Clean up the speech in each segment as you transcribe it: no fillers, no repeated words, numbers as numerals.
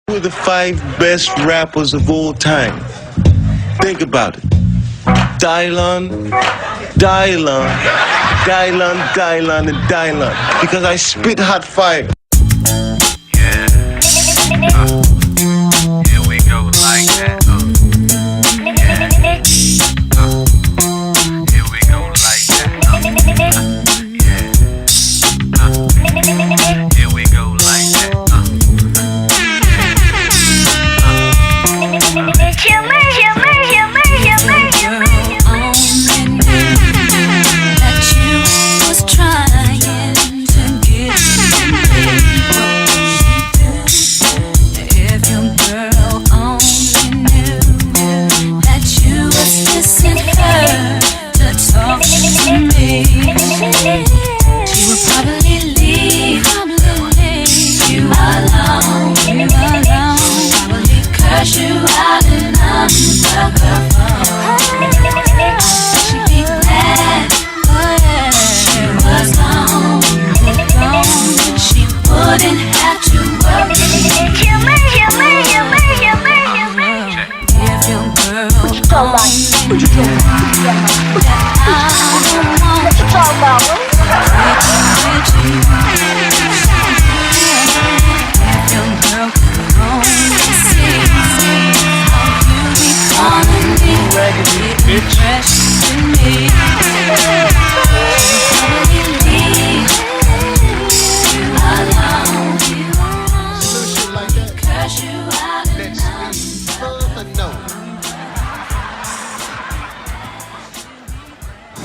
Who are the 5 best rappers of all time? Think about it. Dylon, Dylon, Dylon, Dylon, and Dylon. Because I spit hot fire. Yeah. Here we go like that. Here we go like that. Yeah. Here we go like that.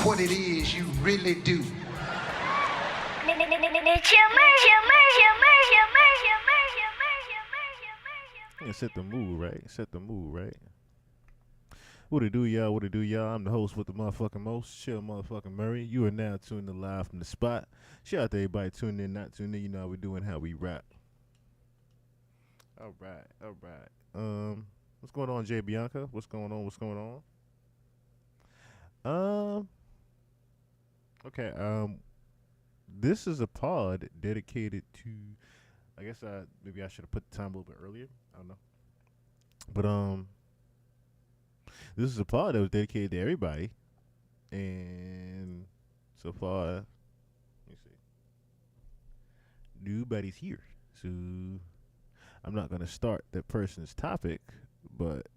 What it is you really do. Yeah, set the mood right. Set the mood right. What it do, y'all? What it do, y'all? I'm the host with the motherfucking most, Chill Motherfucking Murray. You are now tuned in live from the spot. Shout out to everybody tuning in, not tuning in. You know how we doing, how we rap. All right. What's going on, Jay Bianca? What's going on? What's going on? Okay. This is a pod dedicated to. I guess maybe I should have put the time a little bit earlier. I don't know. But this is a pod that was dedicated to everybody, and so far, let me see, nobody's here. So I'm not gonna start that person's topic, but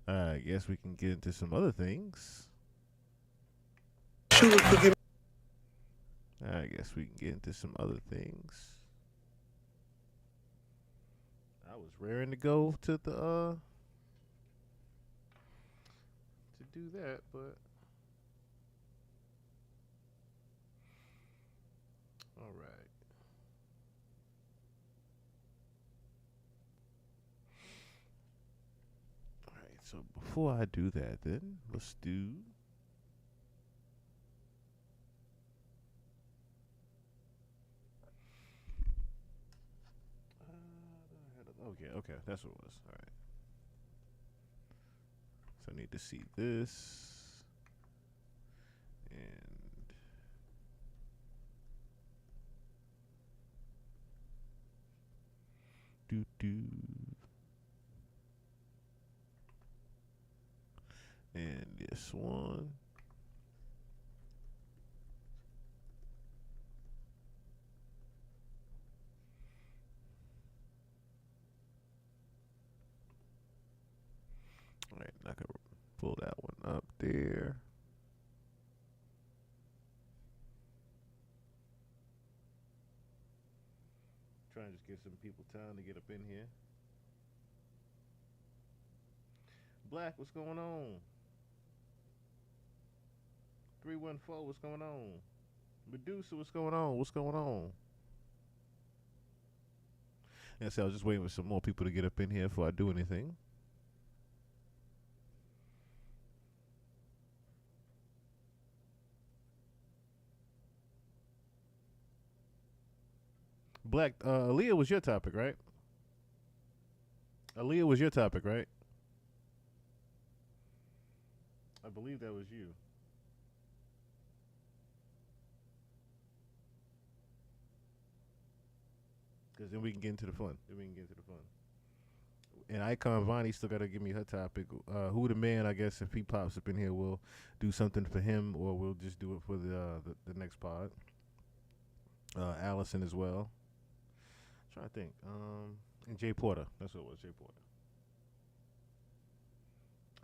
I guess we can get into some other things. I guess we can get into some other things. I was raring to go to the to do that, but all right. All right, so before I do that, then let's do okay, that's what it was. All right. So I need to see this and and this one. All right, I can pull that one up there. Trying to just give some people time to get up in here. Black, what's going on? 314, what's going on? Medusa, what's going on? What's going on? And so I was just waiting for some more people to get up in here before I do anything. Black, Aaliyah was your topic, right? Aaliyah was your topic, right? I believe that was you. Because then we can get into the fun. And Icon Vonnie still got to give me her topic. Who the man, I guess, if he pops up in here, we'll do something for him, or we'll just do it for the next pod. Allison as well. Trying to think. And Jay Porter. That's what it was, Jay Porter.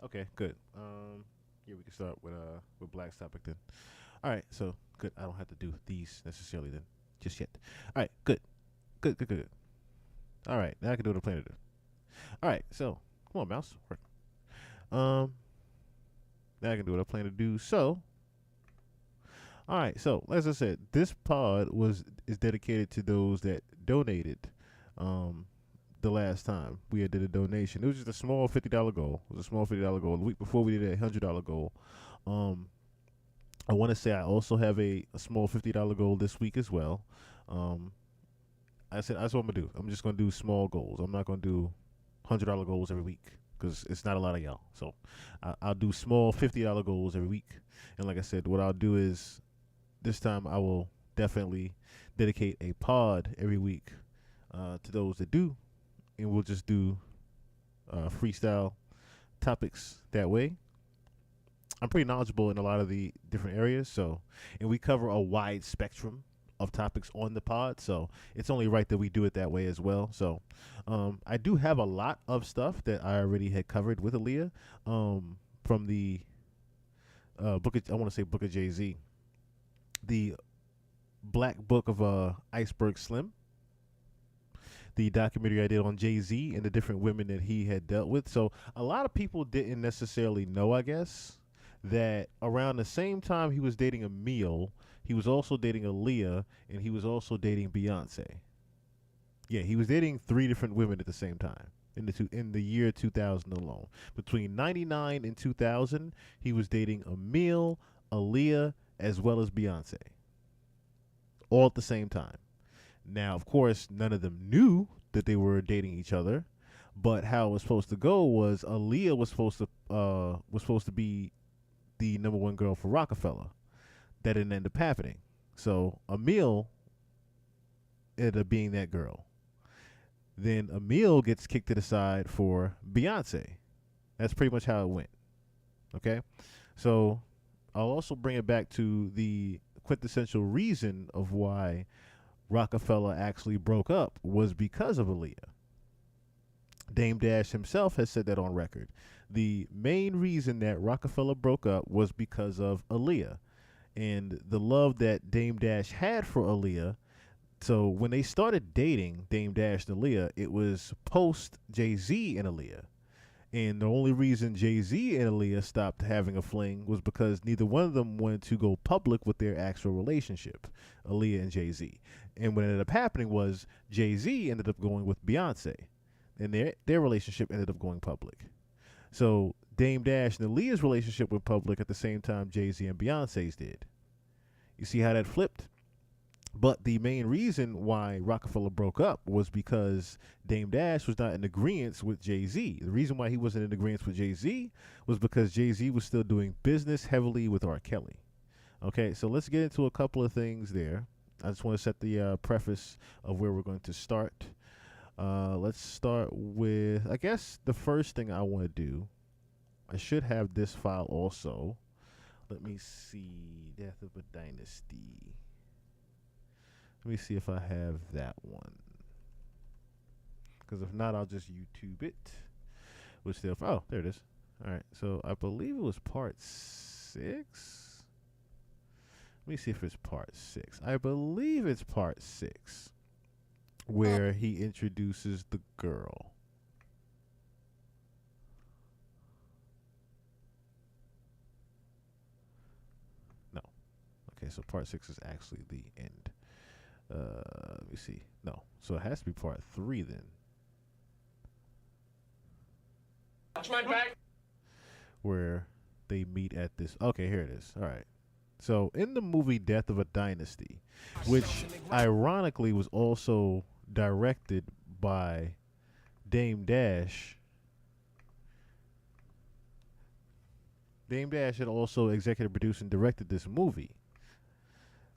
Okay, good. Yeah, we can start with Black's topic then. All right, so good. I don't have to do these necessarily then, just yet. All right, good. All right, now I can do what I'm planning to do. All right, so come on, mouse. Work. Now I can do what I plan to do. So, all right. So, as I said, this pod is dedicated to those that donated. The last time we did a donation, it was just a small $50 goal. It was a small $50 goal. The week before we did a $100 goal. I want to say I also have a small $50 goal this week as well. I said that's what I'm gonna do. I'm just gonna do small goals. I'm not gonna do $100 goals every week because it's not a lot of y'all. So I'll do small $50 goals every week. And like I said, what I'll do is this time I will definitely dedicate a pod every week to those that do, and we'll just do freestyle topics that way. I'm pretty knowledgeable in a lot of the different areas, and we cover a wide spectrum of topics on the pod, so it's only right that we do it that way as well. So I do have a lot of stuff that I already had covered with Aaliyah from the book of Jay-Z, the Black Book of Iceberg Slim, the documentary I did on Jay-Z and the different women that he had dealt with. So a lot of people didn't necessarily know, I guess, that around the same time he was dating Emil, he was also dating Aaliyah, and he was also dating Beyonce. Yeah, he was dating 3 different women at the same time in the year 2000 alone. Between 99 and 2000, he was dating Emil, Aaliyah, as well as Beyonce, all at the same time. Now, of course, none of them knew that they were dating each other, but how it was supposed to go was Aaliyah was supposed to be the number 1 girl for Rockefeller. That didn't end up happening. So Emil ended up being that girl. Then Emil gets kicked to the side for Beyonce. That's pretty much how it went. Okay? So I'll also bring it back to the quintessential reason of why Rockefeller actually broke up was because of Aaliyah. Dame Dash himself has said that on record. The main reason that Rockefeller broke up was because of Aaliyah and the love that Dame Dash had for Aaliyah. So when they started dating, Dame Dash and Aaliyah, it was post Jay-Z and Aaliyah. And the only reason Jay-Z and Aaliyah stopped having a fling was because neither one of them wanted to go public with their actual relationship, Aaliyah and Jay-Z. And what ended up happening was Jay-Z ended up going with Beyonce, and their relationship ended up going public. So Dame Dash and Aaliyah's relationship went public at the same time Jay-Z and Beyonce's did. You see how that flipped? But the main reason why Rockefeller broke up was because Dame Dash was not in agreement with Jay-Z. The reason why he wasn't in agreement with Jay-Z was because Jay-Z was still doing business heavily with R. Kelly. Okay, so let's get into a couple of things there. I just want to set the preface of where we're going to start. Let's start with, I guess the first thing I want to do, I should have this file also. Let me see, Death of a Dynasty. Let me see if I have that one. Because if not, I'll just YouTube it. Which still, oh, there it is. All right, so I believe it was part 6. Let me see if it's part 6. I believe it's part 6, where he introduces the girl. No. Okay, so part 6 is actually the end. Let me see. No. So it has to be part 3 then. Watch my back. Where they meet at this. Okay, here it is. All right. So in the movie Death of a Dynasty, which ironically was also directed by Dame Dash. Dame Dash had also executive produced and directed this movie.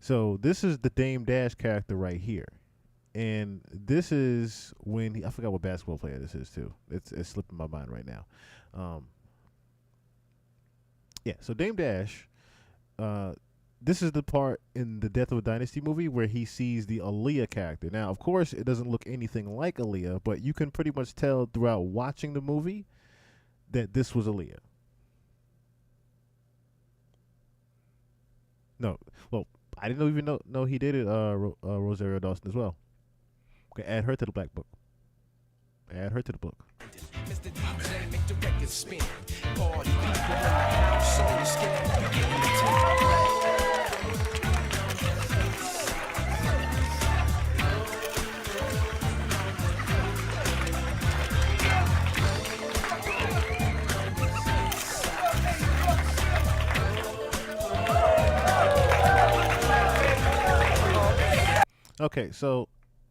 So this is the Dame Dash character right here. And this is when I forgot what basketball player this is too. It's slipping my mind right now. Yeah, so Dame Dash, this is the part in the Death of a Dynasty movie where he sees the Aaliyah character. Now, of course, it doesn't look anything like Aaliyah, but you can pretty much tell throughout watching the movie that this was Aaliyah. No, well, I didn't even know he did it. Rosario Dawson as well. Okay, add her to the black book. Add her to the book. Mr. DJ, make the record spin. Party people in the house, so scared. We getting the Okay, so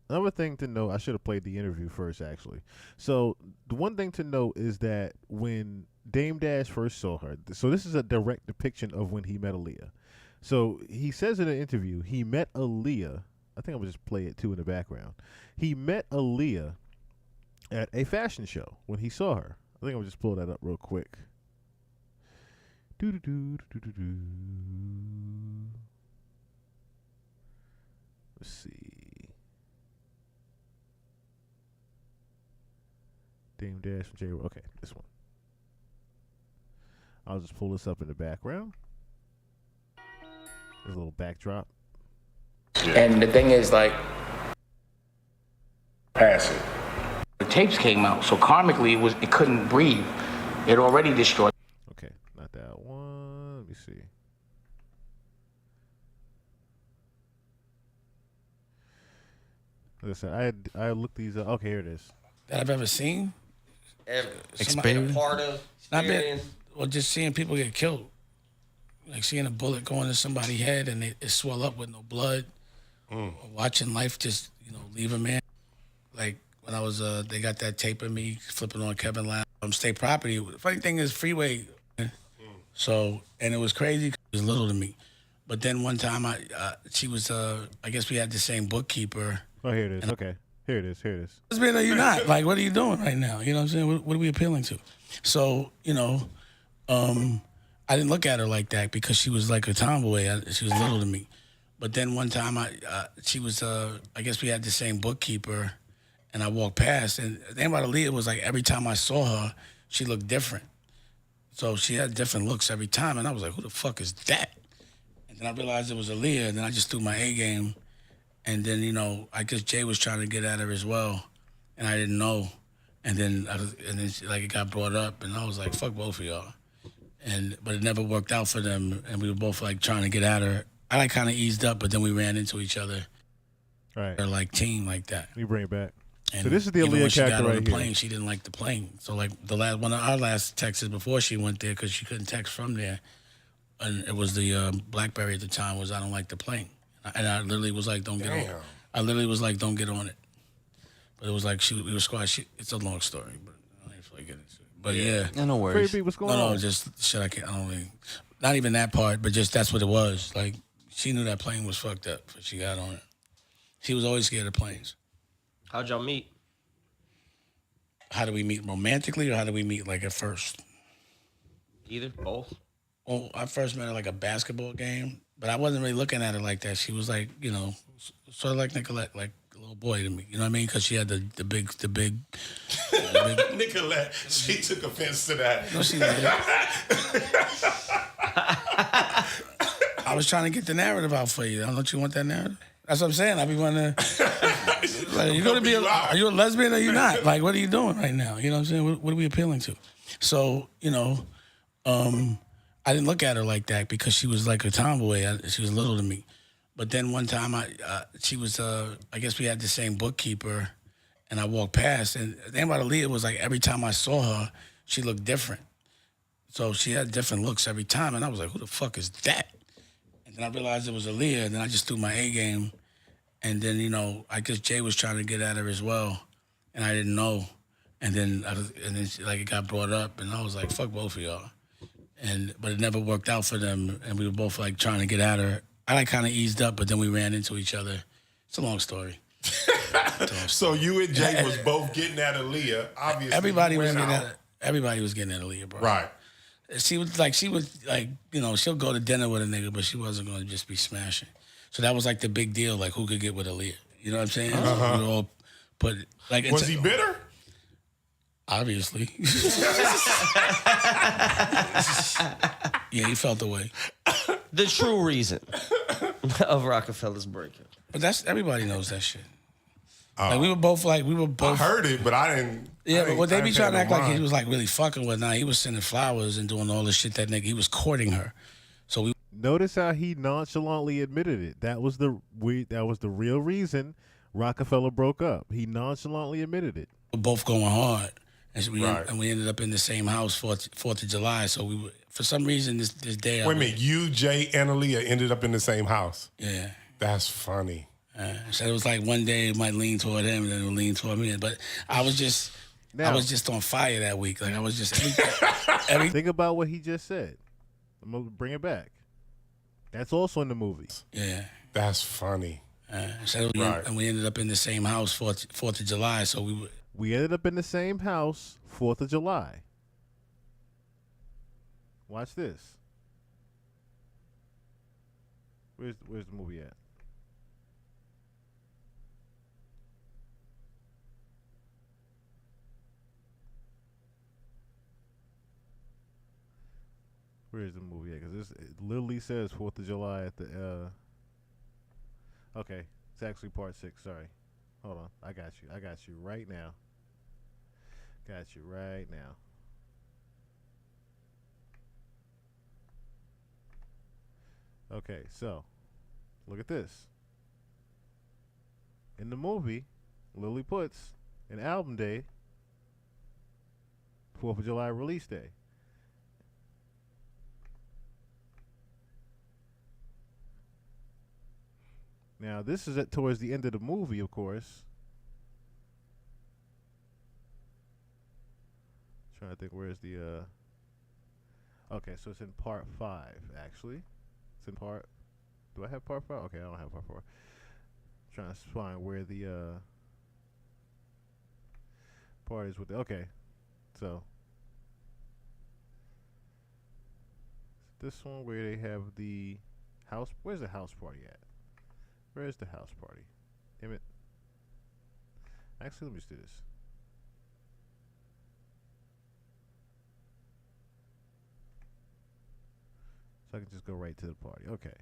another thing to know, I should have played the interview first, actually. So the one thing to note is that when Dame Dash first saw her, so this is a direct depiction of when he met Aaliyah. So he says in an interview, he met Aaliyah. I think I'm going to just play it too in the background. He met Aaliyah at a fashion show when he saw her. I think I'm going to just pull that up real quick. Do-do-do-do-do-do. Let's see. Dame Dash from J. Okay, this one. I'll just pull this up in the background. There's a little backdrop. And the thing is, like, Pass it. the tapes came out, so karmically it couldn't breathe. It already destroyed. Okay, not that one. Let me see. Listen, I looked these up. Okay, here it is. That I've ever seen. Experience. A part of Not been, experience. or just seeing people get killed. Like seeing a bullet go into somebody's head and it swell up with no blood. Or watching life just, leave a man. Like when I was, they got that tape of me flipping on Kevin Loud. State Property. The funny thing is Freeway. So, and it was crazy 'cause it was little to me. But then one time she was, I guess we had the same bookkeeper. Oh, here it is. Okay. Here it is. Here it is. Lesbian, are you not? Like, what are you doing right now? You know what I'm saying? What are we appealing to? So, I didn't look at her like that because she was like a tomboy. She was little to me. But then one time she was, I guess we had the same bookkeeper, and I walked past. And the thing about Aaliyah was like every time I saw her, she looked different. So she had different looks every time. And I was like, who the fuck is that? And then I realized it was Aaliyah. And then I just threw my A game. And then, I guess Jay was trying to get at her as well, and I didn't know. And then, it got brought up, and I was like, "Fuck both of y'all." But it never worked out for them, and we were both like trying to get at her. I kind of eased up, but then we ran into each other. Right. Or like team like that. Let me bring it back. And so this is the even when Aaliyah she got character on right the here. plane, she didn't like the plane. So like one of our last texts before she went there, because she couldn't text from there, and it was the BlackBerry at the time was I don't like the plane, and I literally was like, don't get on. I literally was like, don't get on it. But it was like we were squad. It's a long story, but I ain't really get into it. But yeah. No worries. Free beat, what's going on? No, just shit. I don't really. Not even that part, but just that's what it was. Like she knew that plane was fucked up, but she got on it. She was always scared of planes. How'd y'all meet? How do we meet romantically, or how do we meet like at first? Either, both. Well, I first met her like a basketball game, but I wasn't really looking at her like that. She was like, sort of like Nicolette, like a little boy to me. You know what I mean? Because she had the big. Nicolette, she took offense to that. No, she didn't. I was trying to get the narrative out for you. Don't you want that narrative? That's what I'm saying. I be wanting to. Like, you're gonna be. Are you a lesbian or you not? Like, what are you doing right now? You know what I'm saying? What are we appealing to? So, I didn't look at her like that because she was like a tomboy. She was little to me. But then one time she was, I guess we had the same bookkeeper, and I walked past. And the thing about Aaliyah was like every time I saw her, she looked different. So she had different looks every time. And I was like, who the fuck is that? And then I realized it was Aaliyah. And then I just threw my A game. And then, I guess Jay was trying to get at her as well. And I didn't know. And then it got brought up. And I was like, fuck both of y'all. But it never worked out for them, and we were both like trying to get at her. I kind of eased up, but then we ran into each other. It's a long story. So you and Jay was both getting at Aaliyah. Obviously, Everybody was went getting out. everybody was getting at Aaliyah, bro. Right. She was like, you know, she'll go to dinner with a nigga, but she wasn't gonna just be smashing. So that was like the big deal, like who could get with Aaliyah. You know what I'm saying? Uh-huh. We all put like. Was he bitter? Obviously. Yeah, he felt the way. The true reason of Rockefeller's breakup. But everybody knows that shit. Like we were both. I heard it, but I didn't. Yeah, but what they be trying to act like he mind. was like really fucking with. Nah, he was sending flowers and doing all this shit. That nigga, he was courting her. So we Notice how he nonchalantly admitted it. That was the real reason Rockefeller broke up. He nonchalantly admitted it. were both going hard, and so Right. we ended up in the same house 4th of July. So we were, for some reason this day. Wait a minute, you, Jay, and Aaliyah ended up in the same house. Yeah. That's funny. So it was like one day it might lean toward him and then it would lean toward me. But I was just on fire that week. Like I was just every Think about what he just said. I'm gonna bring it back. That's also in the movie. Yeah. That's funny. So Right. and we ended up in the same house 4th of July. So We ended up in the same house 4th of July. Watch this. Where's the movie at? Where's the movie at? Because it literally says 4th of July at the. Okay, it's actually part 6. Sorry, hold on. I got you right now. Got you right now. Okay, so look at this. In the movie, Lily puts an album day, 4th of July release day. Now, this is towards the end of the movie, of course. Trying to think, where's the okay, so it's in part 5 actually. It's in part. Do I have part 5? Okay, I don't have part 4. Trying to find where the part is with the, okay. So this one where they have the house. Where's the house party at? Where's the house party? Damn it. Actually, let me just do this. So I can just go right to the party. Okay.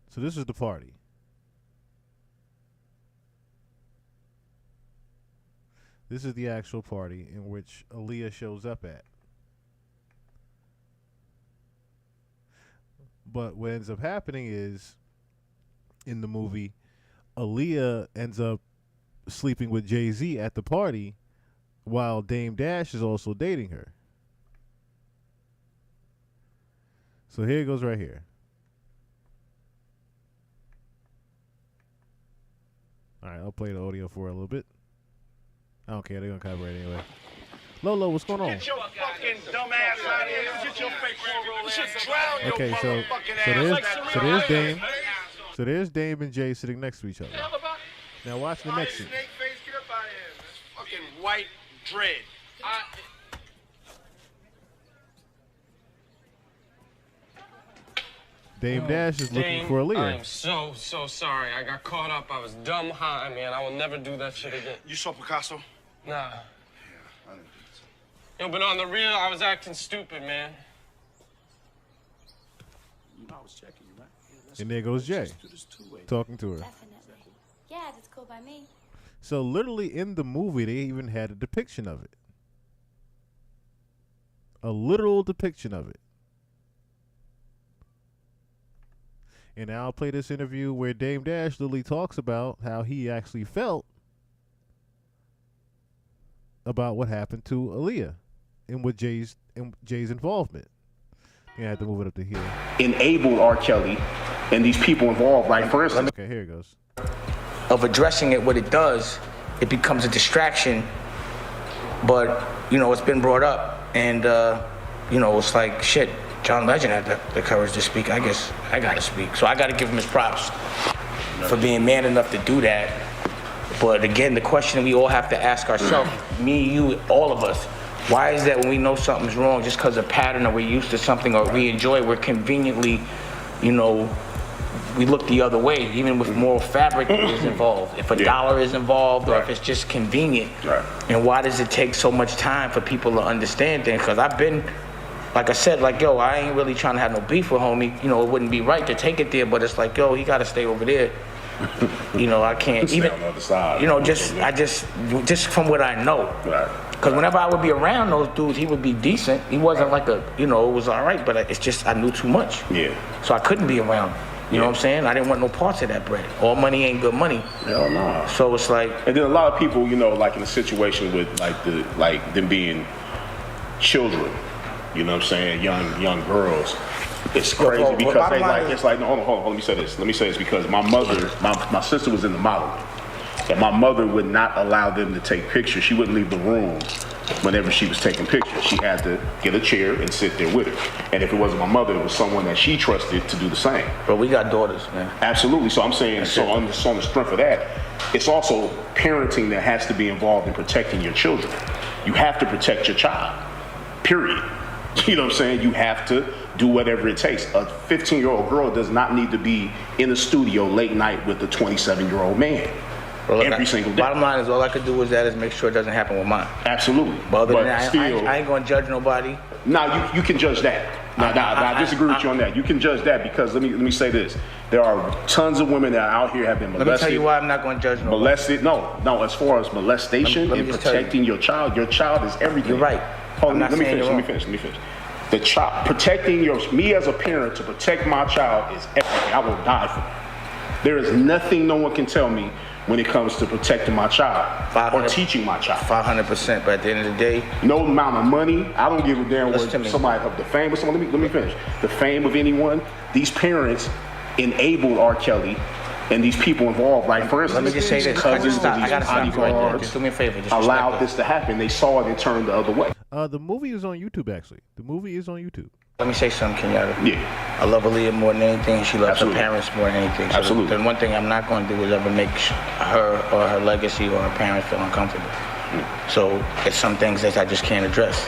So this is the party. This is the actual party in which Aaliyah shows up at. But what ends up happening is, in the movie, Aaliyah ends up sleeping with Jay-Z at the party while Dame Dash is also dating her. So here it goes right here. All right, I'll play the audio for a little bit. I don't care. They're going to cover it anyway. Lolo, what's going on? Get your fucking dumb ass out of here. Get your fake roll ass. Okay, there's Dame. So there's Dame and Jay sitting next to each other. Now watch the next scene. Snake face, get up out of here, man. Fucking white dread. Dame Dash is looking for Aaliyah. I'm so sorry. I got caught up. I was dumb high, man. I will never do that shit again. You saw Picasso? Nah. Yeah, I didn't think so. Yo, but on the real, I was acting stupid, man. You know I was checking you, right? And there goes Jay talking to her. Definitely. Yeah, that's cool by me. So literally in the movie, they even had a depiction of it. A literal depiction of it. And now I'll play this interview where Dame Dash literally talks about how he actually felt about what happened to Aaliyah and with Jay's involvement. Yeah, I had to move it up to here. Enable R. Kelly and these people involved. Like, for instance, okay, here it goes. Of addressing it, what it does, it becomes a distraction. But, you know, it's been brought up. And, you know, it's like, shit, John Legend had the courage to speak. I guess I got to speak. So I got to give him his props. for being man enough to do that. But again, the question we all have to ask ourselves, me, you, all of us, why is that when we know something's wrong, just because a pattern or we're used to something or we enjoy it, we're conveniently, you know, we look the other way, even with moral fabric is involved. If a dollar is involved or if it's just convenient. And why does it take so much time for people to understand things? Because I've been, like I said, like, yo, I ain't really trying to have no beef with homie. You know, it wouldn't be right to take it there, but it's like, yo, he got to stay over there. You know, I can't Stay even, on the other side. you know, just from what I know. Because whenever I would be around those dudes, he would be decent. He wasn't like a, you know, it was all right, but it's just, I knew too much. So I couldn't be around him. You know what I'm saying? I didn't want no parts of that bread. All money ain't good money. Hell no. So it's like, and then a lot of people, you know, like in a situation with like them being children, you know what I'm saying, young girls. It's crazy because they like, it's like, no, hold on, let me say this because my mother, my sister was in the modeling, and my mother would not allow them to take pictures. She wouldn't leave the room whenever she was taking pictures. She had to get a chair and sit there with her. And if it wasn't my mother, it was someone that she trusted to do the same. But we got daughters, man. Absolutely. So I'm saying, on the strength of that, it's also parenting that has to be involved in protecting your children. You have to protect your child, period. You know what I'm saying? You have to do whatever it takes. A 15-year-old girl does not need to be in the studio late night with a 27-year-old man. Every single day. Bottom line is all I could do is make sure it doesn't happen with mine. Absolutely. But other than that, I ain't gonna judge nobody. Now you can judge that. I disagree with you on that. You can judge that because let me say this: there are tons of women that are out here have been molested. Let me tell you why I'm not gonna judge nobody. Molested? No. As far as molestation and protecting your child is everything. You're right. Hold on, let me finish. The child, protecting me as a parent to protect my child is everything. I will die for that. There is nothing no one can tell me when it comes to protecting my child or teaching my child. 500%, but at the end of the day, no amount of money. I don't give a damn what somebody of the fame of someone. Let me finish. The fame of anyone. These parents enabled R. Kelly and these people involved. Like for instance, let me just say this. Cousins of these I gotta stop right there. Just do me a favor. Just allowed this to happen. They saw it and turned the other way. The movie is on YouTube, actually. The movie is on YouTube. Let me say something, Kenyatta. Yeah. I love Aaliyah more than anything. She loves her parents more than anything. So Absolutely. The one thing I'm not going to do is ever make her or her legacy or her parents feel uncomfortable. So it's some things that I just can't address.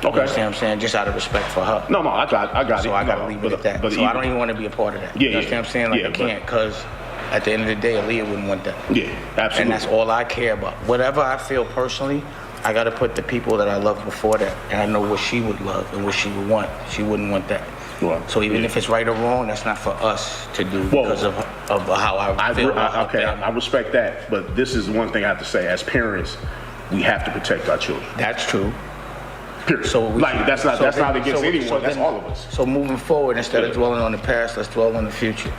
Okay. You understand what I'm saying? Just out of respect for her. No, I got it. So I got to leave it at that. So I don't even want to be a part of that. Yeah, you understand what I'm saying? Like I can't, because at the end of the day, Aaliyah wouldn't want that. Yeah, absolutely. And that's all I care about. Whatever I feel personally, I got to put the people that I loved before that, and I know what she would love and what she would want. She wouldn't want that. Right. So even if it's right or wrong, that's not for us to do because of how I feel. I respect that, but this is one thing I have to say. As parents, we have to protect our children. That's true. Period. So that's not against anyone. That's all of us. So moving forward, instead of dwelling on the past, let's dwell on the future.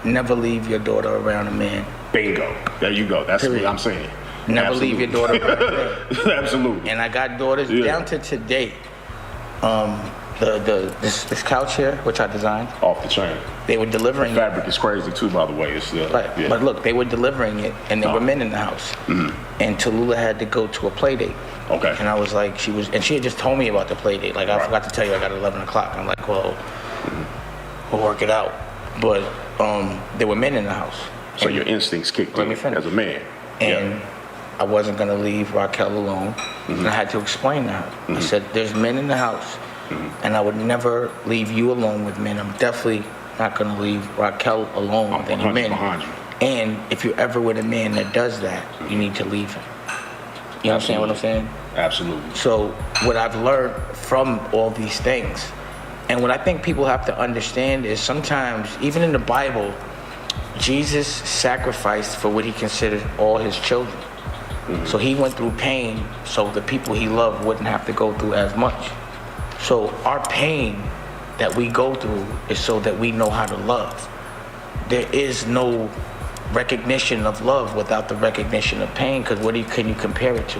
Never leave your daughter around a man. Bingo. There you go. That's what I'm saying. Never leave your daughter around a man. Absolutely. And I got daughters down to today. This couch here, which I designed, off the chain. They were delivering the fabric is crazy too, by the way. It's right. But look, they were delivering it, and there were men in the house. And Tallulah had to go to a play date. Okay. And I was like, she had just told me about the play date. Like I forgot to tell you, I got 11 o'clock. I'm like, well, we'll work it out. But there were men in the house. So your instincts kicked in as a man. And I wasn't gonna leave Raquel alone. And I had to explain to her. I said, there's men in the house. And I would never leave you alone with men. I'm definitely not going to leave Raquel alone with any men. And if you're ever with a man that does that, you need to leave him. You understand what I'm saying? Absolutely. So what I've learned from all these things, and what I think people have to understand is sometimes, even in the Bible, Jesus sacrificed for what he considered all his children. So he went through pain so the people he loved wouldn't have to go through as much. So our pain that we go through is so that we know how to love. There is no recognition of love without the recognition of pain, because what can you compare it to?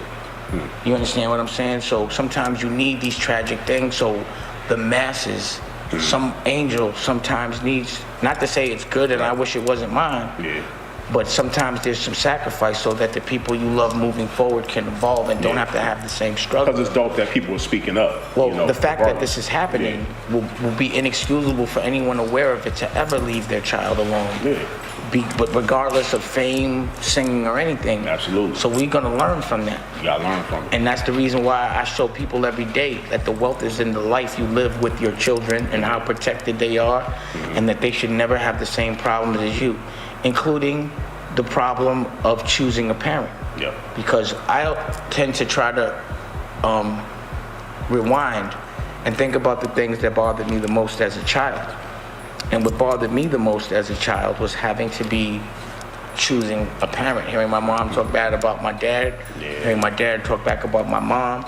You understand what I'm saying? So sometimes you need these tragic things so the masses, some angel sometimes needs, not to say it's good and I wish it wasn't mine, but sometimes there's some sacrifice so that the people you love moving forward can evolve and don't have to have the same struggle. Because it's dope that people are speaking up. Well, the fact that this is happening will be inexcusable for anyone aware of it to ever leave their child alone but regardless of fame, singing, or anything. Absolutely. So we're gonna learn from that. You gotta learn from it. And that's the reason why I show people every day that the wealth is in the life you live with your children and how protected they are, and that they should never have the same problems as you, including the problem of choosing a parent. Yeah. Because I tend to try to rewind and think about the things that bothered me the most as a child. And what bothered me the most as a child was having to be choosing a parent, hearing my mom talk bad about my dad, hearing my dad talk back about my mom.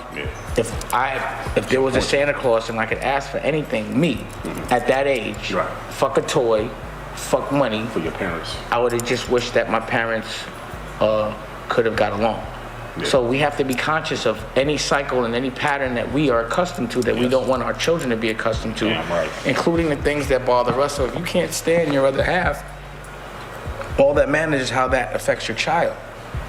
If there was a Santa Claus and I could ask for anything, me, at that age, fuck a toy, fuck money. For your parents. I would have just wished that my parents could have got along. So we have to be conscious of any cycle and any pattern that we are accustomed to that we don't want our children to be accustomed to, including the things that bother us. So if you can't stand your other half, all that matters is how that affects your child.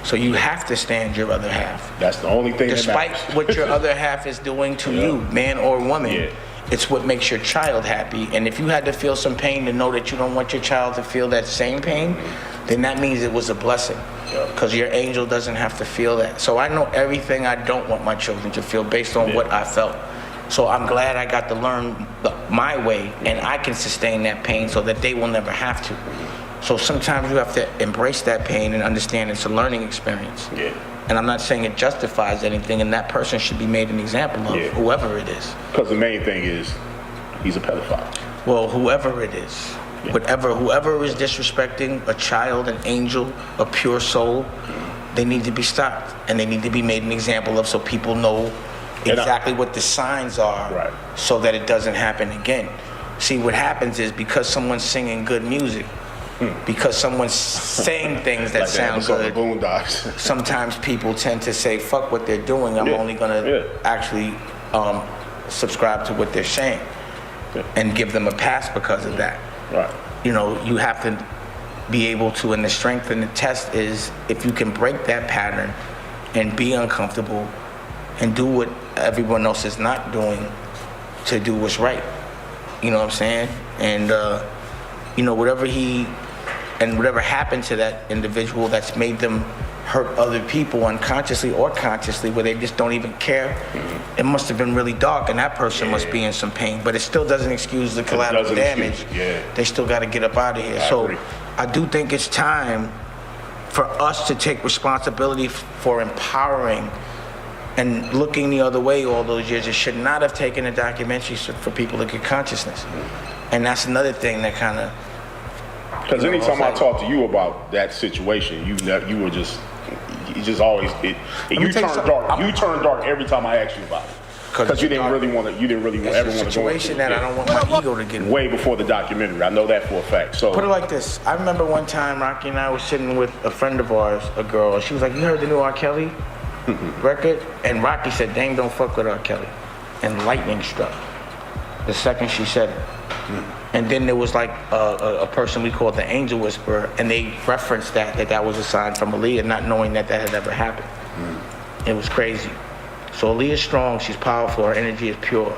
So you have to stand your other half. That's the only thing Despite that matters. what your other half is doing to you, man or woman, it's what makes your child happy. And if you had to feel some pain to know that you don't want your child to feel that same pain, then that means it was a blessing. Because your angel doesn't have to feel that. So I know everything I don't want my children to feel based on what I felt. So I'm glad I got to learn my way, and I can sustain that pain so that they will never have to. So sometimes you have to embrace that pain and understand it's a learning experience. And I'm not saying it justifies anything, and that person should be made an example of, whoever it is. Because the main thing is, he's a pedophile. Well, whoever it is. Whoever is disrespecting a child, an angel, a pure soul, they need to be stopped, and they need to be made an example of, so people know exactly what the signs are, so that it doesn't happen again. See, what happens is because someone's singing good music, because someone's saying things that sound good, sometimes people tend to say, fuck what they're doing, I'm only gonna actually subscribe to what they're saying, and give them a pass because of that. You know, you have to be able to, and the strength and the test is if you can break that pattern and be uncomfortable and do what everyone else is not doing to do what's right. You know what I'm saying? And, you know, whatever happened to that individual that's made them hurt other people unconsciously or consciously, where they just don't even care, it must have been really dark, and that person must be in some pain, but it still doesn't excuse the collateral damage. They still got to get up out of here. So I do think it's time for us to take responsibility for empowering and looking the other way all those years. It should not have taken a documentary for people to get consciousness. And that's another thing that kind of... Because anytime I talk to you about that situation, you were just... You just always you turn dark. You turn dark every time I ask you about it, because you didn't really want to. You didn't really ever want to go into situation that I don't want my ego to get way before the documentary. I know that for a fact. So put it like this: I remember one time Rocky and I was sitting with a friend of ours, a girl, and she was like, "You heard the new R. Kelly record?" And Rocky said, "Dang, don't fuck with R. Kelly." And lightning struck the second she said it. And then there was like a person we called the Angel Whisperer, and they referenced that was a sign from Aaliyah, not knowing that had ever happened. It was crazy. So Aaliyah's strong, she's powerful, her energy is pure,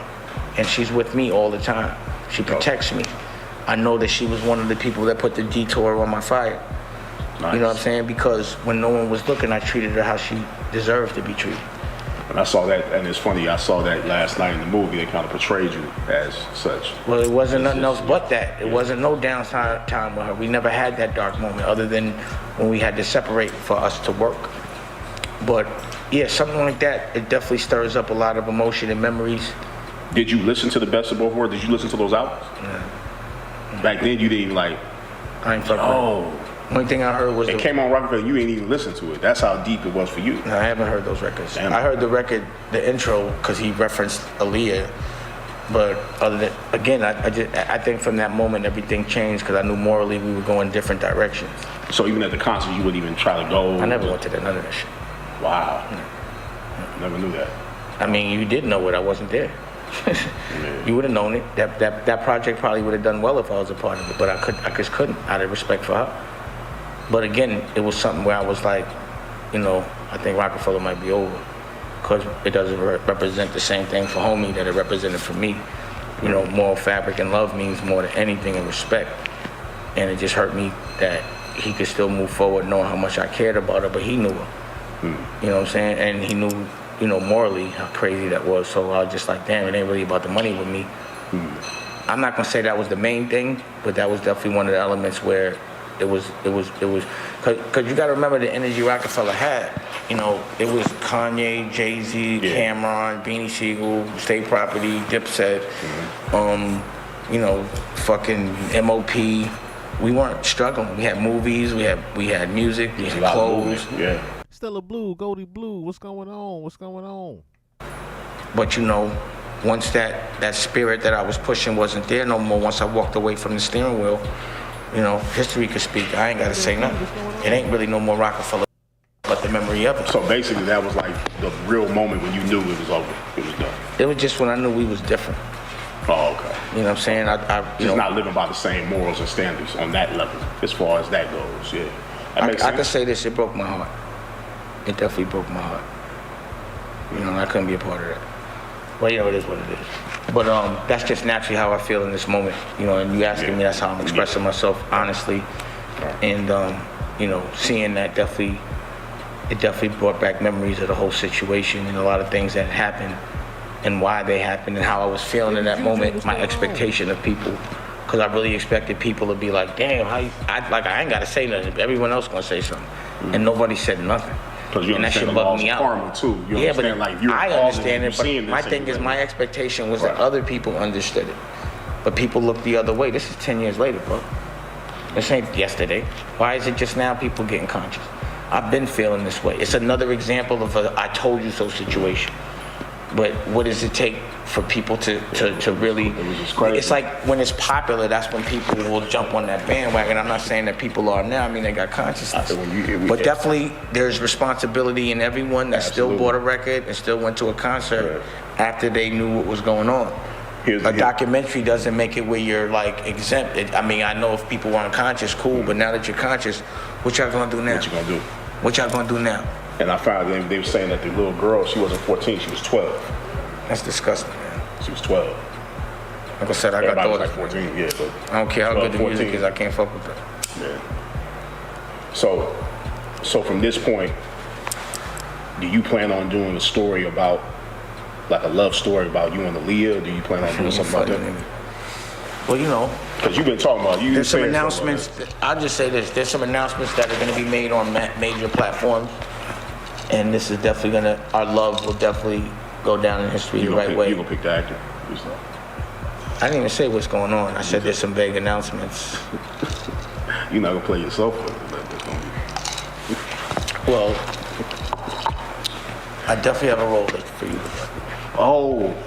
and she's with me all the time. She protects me. I know that she was one of the people that put the detour on my fire. You know what I'm saying? Because when no one was looking, I treated her how she deserved to be treated. And I saw that, and it's funny, I saw that last night in the movie. They kind of portrayed you as such. Well, it wasn't nothing else but that. It wasn't no downside time with her. We never had that dark moment other than when we had to separate for us to work. But yeah, something like that, it definitely stirs up a lot of emotion and memories. Did you listen to the Best of Both Worlds? Did you listen to those albums? Yeah. Back then you didn't like, I ain't fucking only thing I heard was it came on Rockefeller. You ain't even listen to it. That's how deep it was for you. No, I haven't heard those records. Damn. I heard the record, the intro, because he referenced Aaliyah. But other than, again, I think from that moment everything changed because I knew morally we were going different directions. So even at the concert, you wouldn't even try to go? I never went to none of that shit. Wow. Never knew that. I mean, you did know it. I wasn't there. You would have known it. That project probably would have done well if I was a part of it, but I just couldn't, out of respect for her. But again, it was something where I was like, you know, I think Rockefeller might be over because it doesn't represent the same thing for homie that it represented for me. You know, moral fabric and love means more than anything, and respect. And it just hurt me that he could still move forward knowing how much I cared about her, but he knew her. You know what I'm saying? And he knew, you know, morally how crazy that was. So I was just like, damn, it ain't really about the money with me. I'm not gonna say that was the main thing, but that was definitely one of the elements where it was, cause you gotta remember the energy Rockefeller had. You know, it was Kanye, Jay-Z, Cameron, Beanie Siegel, State Property, Dipset, you know, fucking MOP. We weren't struggling. We had movies, we had music, we had clothes. Stella Blue, Goldie Blue, what's going on? What's going on? But you know, once that spirit that I was pushing wasn't there no more, once I walked away from the steering wheel, you know, history could speak. I ain't gotta say nothing. It ain't really no more Rockefeller, but the memory of it. So basically that was like the real moment when you knew it was over, it was done. It was just when I knew we was different. Oh, okay. You know what I'm saying? I just not living by the same morals and standards on that level, as far as that goes, yeah. That makes sense. I could say this, it broke my heart. It definitely broke my heart. You know, I couldn't be a part of that. Well, you know, it is what it is. But that's just naturally how I feel in this moment. You know, and you asking me, that's how I'm expressing myself, honestly. And, you know, seeing that it definitely brought back memories of the whole situation and a lot of things that happened and why they happened and how I was feeling in that moment, my expectation of people. Because I really expected people to be like, damn, I ain't got to say nothing. Everyone else going to say something. And nobody said nothing. And that shit bugged me out. Karma too. You understand, but like, you're I understand it, but my thing is my expectation was that other people understood it. But people look the other way. This is 10 years later, bro. This ain't yesterday. Why is it just now people getting conscious? I've been feeling this way. It's another example of a I told you so situation. But what does it take for people to really, it's like when it's popular, that's when people will jump on that bandwagon. I'm not saying that people are now, I mean they got consciousness. But definitely there's responsibility in everyone that still bought a record and still went to a concert after they knew what was going on. A documentary doesn't make it where you're like exempted. I mean, I know if people aren't conscious, cool, but now that you're conscious, what y'all gonna do now? What you gonna do? What y'all gonna do now? And I found they were saying that the little girl, she wasn't 14, she was 12. That's disgusting, man. She was 12. Like I said, I got daughters. Like 14, yeah. But I don't care how 12, good the music is, I can't fuck with that. Yeah. So from this point, do you plan on doing a story about, like a love story about you and Aaliyah? Do you plan on doing something about that? Well, you know, because you've been talking about you. There's some announcements. I'll just say this: there's some announcements that are going to be made on major platforms, and this is definitely our love will definitely go down in history the right way. You gonna pick the actor? I didn't even say what's going on. I said there's some vague announcements. You're not gonna play yourself. Well, I definitely have a role for you. Oh.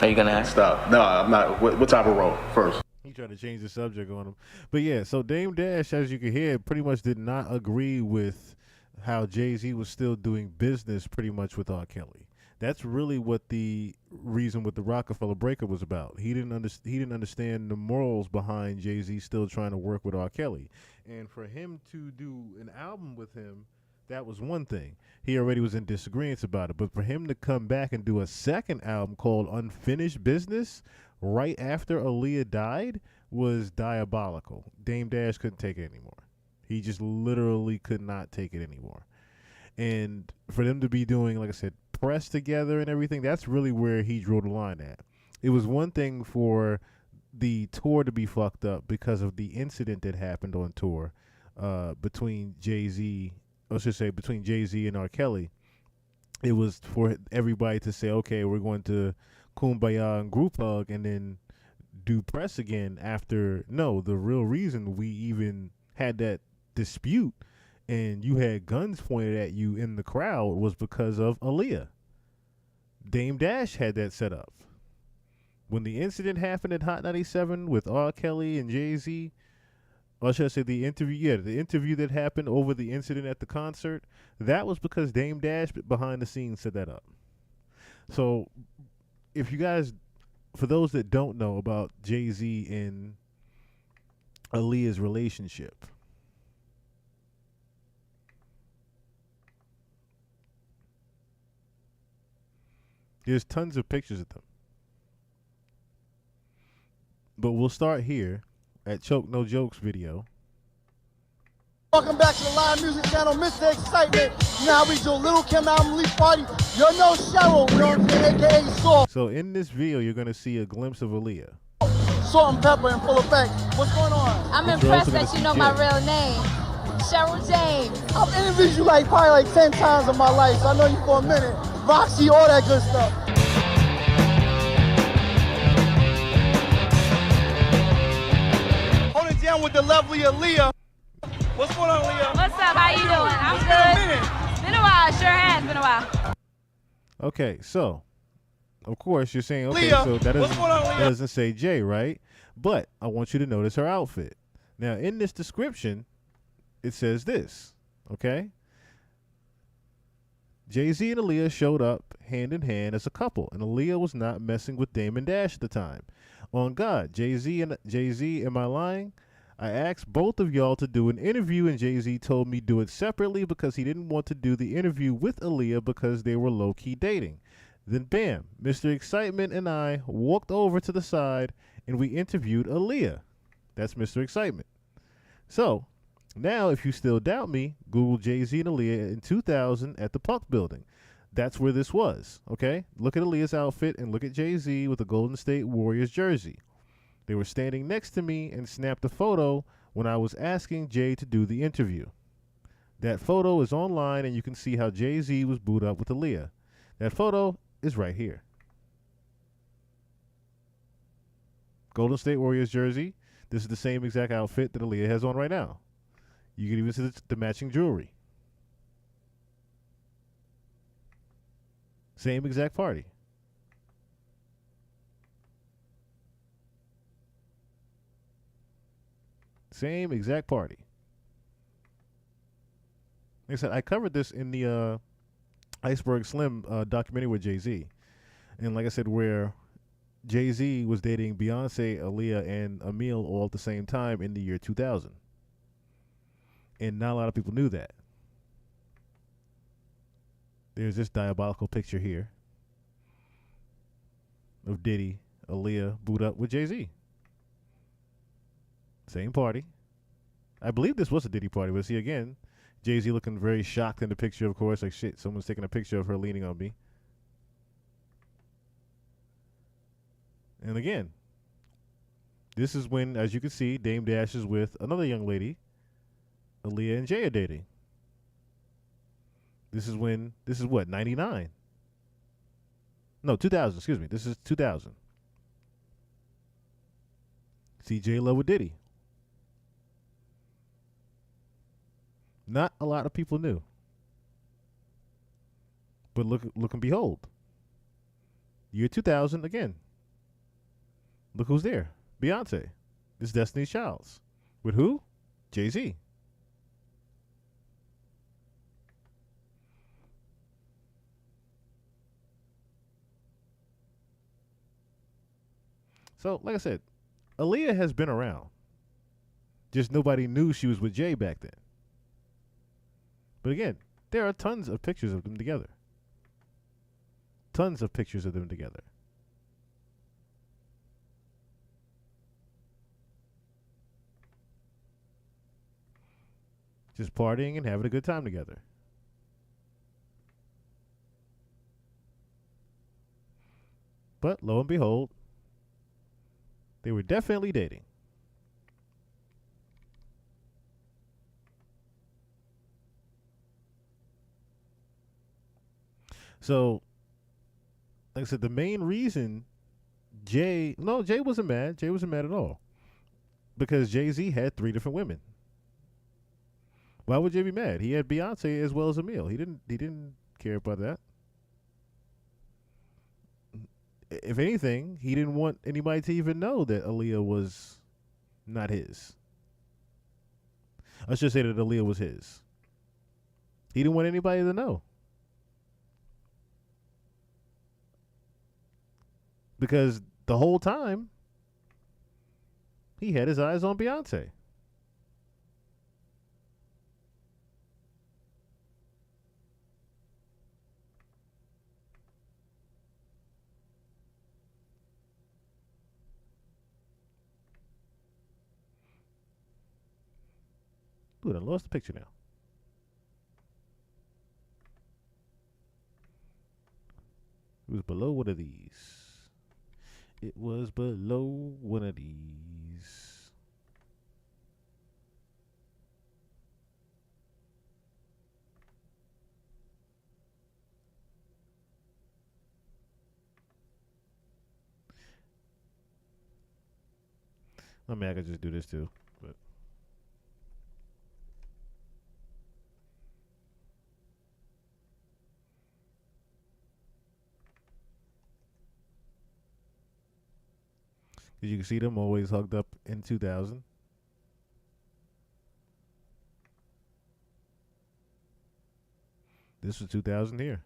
Are you gonna ask? Stop. No, I'm not. What type of role first? He tried to change the subject on him. But yeah, so Dame Dash, as you can hear, pretty much did not agree with how Jay-Z was still doing business pretty much with R. Kelly. That's really what the reason with the Rockefeller breakup was about. He didn't understand the morals behind Jay-Z still trying to work with R. Kelly. And for him to do an album with him, that was one thing. He already was in disagreements about it. But for him to come back and do a second album called Unfinished Business right after Aaliyah died was diabolical. Dame Dash couldn't take it anymore. He just literally could not take it anymore. And for them to be doing, like I said, press together and everything, that's really where he drew the line at. It was one thing for the tour to be fucked up because of the incident that happened on tour between Jay-Z and R. Kelly. It was for everybody to say, okay, we're going to kumbaya and group hug and then do press again after. No, the real reason we even had that dispute and you had guns pointed at you in the crowd was because of Aaliyah. Dame Dash had that set up. When the incident happened at Hot 97 with R. Kelly and Jay-Z, or should I say the interview that happened over the incident at the concert, that was because Dame Dash behind the scenes set that up. So if you guys, for those that don't know about Jay-Z and Aaliyah's relationship, there's tons of pictures of them. But we'll start here at Choke No Jokes video. Welcome back to the live music channel, Mr. Excitement. You know how we do a Little Kim album release party. You're no Cheryl, you know what I'm saying, aka Salt. So in this video, you're gonna see a glimpse of Aaliyah. Salt and pepper in full effect. What's going on? I'm impressed that you know my real name. Cheryl James. I've interviewed you probably 10 times in my life, so I know you for a minute. Roxy, all that good stuff. Hold it down with the lovely Aaliyah. What's going on, Aaliyah? What's up? How you doing? I'm good. It's been a while. Sure has been a while. Okay, so of course you're saying, okay, Leah, so that what's going on, Leah? doesn't say Jay, right? But I want you to notice her outfit. Now, in this description, it says this, okay? Jay-Z and Aaliyah showed up hand in hand as a couple, and Aaliyah was not messing with Damon Dash at the time. On God, Jay-Z, am I lying? I asked both of y'all to do an interview, and Jay-Z told me do it separately because he didn't want to do the interview with Aaliyah because they were low-key dating. Then bam, Mr. Excitement and I walked over to the side, and we interviewed Aaliyah. That's Mr. Excitement. So, now if you still doubt me, Google Jay-Z and Aaliyah in 2000 at the Puck Building. That's where this was, okay? Look at Aaliyah's outfit and look at Jay-Z with the Golden State Warriors jersey. They were standing next to me and snapped a photo when I was asking Jay to do the interview. That photo is online, and you can see how Jay-Z was booed up with Aaliyah. That photo is right here. Golden State Warriors jersey. This is the same exact outfit that Aaliyah has on right now. You can even see the matching jewelry. Same exact party. Same exact party. Like I said, I covered this in the Iceberg Slim documentary with Jay-Z. And like I said, where Jay-Z was dating Beyonce, Aaliyah, and Emil all at the same time in the year 2000. And not a lot of people knew that. There's this diabolical picture here of Diddy, Aaliyah, booed up with Jay-Z. Same party. I believe this was a Diddy party, but see again, Jay-Z looking very shocked in the picture, of course, like shit, someone's taking a picture of her leaning on me. And again, this is when, as you can see, Dame Dash is with another young lady. Aaliyah and Jay are dating. This is what, 99? No, 2000, excuse me. This is 2000. See J-Lo with Diddy. Not a lot of people knew. But look and behold. Year 2000 again. Look who's there. Beyonce. This is Destiny's Child's. With who? Jay-Z. So, like I said, Aaliyah has been around. Just nobody knew she was with Jay back then. But again, there are tons of pictures of them together. Tons of pictures of them together. Just partying and having a good time together. But lo and behold, they were definitely dating. So, like I said, the main reason Jay wasn't mad. Jay wasn't mad at all. Because Jay-Z had 3 different women. Why would Jay be mad? He had Beyonce as well as Emil. He didn't care about that. If anything, he didn't want anybody to even know that Aaliyah was not his. I should say that Aaliyah was his. He didn't want anybody to know. Because the whole time, he had his eyes on Beyonce. Dude, I lost the picture now. It was below one of these. It was below one of these. I mean, I could just do this too, but. You can see them always hugged up in 2000. This was 2000 here.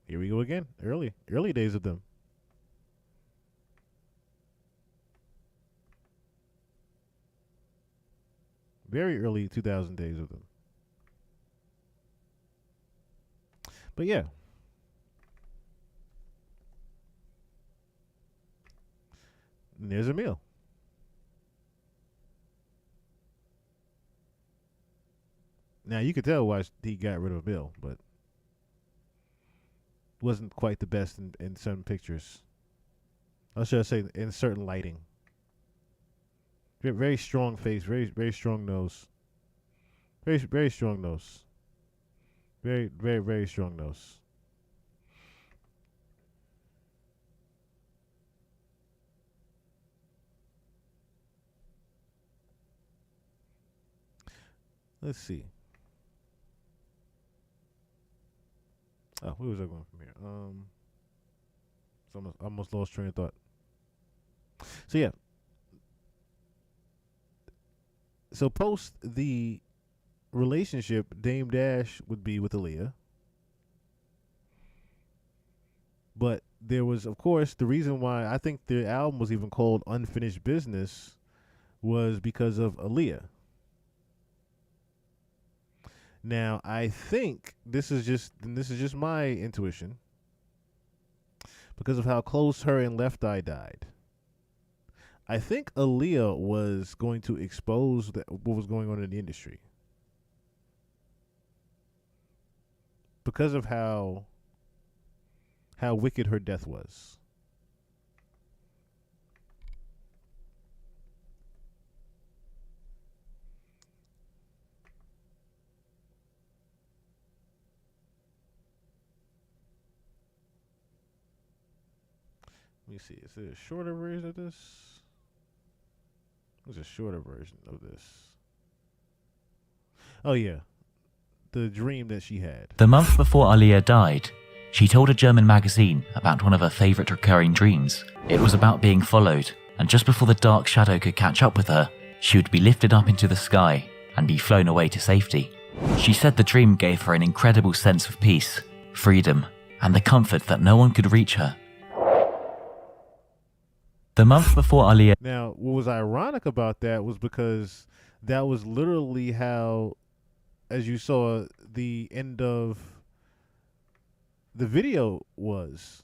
Here we go again. Early days of them. Very early 2000 days of them. But yeah. And there's a meal. Now you could tell why he got rid of Bill, but wasn't quite the best in certain pictures. Or should I say in certain lighting. Very strong face, very strong nose. Very strong nose. Very strong nose. Let's see. Oh, where was I going from here? So almost lost train of thought. So yeah. So post the relationship, Dame Dash would be with Aaliyah. But there was, of course, the reason why I think the album was even called Unfinished Business was because of Aaliyah. Now, I think this is just my intuition because of how close her and Left Eye died. I think Aaliyah was going to expose what was going on in the industry because of how wicked her death was. Let me see. Is there a shorter version of this? There's a shorter version of this. Oh, yeah. The dream that she had. The month before Aaliyah died, she told a German magazine about one of her favourite recurring dreams. It was about being followed, and just before the dark shadow could catch up with her, she would be lifted up into the sky and be flown away to safety. She said the dream gave her an incredible sense of peace, freedom, and the comfort that no one could reach her. The month before Aaliyah... Now, what was ironic about that was because that was literally how, as you saw, the end of the video was.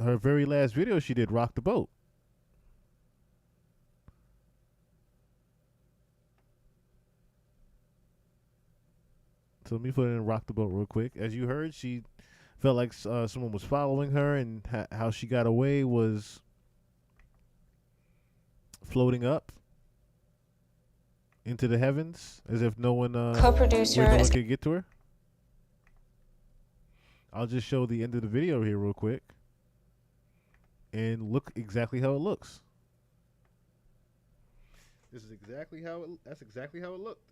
Her very last video she did, Rock the Boat. So let me put in Rock the Boat real quick. As you heard, she felt like someone was following her, and how she got away was floating up into the heavens as if no one co-producer could get to her. I'll just show the end of the video here real quick and look exactly how it looks. This is exactly how that's exactly how it looked.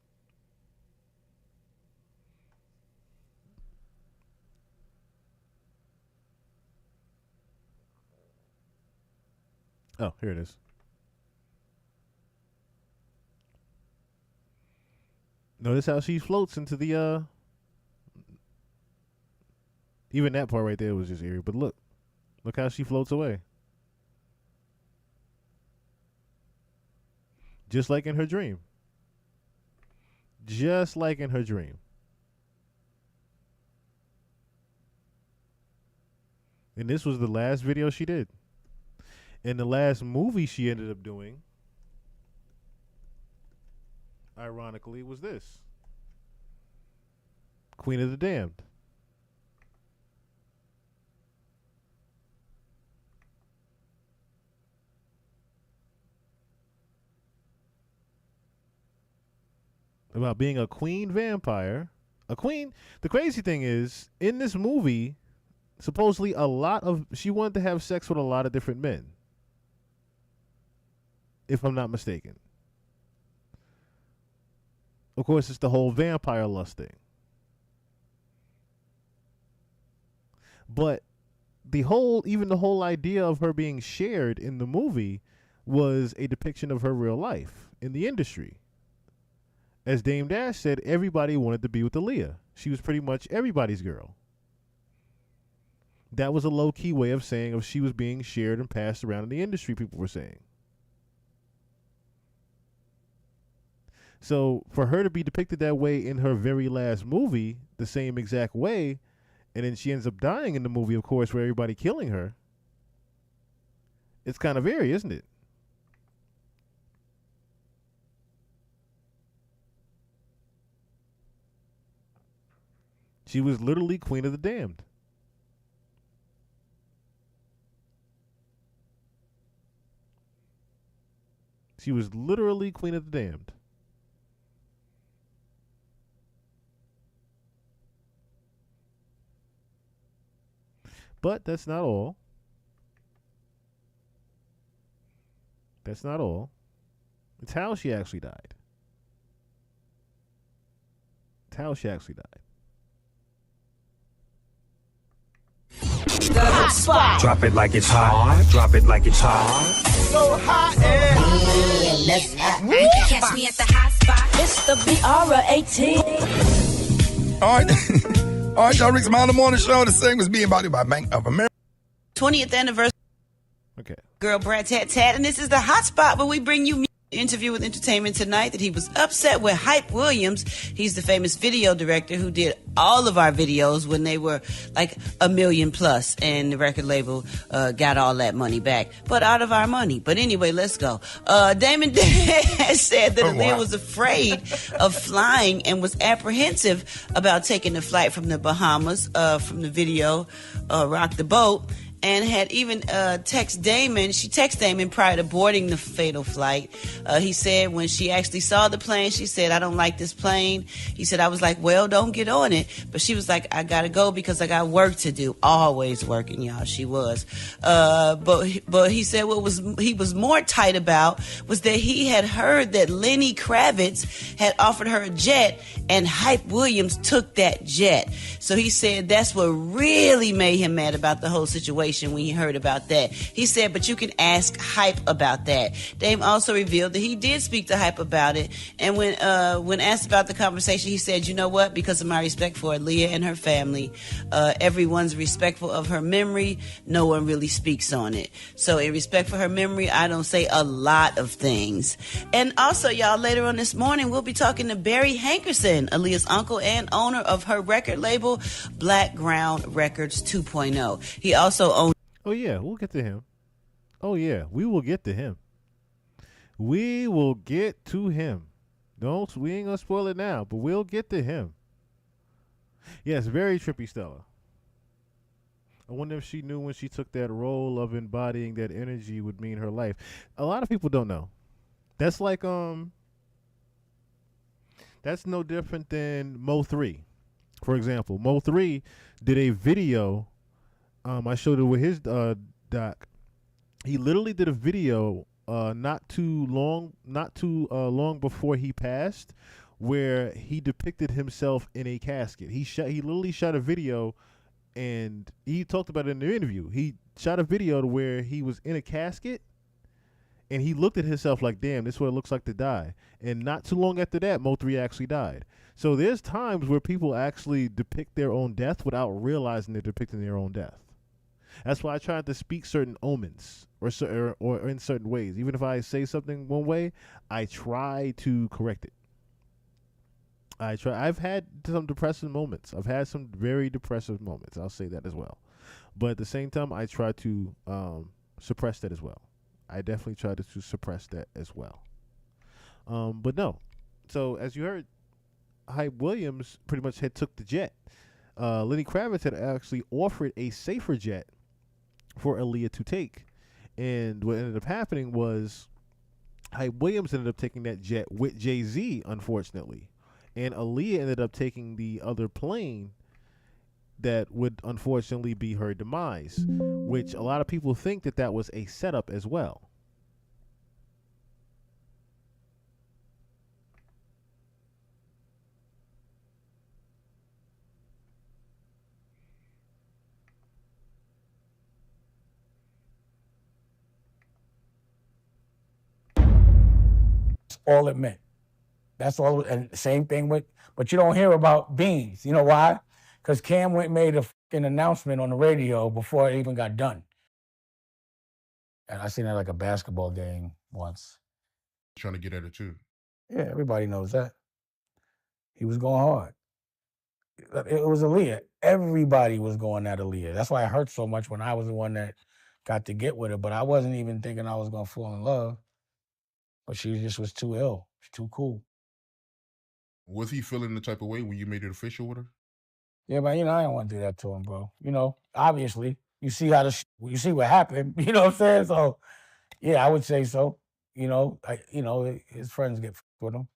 Oh, here it is. Notice how she floats into the even that part right there was just eerie, but look how she floats away. Just like in her dream. Just like in her dream. And this was the last video she did. And the last movie she ended up doing, ironically, was this. Queen of the Damned. About being a queen vampire. A queen. The crazy thing is, in this movie, supposedly she wanted to have sex with a lot of different men. If I'm not mistaken. Of course, it's the whole vampire lust thing. But even the whole idea of her being shared in the movie was a depiction of her real life in the industry. As Dame Dash said, everybody wanted to be with Aaliyah. She was pretty much everybody's girl. That was a low-key way of saying if she was being shared and passed around in the industry, people were saying. So for her to be depicted that way in her very last movie, the same exact way, and then she ends up dying in the movie, of course, where everybody killing her, it's kind of eerie, isn't it? She was literally Queen of the Damned. She was literally Queen of the Damned. But that's not all. That's not all. It's how she actually died. It's how she actually died. Drop it like it's hot. Drop it like it's hot. So hot and Let's catch me at the hot spot. It's the BR18. All right. All right, y'all. Rick's Smiley Morning Show. The same was being brought by Bank of America. 20th anniversary. Okay. Girl, Brad Tat Tat. And this is the hot spot where we bring you interview with Entertainment Tonight that he was upset with Hype Williams. He's the famous video director who did all of our videos when they were like 1 million plus, and the record label got all that money back, but out of our money. But anyway, let's go. Damon Dash said that Aaliyah was afraid of flying and was apprehensive about taking the flight from the Bahamas from the video Rock the Boat. And had even texted Damon. She texted Damon prior to boarding the fatal flight. He said when she actually saw the plane, she said, "I don't like this plane." He said, "I was like, well, don't get on it." But she was like, "I gotta go because I got work to do." Always working, y'all. She was. But he said he was more tight about was that he had heard that Lenny Kravitz had offered her a jet, and Hype Williams took that jet. So he said that's what really made him mad about the whole situation when he heard about that. He said, but you can ask Hype about that. Dame also revealed that he did speak to Hype about it. And when asked about the conversation, he said, "You know what? Because of my respect for Aaliyah and her family, everyone's respectful of her memory. No one really speaks on it. So in respect for her memory, I don't say a lot of things." And also, y'all, later on this morning, we'll be talking to Barry Hankerson, Aaliyah's uncle and owner of her record label, Blackground Records 2.0. He also owns... Oh, yeah, we'll get to him. Oh, yeah, we will get to him. We will get to him. We ain't gonna spoil it now, but we'll get to him. Yes, very trippy Stella. I wonder if she knew when she took that role of embodying that energy would mean her life. A lot of people don't know. That's like, that's no different than Mo 3. For example, Mo 3 did a video. I showed it with his doc. He literally did a video not too long before he passed, where he depicted himself in a casket. He literally shot a video, and he talked about it in the interview. He shot a video to where he was in a casket, and he looked at himself like, "Damn, this is what it looks like to die." And not too long after that, Mo 3 actually died. So there's times where people actually depict their own death without realizing they're depicting their own death. That's why I try to speak certain omens or in certain ways. Even if I say something one way, I try to correct it. I've had some depressive moments. I've had some very depressive moments. I'll say that as well. But at the same time, I try to suppress that as well. I definitely tried to suppress that as well. But no. So as you heard, Hype Williams pretty much had took the jet. Lenny Kravitz had actually offered a safer jet for Aaliyah to take. And what ended up happening was Hype Williams ended up taking that jet with Jay-Z, unfortunately. And Aaliyah ended up taking the other plane that would unfortunately be her demise, which a lot of people think that that was a setup as well. That's all it meant. That's all. And same thing with, but you don't hear about Beans. You know why? Because Cam went and made a fucking announcement on the radio before it even got done. And I seen that like a basketball game once. Trying to get at it too. Yeah, everybody knows that. He was going hard. It was Aaliyah. Everybody was going at Aaliyah. That's why it hurt so much when I was the one that got to get with her. But I wasn't even thinking I was going to fall in love. But she just was too ill. She's too cool. Was he feeling the type of way when you made it official with her? Yeah, but I didn't want to do that to him, bro. Obviously, you see you see what happened. You know what I'm saying? So, yeah, I would say so. His friends get with him.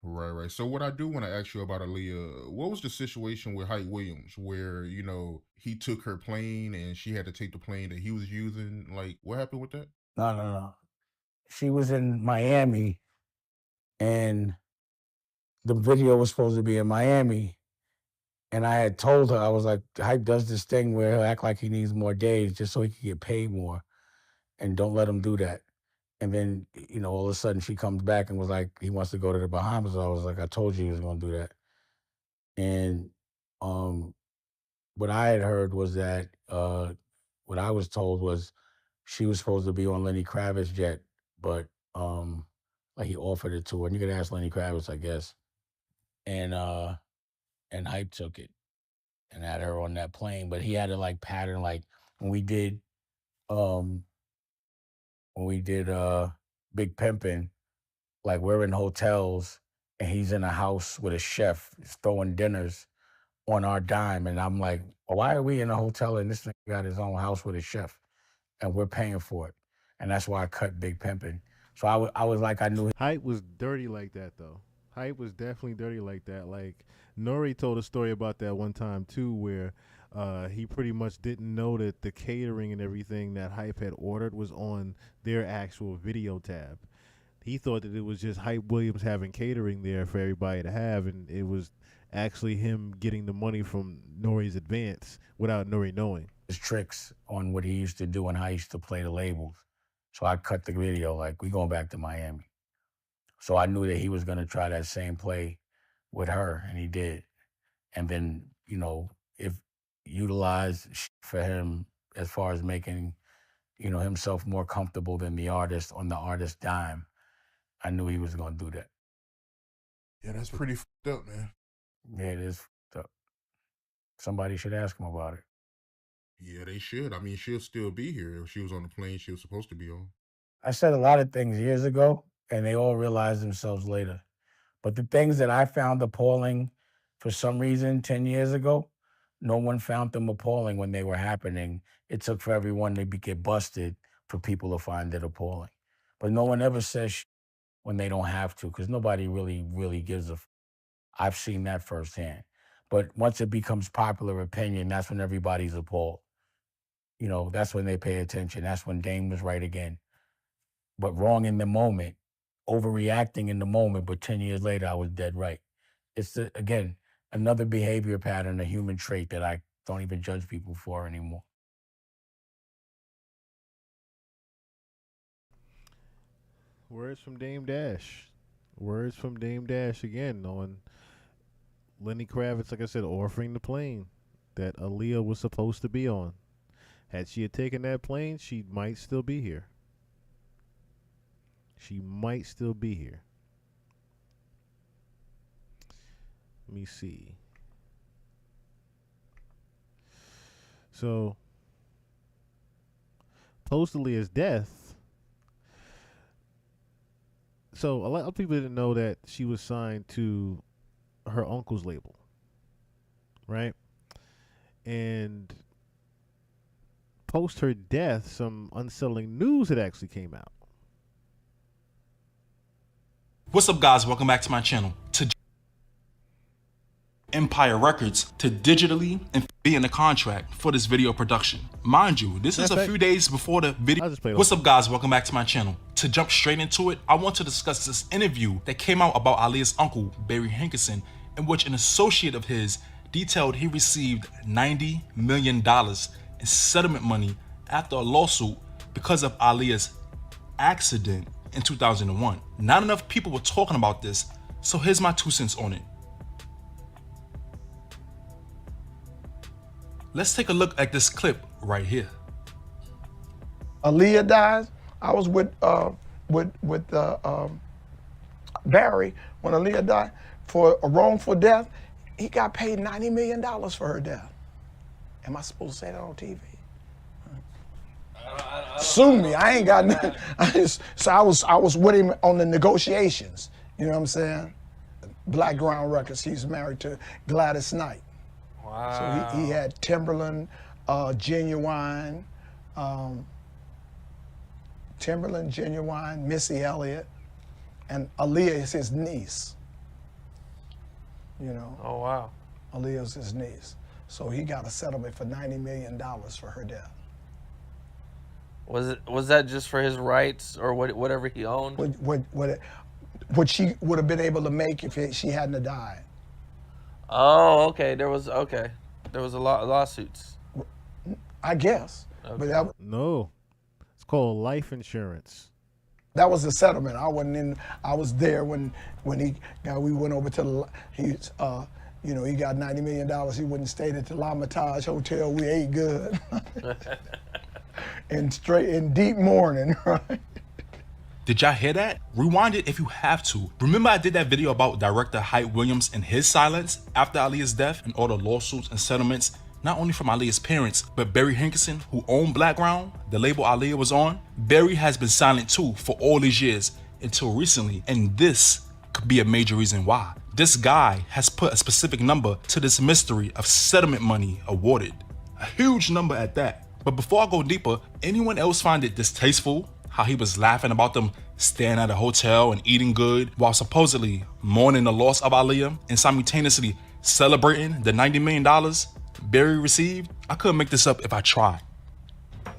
Right. So what I do want to ask you about Aaliyah, what was the situation with Hype Williams where, he took her plane and she had to take the plane that he was using? Like, what happened with that? No. She was in Miami, and the video was supposed to be in Miami. And I had told her, I was like, Hype does this thing where he'll act like he needs more days just so he can get paid more. And don't let him do that. And then, all of a sudden she comes back and was like, he wants to go to the Bahamas. I was like, I told you he was going to do that. And what I had heard was that, what I was told was she was supposed to be on Lenny Kravitz's jet, but like he offered it to her. And you could ask Lenny Kravitz, I guess. And Hype took it and had her on that plane. But he had a pattern, like when we did Big Pimpin', like we're in hotels and he's in a house with a chef throwing dinners on our dime. And I'm like, well, why are we in a hotel and this thing got his own house with a chef and we're paying for it? And that's why I cut Big Pimpin'. So I was like, I knew. Hype was dirty like that, though. Hype was definitely dirty like that. Like, Nori told a story about that one time, too, where he pretty much didn't know that the catering and everything that Hype had ordered was on their actual video tab. He thought that it was just Hype Williams having catering there for everybody to have, and it was actually him getting the money from Nori's advance without Nori knowing. His tricks on what he used to do and how he used to play the labels. So I cut the video, like, we going back to Miami. So I knew that he was going to try that same play with her, and he did. And then, if utilized for him as far as making, himself more comfortable than the artist on the artist's dime, I knew he was going to do that. Yeah, that's pretty fucked up, man. Yeah, it is fucked up. Somebody should ask him about it. Yeah, they should. I mean, she'll still be here. If she was on the plane she was supposed to be on. I said a lot of things years ago, and they all realized themselves later. But the things that I found appalling for some reason 10 years ago, no one found them appalling when they were happening. It took for everyone to get busted for people to find it appalling. But no one ever says when they don't have to, because nobody really gives a I've seen that firsthand. But once it becomes popular opinion, that's when everybody's appalled. That's when they pay attention. That's when Dame was right again. But wrong in the moment, overreacting in the moment, but 10 years later, I was dead right. It's, again, another behavior pattern, a human trait that I don't even judge people for anymore. Words from Dame Dash. Words from Dame Dash again on Lenny Kravitz, like I said, offering the plane that Aaliyah was supposed to be on. Had she had taken that plane, she might still be here. She might still be here. Let me see. So, post Aaliyah's death, So a lot of people didn't know that she was signed to her uncle's label, right? And post her death, some unsettling news had actually came out. What's up, guys? Welcome back to my channel. To Empire Records to digitally and be in the contract for this video production. Mind you, this is a few days before the video. What's up, guys? Welcome back to my channel. To jump straight into it, I want to discuss this interview that came out about Aaliyah's uncle, Barry Hankerson, in which an associate of his detailed he received $90 million in settlement money after a lawsuit because of Aaliyah's accident in 2001. Not enough people were talking about this, so here's my 2 cents on it. Let's take a look at this clip right here. Aaliyah dies. I was with Barry when Aaliyah died for a wrongful death. He got paid $90 million for her death. Am I supposed to say that on TV? Sue me. I ain't got nothing. I was with him on the negotiations. You know what I'm saying? Blackground Records. He's married to Gladys Knight. Wow. So he had Timberland, Genuine, Missy Elliott, and Aaliyah is his niece. You know. Oh wow. Aaliyah's his niece. So he got a settlement for $90 million for her death. Was that just for his rights or whatever he owned? What she would have been able to make if she hadn't have died. Oh, okay. There was a lot of lawsuits. I guess. Okay. But No, it's called life insurance. That was the settlement. I wasn't in. I was there when we went over to the. He got $90 million. He wouldn't stay at the L'Hermitage Hotel. We ate good. in deep mourning, right? Did y'all hear that? Rewind it if you have to. Remember I did that video about director Hype Williams and his silence after Aaliyah's death and all the lawsuits and settlements, not only from Aaliyah's parents, but Barry Hankerson, who owned Blackground, the label Aaliyah was on. Barry has been silent too for all these years until recently, and this could be a major reason why. This guy has put a specific number to this mystery of settlement money awarded. A huge number at that. But before I go deeper, anyone else find it distasteful how he was laughing about them staying at a hotel and eating good while supposedly mourning the loss of Aaliyah and simultaneously celebrating the $90 million Barry received? I couldn't make this up if I tried.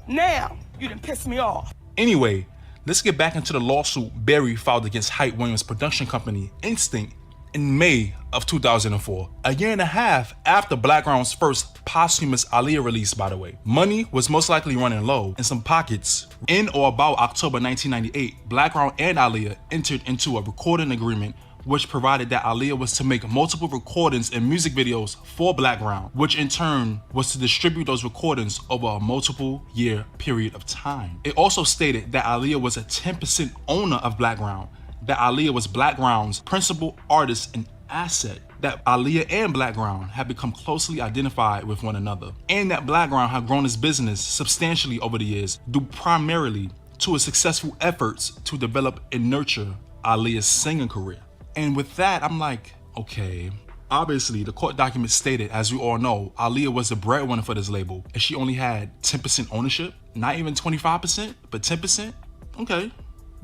Now, you done pissed me off. Anyway, let's get back into the lawsuit Barry filed against Hype Williams' production company, Instinct, in May of 2004, a year and a half after Blackground's first posthumous Aaliyah release, by the way. Money was most likely running low in some pockets. In or about October 1998, Blackground and Aaliyah entered into a recording agreement which provided that Aaliyah was to make multiple recordings and music videos for Blackground, which in turn was to distribute those recordings over a multiple year period of time. It also stated that Aaliyah was a 10% owner of Blackground, that Aaliyah was Blackground's principal artist and asset, that Aaliyah and Blackground had become closely identified with one another, and that Blackground had grown its business substantially over the years due primarily to its successful efforts to develop and nurture Aaliyah's singing career. And with that, I'm like, okay, obviously the court documents stated, as we all know, Aaliyah was the breadwinner for this label, and she only had 10% ownership, not even 25%, but 10%. Okay,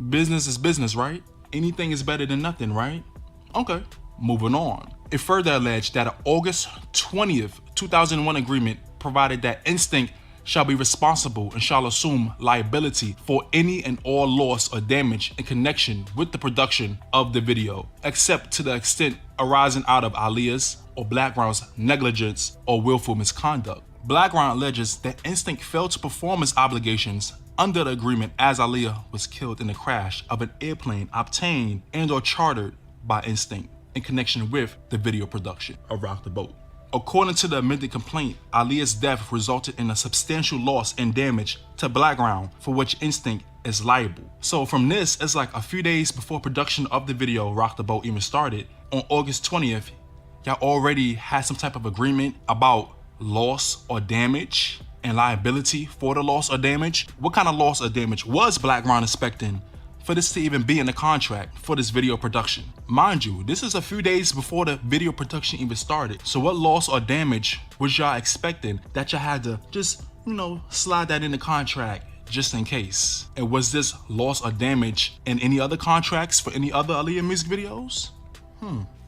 business is business, right? Anything is better than nothing, right? Okay, moving on. It further alleged that an August 20th, 2001 agreement provided that Instinct shall be responsible and shall assume liability for any and all loss or damage in connection with the production of the video, except to the extent arising out of Aaliyah's or Blackground's negligence or willful misconduct. Blackground alleges that Instinct failed to perform its obligations under the agreement as Aaliyah was killed in the crash of an airplane obtained and or chartered by Instinct in connection with the video production of Rock the Boat. According to the amended complaint, Aaliyah's death resulted in a substantial loss and damage to Blackground for which Instinct is liable. So from this, it's like a few days before production of the video Rock the Boat even started, on August 20th, y'all already had some type of agreement about loss or damage and liability for the loss or damage. What kind of loss or damage was Blackground expecting for this to even be in the contract for this video production. Mind you, this is a few days before the video production even started. So what loss or damage was y'all expecting that y'all had to just, slide that in the contract just in case? And was this loss or damage in any other contracts for any other Aaliyah music videos?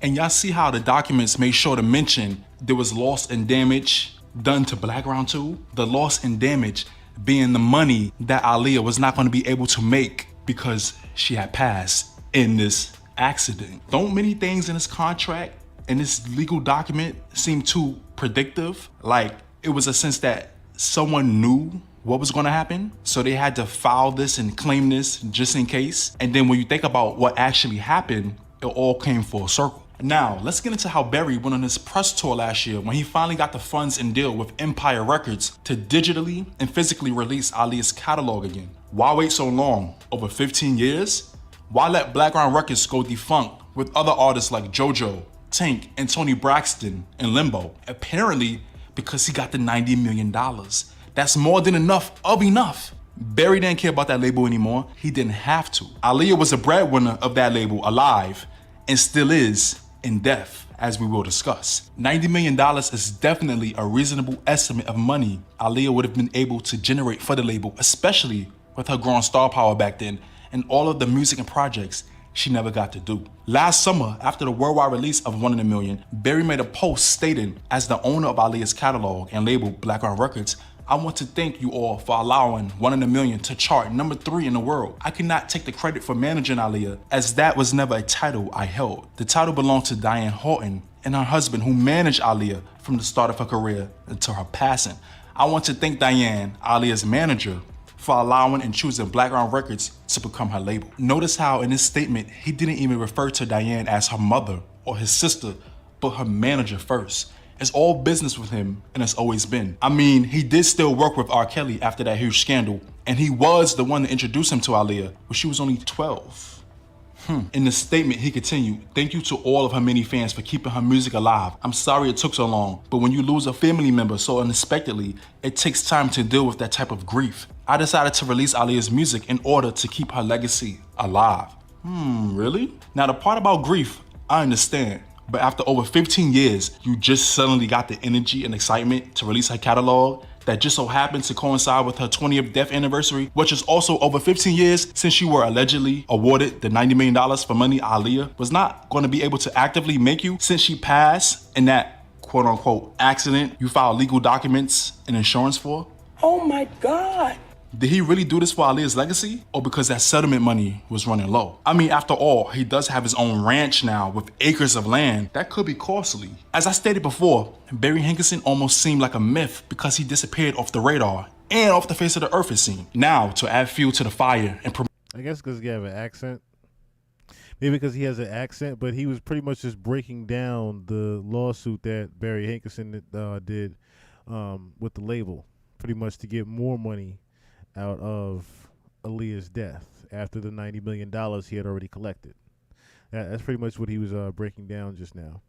And y'all see how the documents made sure to mention there was loss and damage done to Blackground too? The loss and damage being the money that Aaliyah was not going to be able to make because she had passed in this accident. Don't many things in this contract and this legal document seem too predictive? Like it was a sense that someone knew what was going to happen, so they had to file this and claim this just in case. And then when you think about what actually happened, it all came full circle. Now, let's get into how Berry went on his press tour last year when he finally got the funds and deal with Empire Records to digitally and physically release Aaliyah's catalog again. Why wait so long? Over 15 years? Why let Blackground Records go defunct with other artists like JoJo, Tank, and Tony Braxton in limbo? Apparently, because he got the $90 million. That's more than enough of enough. Berry didn't care about that label anymore. He didn't have to. Aaliyah was a breadwinner of that label, alive, and still is in death, as we will discuss. $90 million is definitely a reasonable estimate of money Aaliyah would have been able to generate for the label, especially with her growing star power back then and all of the music and projects she never got to do. Last summer, after the worldwide release of One in a Million, Berry made a post stating, as the owner of Aaliyah's catalog and label Blackground Records, I want to thank you all for allowing One in a Million to chart number 3 in the world. I cannot take the credit for managing Aaliyah, as that was never a title I held. The title belonged to Diane Horton and her husband, who managed Aaliyah from the start of her career until her passing. I want to thank Diane, Aaliyah's manager, for allowing and choosing Blackground Records to become her label. Notice how in his statement, he didn't even refer to Diane as her mother or his sister, but her manager first. It's all business with him, and it's always been. I mean, he did still work with R. Kelly after that huge scandal, and he was the one to introduce him to Aaliyah when she was only 12. In the statement, he continued, thank you to all of her many fans for keeping her music alive. I'm sorry it took so long, but when you lose a family member so unexpectedly, it takes time to deal with that type of grief. I decided to release Aaliyah's music in order to keep her legacy alive. Really? Now the part about grief, I understand. But after over 15 years, you just suddenly got the energy and excitement to release her catalog that just so happened to coincide with her 20th death anniversary, which is also over 15 years since you were allegedly awarded the $90 million for money Aaliyah was not going to be able to actively make you since she passed in that quote unquote accident you filed legal documents and insurance for. Oh my God. Did he really do this for Aaliyah's legacy, or because that settlement money was running low? I mean, after all, he does have his own ranch now with acres of land. That could be costly. As I stated before, Barry Hankerson almost seemed like a myth because he disappeared off the radar and off the face of the earth, it seemed. Now, to add fuel to the fire and I guess because he have an accent. Maybe because he has an accent, but he was pretty much just breaking down the lawsuit that Barry Hankerson did with the label, pretty much to get more money out of Aaliyah's death after the $90 million he had already collected. That's pretty much what he was breaking down just now.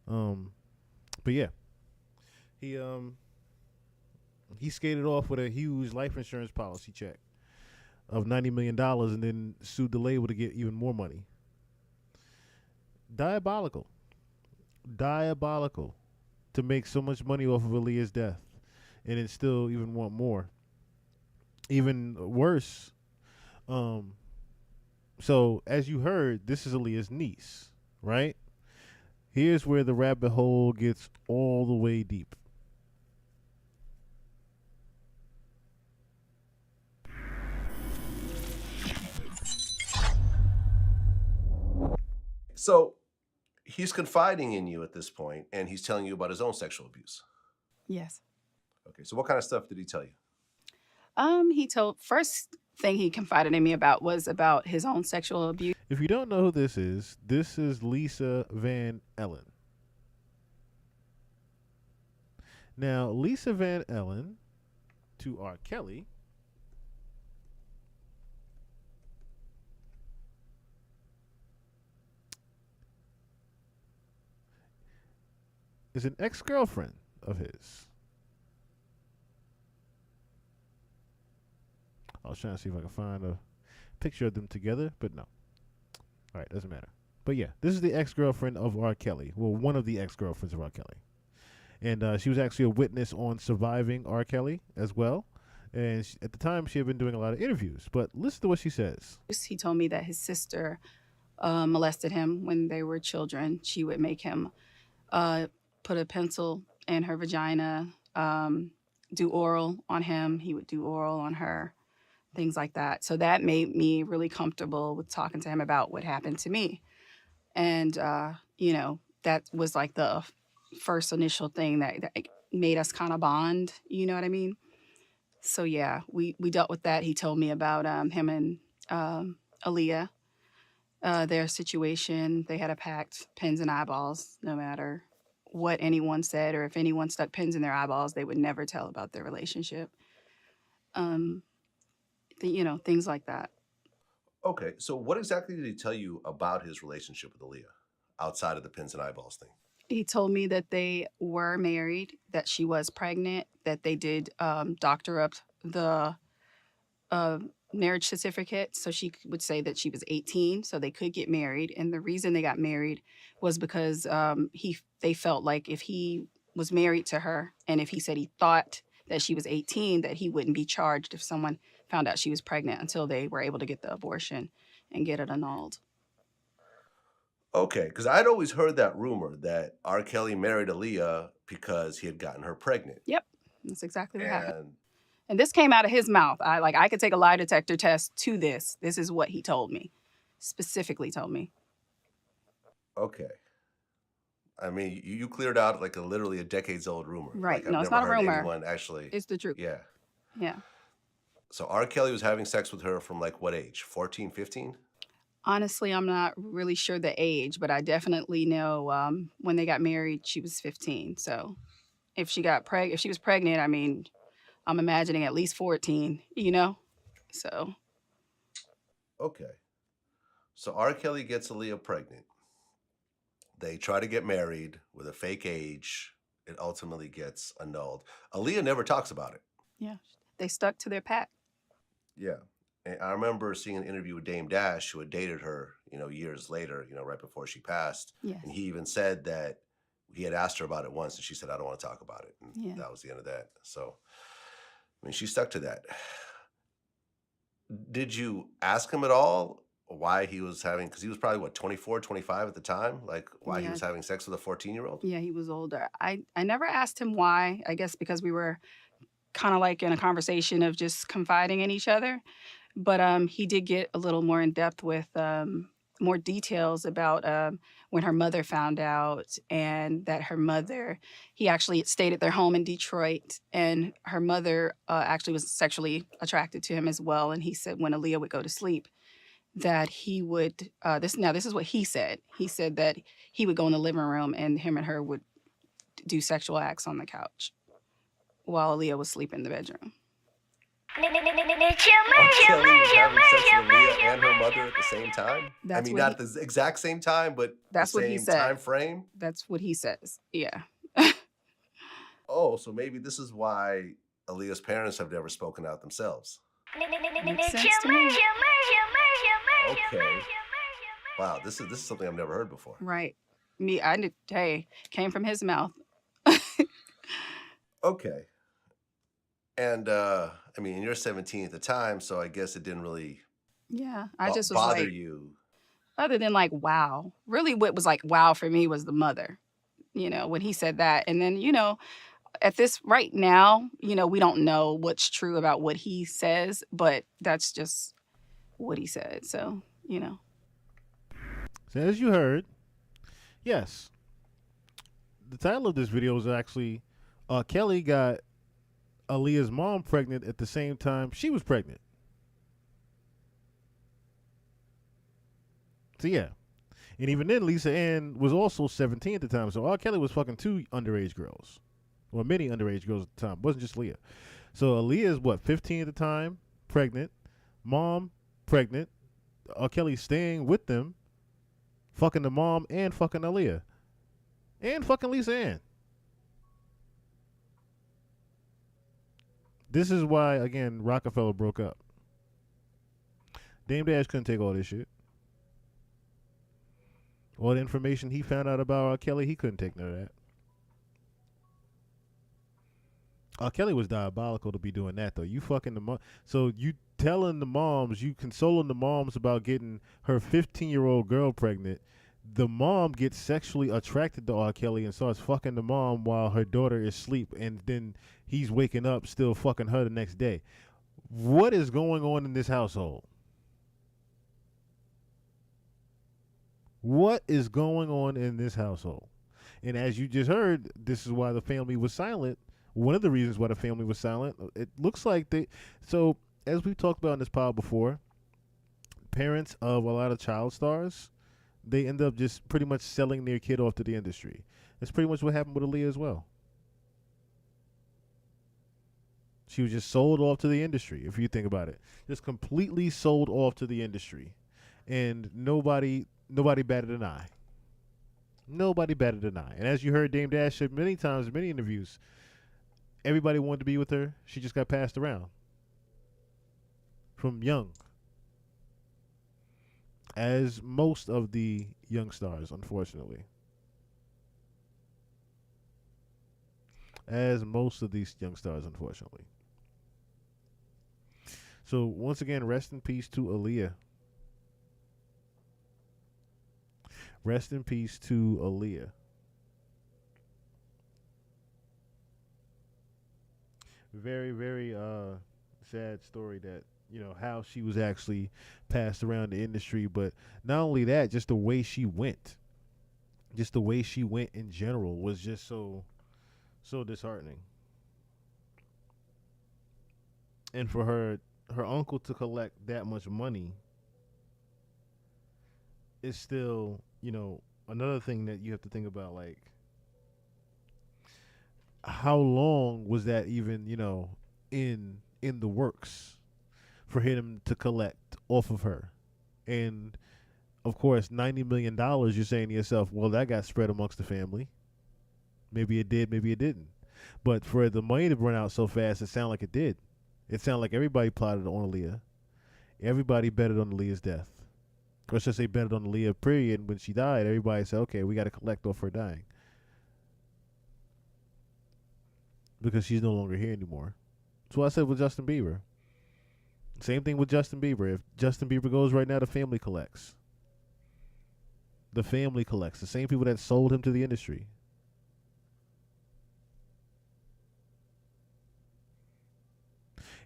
But yeah, he skated off with a huge life insurance policy check of $90 million and then sued the label to get even more money. Diabolical to make so much money off of Aaliyah's death and then still even want more. Even worse, so as you heard, this is Aaliyah's niece, right? Here's where the rabbit hole gets all the way deep. So he's confiding in you at this point, and he's telling you about his own sexual abuse. Yes. Okay, so what kind of stuff did he tell you? First thing he confided in me about was about his own sexual abuse. If you don't know who this is Lisa Van Ellen. Now, Lisa Van Ellen to R. Kelly is an ex-girlfriend of his. I was trying to see if I can find a picture of them together, but no. All right, doesn't matter. But yeah, this is the ex-girlfriend of R. Kelly. Well, one of the ex-girlfriends of R. Kelly. And she was actually a witness on surviving R. Kelly as well. And at the time, she had been doing a lot of interviews. But listen to what she says. He told me that his sister molested him when they were children. She would make him put a pencil in her vagina, do oral on him. He would do oral on her, things like that. So that made me really comfortable with talking to him about what happened to me. And, that was like the first initial thing that made us kind of bond, you know what I mean? So yeah, we dealt with that. He told me about him and Aaliyah, their situation. They had a pact, pins and eyeballs, no matter what anyone said, or if anyone stuck pins in their eyeballs, they would never tell about their relationship. Things like that. Okay, so what exactly did he tell you about his relationship with Aaliyah outside of the pins and eyeballs thing? He told me that they were married, that she was pregnant, that they did doctor up the marriage certificate so she would say that she was 18, so they could get married. And the reason they got married was because they felt like if he was married to her and if he said he thought that she was 18, that he wouldn't be charged if someone found out she was pregnant until they were able to get the abortion and get it annulled. Okay, because I'd always heard that rumor that R. Kelly married Aaliyah because he had gotten her pregnant. Yep, that's exactly what happened. And this came out of his mouth. I could take a lie detector test to this. This is what he told me, specifically told me. Okay. I mean, you cleared out like literally a decades-old rumor. Right. Like, No, I've it's never not a heard rumor. anyone actually. It's the truth. Yeah. Yeah. So R. Kelly was having sex with her from like what age? 14, 15? Honestly, I'm not really sure the age, but I definitely know when they got married, she was 15. So if she was pregnant, I mean, I'm imagining at least 14, So. Okay. So R. Kelly gets Aaliyah pregnant. They try to get married with a fake age. It ultimately gets annulled. Aaliyah never talks about it. Yeah. They stuck to their pact. Yeah. And I remember seeing an interview with Dame Dash, who had dated her, years later, right before she passed. Yes. And he even said that he had asked her about it once, and she said, "I don't want to talk about it." And Yeah. that was the end of that. So, I mean, she stuck to that. Did you ask him at all why he was having, because he was probably, 24, 25 at the time? Like, why he Yeah. was having sex with a 14-year-old? Yeah, he was older. I never asked him why. I guess because we were kind of like in a conversation of just confiding in each other. But he did get a little more in depth with more details about when her mother found out, and that her mother, he actually stayed at their home in Detroit, and her mother actually was sexually attracted to him as well. And he said when Aaliyah would go to sleep, that he would, this is what he said. He said that he would go in the living room and him and her would do sexual acts on the couch while Aaliyah was sleeping in the bedroom. R. Kelly was having sex with Aaliyah and her mother at the same time? That's I mean, what not the exact same time, but That's the what he same said. time frame? That's what he says. Yeah. Oh, so maybe this is why Aaliyah's parents have never spoken out themselves. Makes sense to me. Okay. Wow, this is something I've never heard before. Right. Came from his mouth. Okay. And I mean, you're 17 at the time, so I guess it didn't really Yeah. I just was bother like, you. other than like, wow. Really what was like, wow for me was the mother, when he said that. And then, at this right now, we don't know what's true about what he says, but that's just what he said. So, So as you heard, yes, the title of this video is actually Kelly got Aaliyah's mom pregnant at the same time she was pregnant. So yeah. And even then, Lisa Ann was also 17 at the time. So R. Kelly was fucking two underage girls. Well, many underage girls at the time. It wasn't just Aaliyah. So Aaliyah's 15 at the time, pregnant. Mom, pregnant. R. Kelly's staying with them, fucking the mom and fucking Aaliyah. And fucking Lisa Ann. This is why, again, Rockefeller broke up. Dame Dash couldn't take all this shit. All the information he found out about R. Kelly, he couldn't take none of that. R. Kelly was diabolical to be doing that, though. You fucking the mom. So you telling the moms, you consoling the moms about getting her 15-year-old girl pregnant. The mom gets sexually attracted to R. Kelly and starts fucking the mom while her daughter is asleep, and then he's waking up still fucking her the next day. What is going on in this household? What is going on in this household? And as you just heard, this is why the family was silent. One of the reasons why the family was silent, it looks like they... So, as we've talked about in this pod before, parents of a lot of child stars, they end up just pretty much selling their kid off to the industry. That's pretty much what happened with Aaliyah as well. She was just sold off to the industry, if you think about it. Just completely sold off to the industry. And nobody batted an eye. Nobody batted an eye. And as you heard Dame Dash said many times in many interviews, everybody wanted to be with her. She just got passed around. From young. As most of the young stars, unfortunately. As most of these young stars, unfortunately. So, once again, rest in peace to Aaliyah. Rest in peace to Aaliyah. Very, very sad story that, you know, how she was actually passed around the industry. But not only that, just the way she went. Just the way she went in general was just so disheartening. And for her uncle to collect that much money is still, you know, another thing that you have to think about, like, how long was that even, you know, in the works for him to collect off of her? And of course, $90 million, you're saying to yourself, well, that got spread amongst the family. Maybe it did, maybe it didn't. But for the money to run out so fast, it sounded like it did. It sounded like everybody plotted on Aaliyah. Everybody betted on Aaliyah's death. Or should I say betted on Aaliyah, period. When she died, everybody said, okay, we got to collect off her dying. Because she's no longer here anymore. That's what I said with Justin Bieber. Same thing with Justin Bieber. If Justin Bieber goes right now, the family collects. The family collects. The same people that sold him to the industry.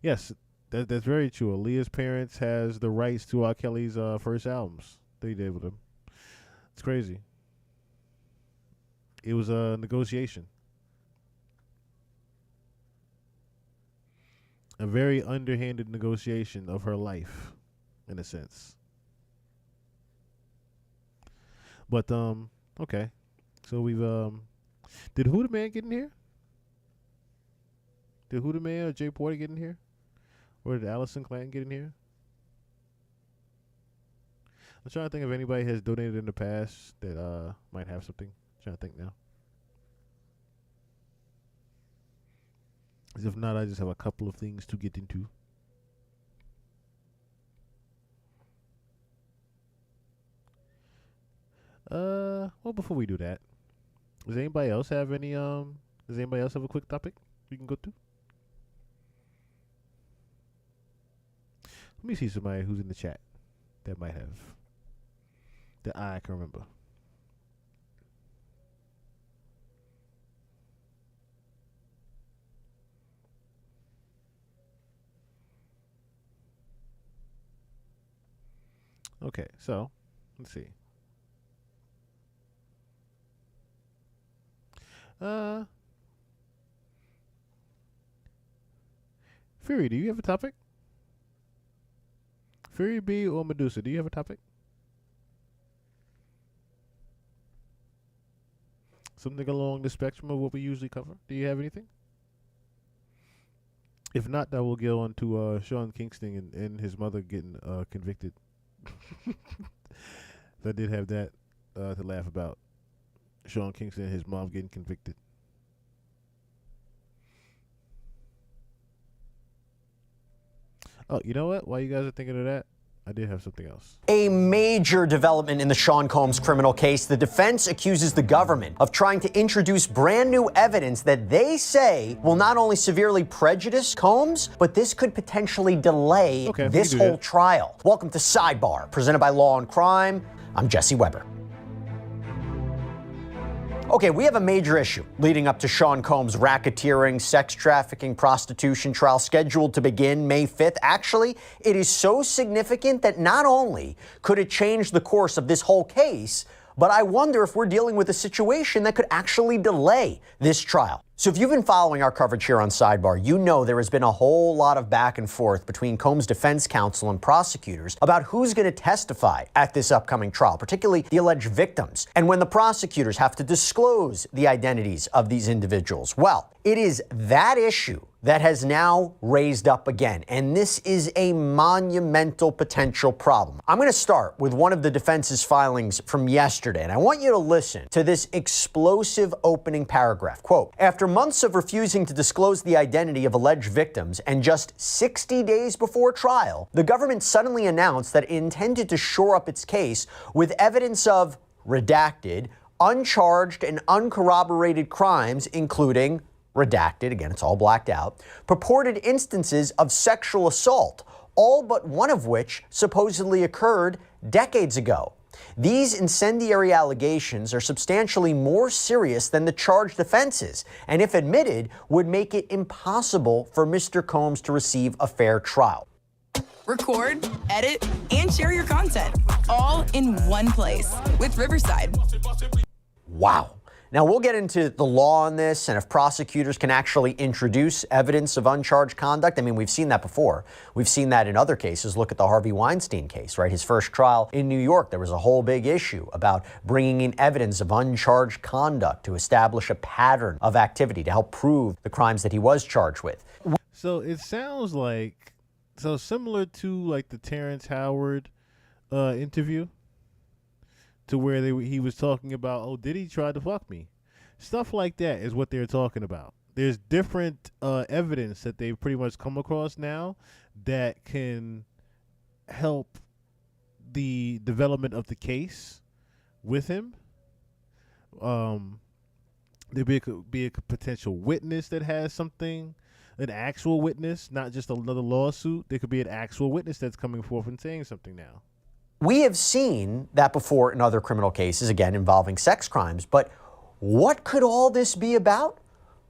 Yes, that's very true. Aaliyah's parents has the rights to R. Kelly's first albums they did with him. It's crazy. It was a negotiation. A very underhanded negotiation of her life, in a sense. But, okay. So we've, did Who the Man get in here? Did Who the Man or Jay Porter get in here? Or did Allison Clanton get in here? I'm trying to think if anybody has donated in the past that might have something. I'm trying to think now. As if not, I just have a couple of things to get into. Well, before we do that, does anybody else have any does anybody else have a quick topic we can go to? Let me see somebody who's in the chat that might have that I can remember. Okay, so let's see. Fury, do you have a topic? Fury B or Medusa, do you have a topic? Something along the spectrum of what we usually cover. Do you have anything? If not, I will go on to Sean Kingston and his mother getting convicted. I did have that to laugh about. Sean Kingston and his mom getting convicted. Oh, you know what? While you guys are thinking of that, I did have something else. A major development in the Sean Combs criminal case. The defense accuses the government of trying to introduce brand new evidence that they say will not only severely prejudice Combs, but this could potentially delay this whole trial. Welcome to Sidebar, presented by Law and Crime. I'm Jesse Weber. Okay, we have a major issue leading up to Sean Combs' racketeering, sex trafficking, prostitution trial scheduled to begin May 5th. Actually, it is so significant that not only could it change the course of this whole case, but I wonder if we're dealing with a situation that could actually delay this trial. So if you've been following our coverage here on Sidebar, you know there has been a whole lot of back and forth between Combs' defense counsel and prosecutors about who's going to testify at this upcoming trial, particularly the alleged victims, and when the prosecutors have to disclose the identities of these individuals. Well, it is that issue that has now raised up again, and this is a monumental potential problem. I'm going to start with one of the defense's filings from yesterday, and I want you to listen to this explosive opening paragraph. Quote, after months of refusing to disclose the identity of alleged victims and just 60 days before trial, the government suddenly announced that it intended to shore up its case with evidence of redacted, uncharged, and uncorroborated crimes, including redacted, again, it's all blacked out, purported instances of sexual assault, all but one of which supposedly occurred decades ago. These incendiary allegations are substantially more serious than the charged offenses, and if admitted, would make it impossible for Mr. Combs to receive a fair trial. Record, edit, and share your content, all in one place with Riverside. Wow. Now, we'll get into the law on this and if prosecutors can actually introduce evidence of uncharged conduct. I mean, we've seen that before. We've seen that in other cases. Look at the Harvey Weinstein case, right? His first trial in New York, there was a whole big issue about bringing in evidence of uncharged conduct to establish a pattern of activity to help prove the crimes that he was charged with. So it sounds like, so similar to like the Terrence Howard interview, to where he was talking about, oh, Diddy tried to fuck me. Stuff like that is what they're talking about. There's different evidence that they've pretty much come across now that can help the development of the case with him. There could be a potential witness that has something, an actual witness, not just another lawsuit. There could be an actual witness that's coming forth and saying something now. We have seen that before in other criminal cases, again, involving sex crimes. But what could all this be about?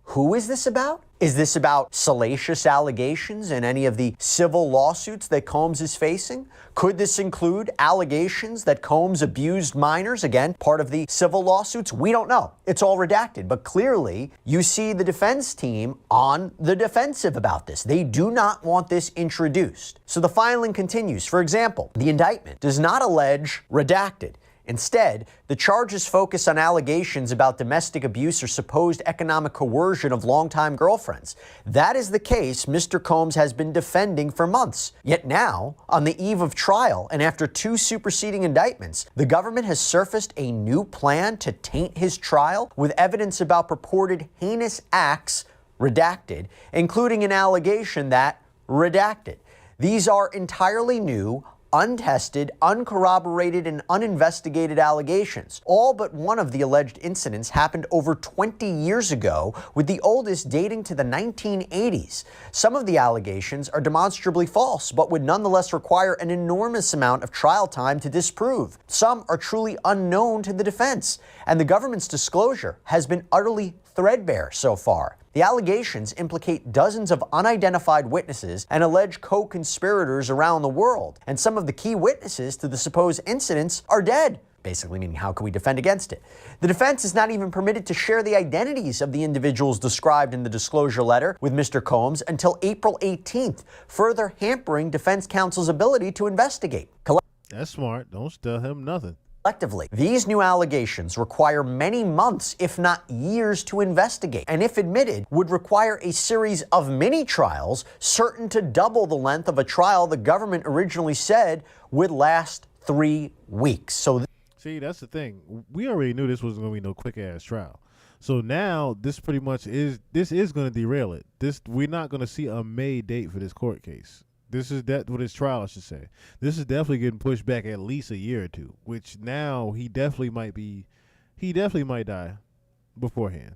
Who is this about? Is this about salacious allegations in any of the civil lawsuits that Combs is facing? Could this include allegations that Combs abused minors? Again, part of the civil lawsuits? We don't know. It's all redacted. But clearly, you see the defense team on the defensive about this. They do not want this introduced. So the filing continues. For example, the indictment does not allege redacted. Instead, the charges focus on allegations about domestic abuse or supposed economic coercion of longtime girlfriends. That is the case Mr. Combs has been defending for months. Yet now, on the eve of trial and after 2 superseding indictments, the government has surfaced a new plan to taint his trial with evidence about purported heinous acts redacted, including an allegation that redacted. These are entirely new, untested, uncorroborated, and uninvestigated allegations. All but one of the alleged incidents happened over 20 years ago, with the oldest dating to the 1980s. Some of the allegations are demonstrably false, but would nonetheless require an enormous amount of trial time to disprove. Some are truly unknown to the defense, and the government's disclosure has been utterly threadbare so far. The allegations implicate dozens of unidentified witnesses and alleged co-conspirators around the world, and some of the key witnesses to the supposed incidents are dead. Basically meaning, how can we defend against it? The defense is not even permitted to share the identities of the individuals described in the disclosure letter with Mr. Combs until April 18th, further hampering defense counsel's ability to investigate. That's smart. Don't tell him nothing. Collectively, these new allegations require many months, if not years, to investigate, and if admitted, would require a series of mini-trials, certain to double the length of a trial the government originally said would last 3 weeks. See, that's the thing. We already knew this wasn't going to be no quick-ass trial. So now, this pretty much is going to derail it. We're not going to see a May date for this court case. This is that with his trial, I should say. This is definitely getting pushed back at least a year or two, which now he definitely might die beforehand.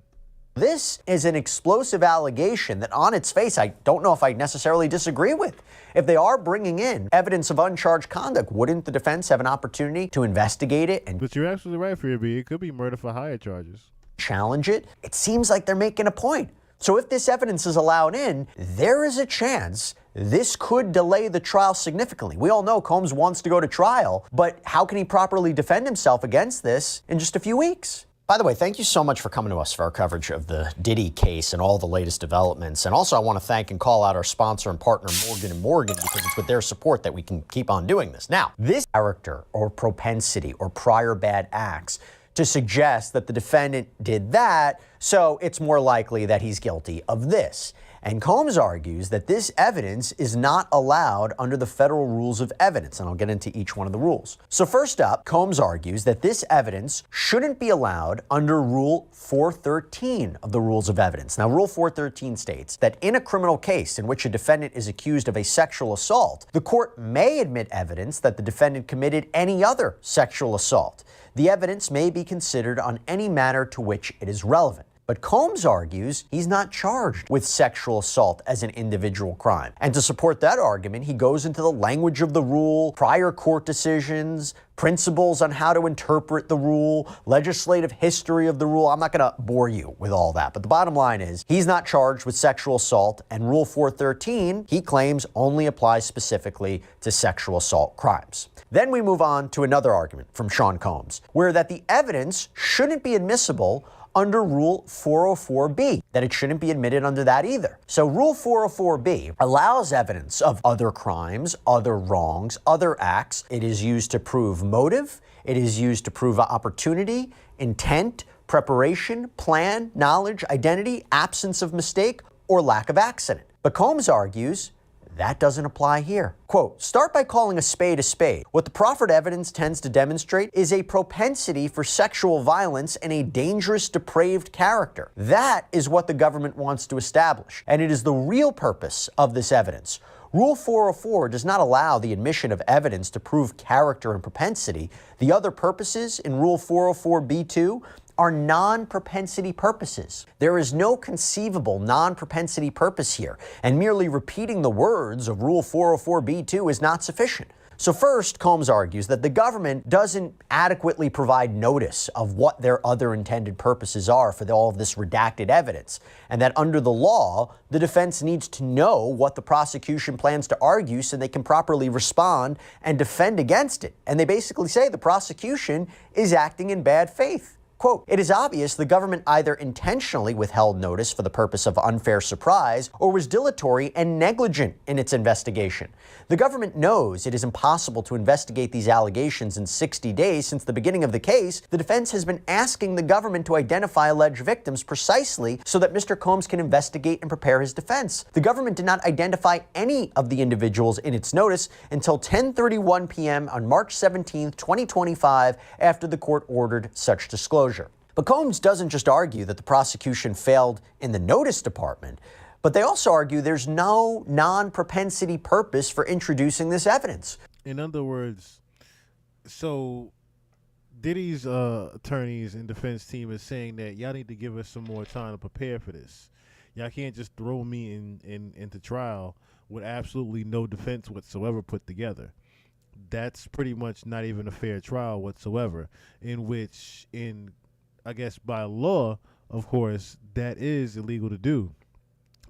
This is an explosive allegation that on its face, I don't know if I necessarily disagree with. If they are bringing in evidence of uncharged conduct, wouldn't the defense have an opportunity to investigate it and But you're absolutely right, Fearby. It could be murder for hire charges. challenge it? It seems like they're making a point. So if this evidence is allowed in, there is a chance this could delay the trial significantly. We all know Combs wants to go to trial, but how can he properly defend himself against this in just a few weeks? By the way, thank you so much for coming to us for our coverage of the Diddy case and all the latest developments. And also I want to thank and call out our sponsor and partner, Morgan & Morgan, because it's with their support that we can keep on doing this. Now, this character or propensity or prior bad acts to suggest that the defendant did that, so it's more likely that he's guilty of this. And Combs argues that this evidence is not allowed under the federal rules of evidence, and I'll get into each one of the rules. So first up, Combs argues that this evidence shouldn't be allowed under Rule 413 of the Rules of Evidence. Now, Rule 413 states that in a criminal case in which a defendant is accused of a sexual assault, the court may admit evidence that the defendant committed any other sexual assault. The evidence may be considered on any matter to which it is relevant. But Combs argues he's not charged with sexual assault as an individual crime. And to support that argument, he goes into the language of the rule, prior court decisions, principles on how to interpret the rule, legislative history of the rule. I'm not going to bore you with all that. But the bottom line is he's not charged with sexual assault, and Rule 413, he claims, only applies specifically to sexual assault crimes. Then we move on to another argument from Sean Combs, where that the evidence shouldn't be admissible under Rule 404B, that it shouldn't be admitted under that either. So Rule 404B allows evidence of other crimes, other wrongs, other acts. It is used to prove motive. It is used to prove opportunity, intent, preparation, plan, knowledge, identity, absence of mistake, or lack of accident. But Combs argues that doesn't apply here. Quote, start by calling a spade a spade. What the proffered evidence tends to demonstrate is a propensity for sexual violence and a dangerous, depraved character. That is what the government wants to establish, and it is the real purpose of this evidence. Rule 404 does not allow the admission of evidence to prove character and propensity. The other purposes in Rule 404B2 are non-propensity purposes. There is no conceivable non-propensity purpose here, and merely repeating the words of Rule 404B2 is not sufficient. So first, Combs argues that the government doesn't adequately provide notice of what their other intended purposes are for all of this redacted evidence, and that under the law, the defense needs to know what the prosecution plans to argue so they can properly respond and defend against it. And they basically say the prosecution is acting in bad faith. Quote, it is obvious the government either intentionally withheld notice for the purpose of unfair surprise or was dilatory and negligent in its investigation. The government knows it is impossible to investigate these allegations in 60 days since the beginning of the case. The defense has been asking the government to identify alleged victims precisely so that Mr. Combs can investigate and prepare his defense. The government did not identify any of the individuals in its notice until 10:31 p.m. on March 17, 2025, after the court ordered such disclosure. But Combs doesn't just argue that the prosecution failed in the notice department, but they also argue there's no non-propensity purpose for introducing this evidence. In other words, so Diddy's attorneys and defense team is saying that y'all need to give us some more time to prepare for this. Y'all can't just throw me into trial with absolutely no defense whatsoever put together. That's pretty much not even a fair trial whatsoever, in which, I guess by law, of course, that is illegal to do,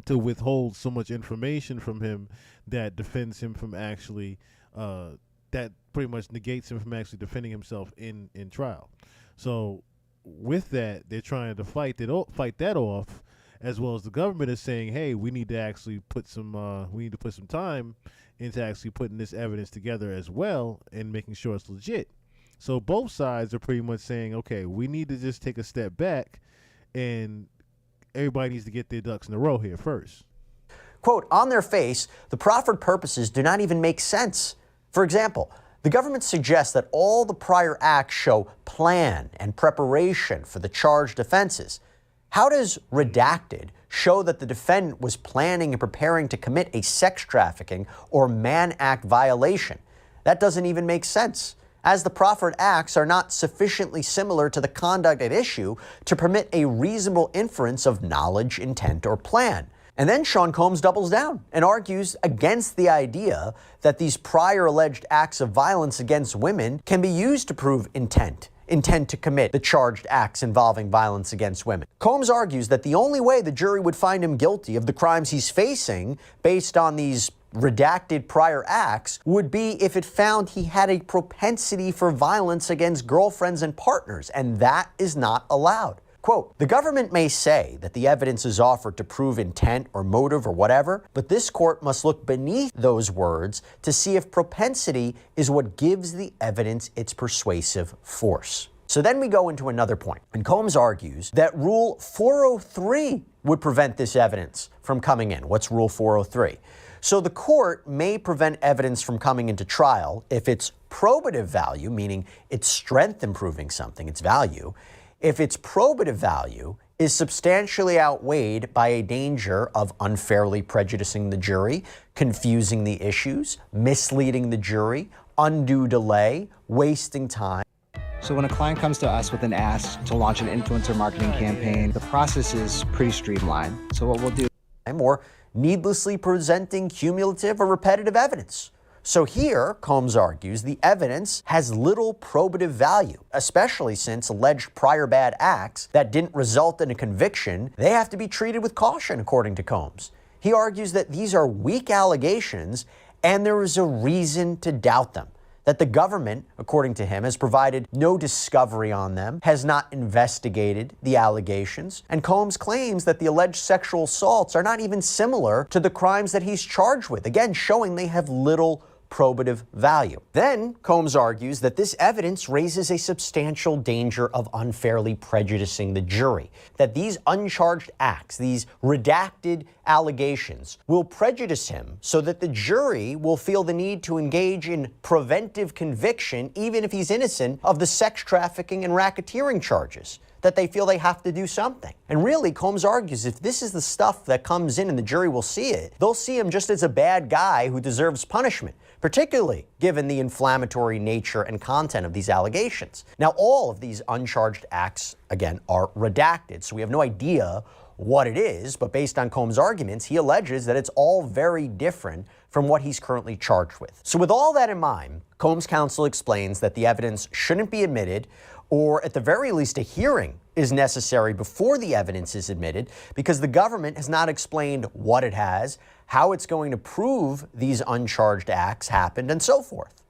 to withhold so much information from him that defends him from actually, that pretty much negates him from actually defending himself in trial. So with that, they're trying to fight that off, as well as the government is saying, hey, we need to actually put some time into actually putting this evidence together as well and making sure it's legit. So both sides are pretty much saying, okay, we need to just take a step back and everybody needs to get their ducks in a row here first. Quote, on their face, the proffered purposes do not even make sense. For example, the government suggests that all the prior acts show plan and preparation for the charged offenses. How does redacted show that the defendant was planning and preparing to commit a sex trafficking or Mann Act violation? That doesn't even make sense, as the proffered acts are not sufficiently similar to the conduct at issue to permit a reasonable inference of knowledge, intent, or plan. And then Sean Combs doubles down and argues against the idea that these prior alleged acts of violence against women can be used to prove intent to commit the charged acts involving violence against women. Combs argues that the only way the jury would find him guilty of the crimes he's facing based on these redacted prior acts would be if it found he had a propensity for violence against girlfriends and partners, and that is not allowed. Quote, the government may say that the evidence is offered to prove intent or motive or whatever, but this court must look beneath those words to see if propensity is what gives the evidence its persuasive force. So then we go into another point, and Combs argues that Rule 403 would prevent this evidence from coming in. What's Rule 403? So the court may prevent evidence from coming into trial if its probative value, meaning its strength in proving something, its value, if its probative value is substantially outweighed by a danger of unfairly prejudicing the jury, confusing the issues, misleading the jury, undue delay, wasting time. So when a client comes to us with an ask to launch an influencer marketing campaign, the process is pretty streamlined. So what we'll do, or needlessly presenting cumulative or repetitive evidence. So here, Combs argues, the evidence has little probative value, especially since alleged prior bad acts that didn't result in a conviction, they have to be treated with caution, according to Combs. He argues that these are weak allegations and there is a reason to doubt them. That the government, according to him, has provided no discovery on them, has not investigated the allegations, and Combs claims that the alleged sexual assaults are not even similar to the crimes that he's charged with, again showing they have little probative value. Then Combs argues that this evidence raises a substantial danger of unfairly prejudicing the jury, that these uncharged acts, these redacted allegations, will prejudice him so that the jury will feel the need to engage in preventive conviction even if he's innocent of the sex trafficking and racketeering charges, that they feel they have to do something. And really, Combs argues if this is the stuff that comes in and the jury will see it, they'll see him just as a bad guy who deserves punishment, particularly given the inflammatory nature and content of these allegations. Now, all of these uncharged acts, again, are redacted, so we have no idea what it is, but based on Combs' arguments, he alleges that it's all very different from what he's currently charged with. So with all that in mind, Combs' counsel explains that the evidence shouldn't be admitted, or at the very least a hearing is necessary before the evidence is admitted because the government has not explained what it has, how it's going to prove these uncharged acts happened, and so forth.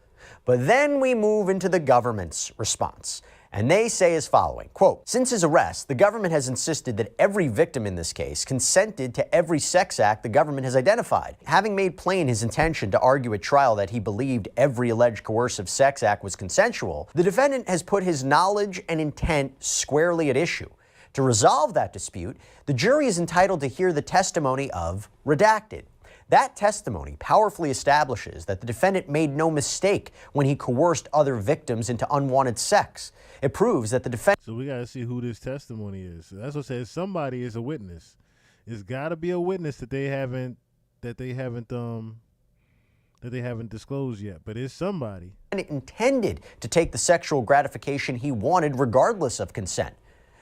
But then we move into the government's response. And they say as following, quote, since his arrest, the government has insisted that every victim in this case consented to every sex act the government has identified. Having made plain his intention to argue at trial that he believed every alleged coercive sex act was consensual, the defendant has put his knowledge and intent squarely at issue. To resolve that dispute, the jury is entitled to hear the testimony of redacted. That testimony powerfully establishes that the defendant made no mistake when he coerced other victims into unwanted sex. It proves that the defendant... So we got to see who this testimony is. So that's what says somebody is a witness. It's got to be a witness that they haven't disclosed yet, but it's somebody. And it intended to take the sexual gratification he wanted regardless of consent.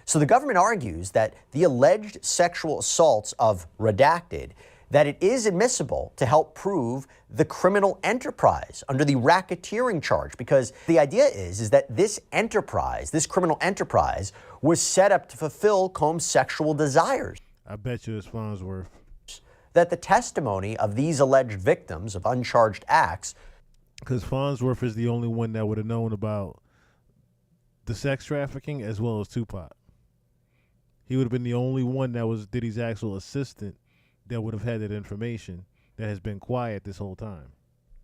So the government argues that the alleged sexual assaults of redacted, that it is admissible to help prove the criminal enterprise under the racketeering charge, because the idea is that this enterprise, this criminal enterprise, was set up to fulfill Combs' sexual desires. I bet you it's Farnsworth. That the testimony of these alleged victims of uncharged acts... Because Farnsworth is the only one that would have known about the sex trafficking as well as Tupac. He would have been the only one that was Diddy's actual assistant that would have had that information that has been quiet this whole time.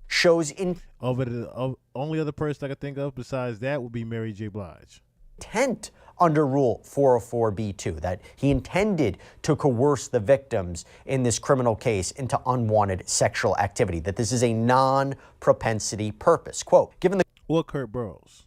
Shows in... Only other person I could think of besides that would be Mary J. Blige. Intent under Rule 404b2, that he intended to coerce the victims in this criminal case into unwanted sexual activity, that this is a non-propensity purpose. Quote, given the... Or Kurt Burrows.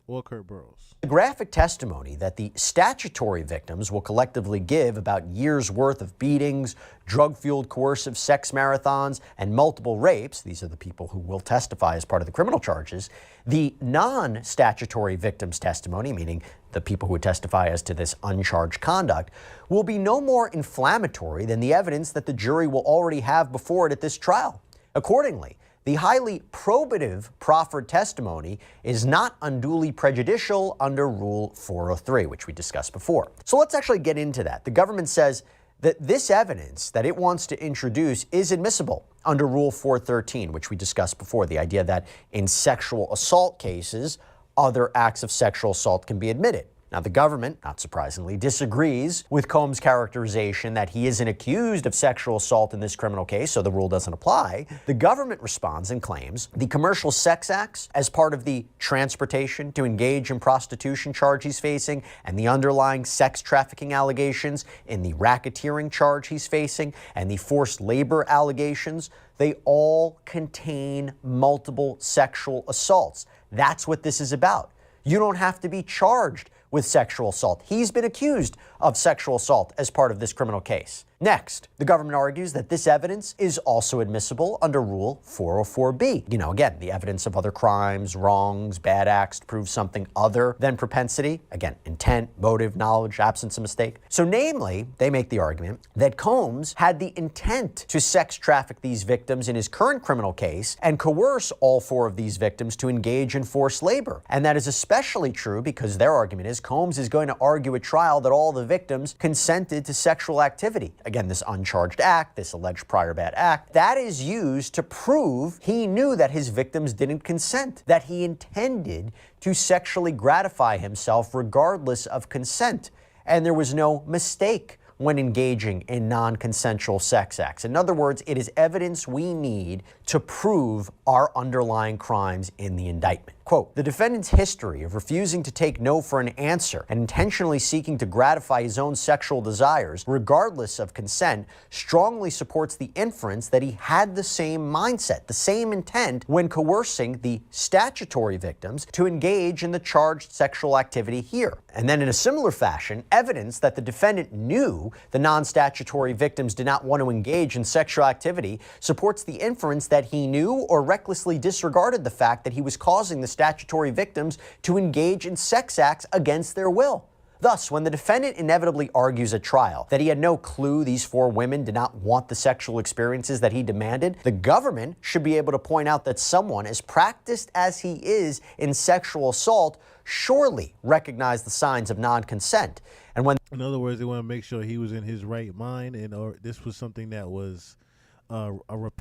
or Kurt Burrows. The graphic testimony that the statutory victims will collectively give about years' worth of beatings, drug-fueled coercive sex marathons, and multiple rapes, these are the people who will testify as part of the criminal charges, the non-statutory victims' testimony, meaning the people who would testify as to this uncharged conduct, will be no more inflammatory than the evidence that the jury will already have before it at this trial. Accordingly, the highly probative proffered testimony is not unduly prejudicial under Rule 403, which we discussed before. So let's actually get into that. The government says that this evidence that it wants to introduce is admissible under Rule 413, which we discussed before, the idea that in sexual assault cases, other acts of sexual assault can be admitted. Now, the government, not surprisingly, disagrees with Combs' characterization that he isn't accused of sexual assault in this criminal case, so the rule doesn't apply. The government responds and claims the commercial sex acts as part of the transportation to engage in prostitution charge he's facing and the underlying sex trafficking allegations in the racketeering charge he's facing and the forced labor allegations, they all contain multiple sexual assaults. That's what this is about. You don't have to be charged with sexual assault. He's been accused of sexual assault as part of this criminal case. Next, the government argues that this evidence is also admissible under Rule 404B. Again, the evidence of other crimes, wrongs, bad acts to prove something other than propensity. Again, intent, motive, knowledge, absence of mistake. So namely, they make the argument that Combs had the intent to sex traffic these victims in his current criminal case and coerce all four of these victims to engage in forced labor. And that is especially true because their argument is Combs is going to argue at trial that all the victims consented to sexual activity. Again, this uncharged act, this alleged prior bad act, that is used to prove he knew that his victims didn't consent, that he intended to sexually gratify himself regardless of consent, and there was no mistake when engaging in non-consensual sex acts. In other words, it is evidence we need to prove our underlying crimes in the indictment. Quote, the defendant's history of refusing to take no for an answer and intentionally seeking to gratify his own sexual desires, regardless of consent, strongly supports the inference that he had the same mindset, the same intent when coercing the statutory victims to engage in the charged sexual activity here. And then in a similar fashion, evidence that the defendant knew the non-statutory victims did not want to engage in sexual activity supports the inference that he knew or recklessly disregarded the fact that he was causing the statutory victims to engage in sex acts against their will. Thus, when the defendant inevitably argues at trial that he had no clue these four women did not want the sexual experiences that he demanded, the government should be able to point out that someone as practiced as he is in sexual assault surely recognized the signs of non-consent. And when, in other words, they want to make sure he was in his right mind, and or this was something that was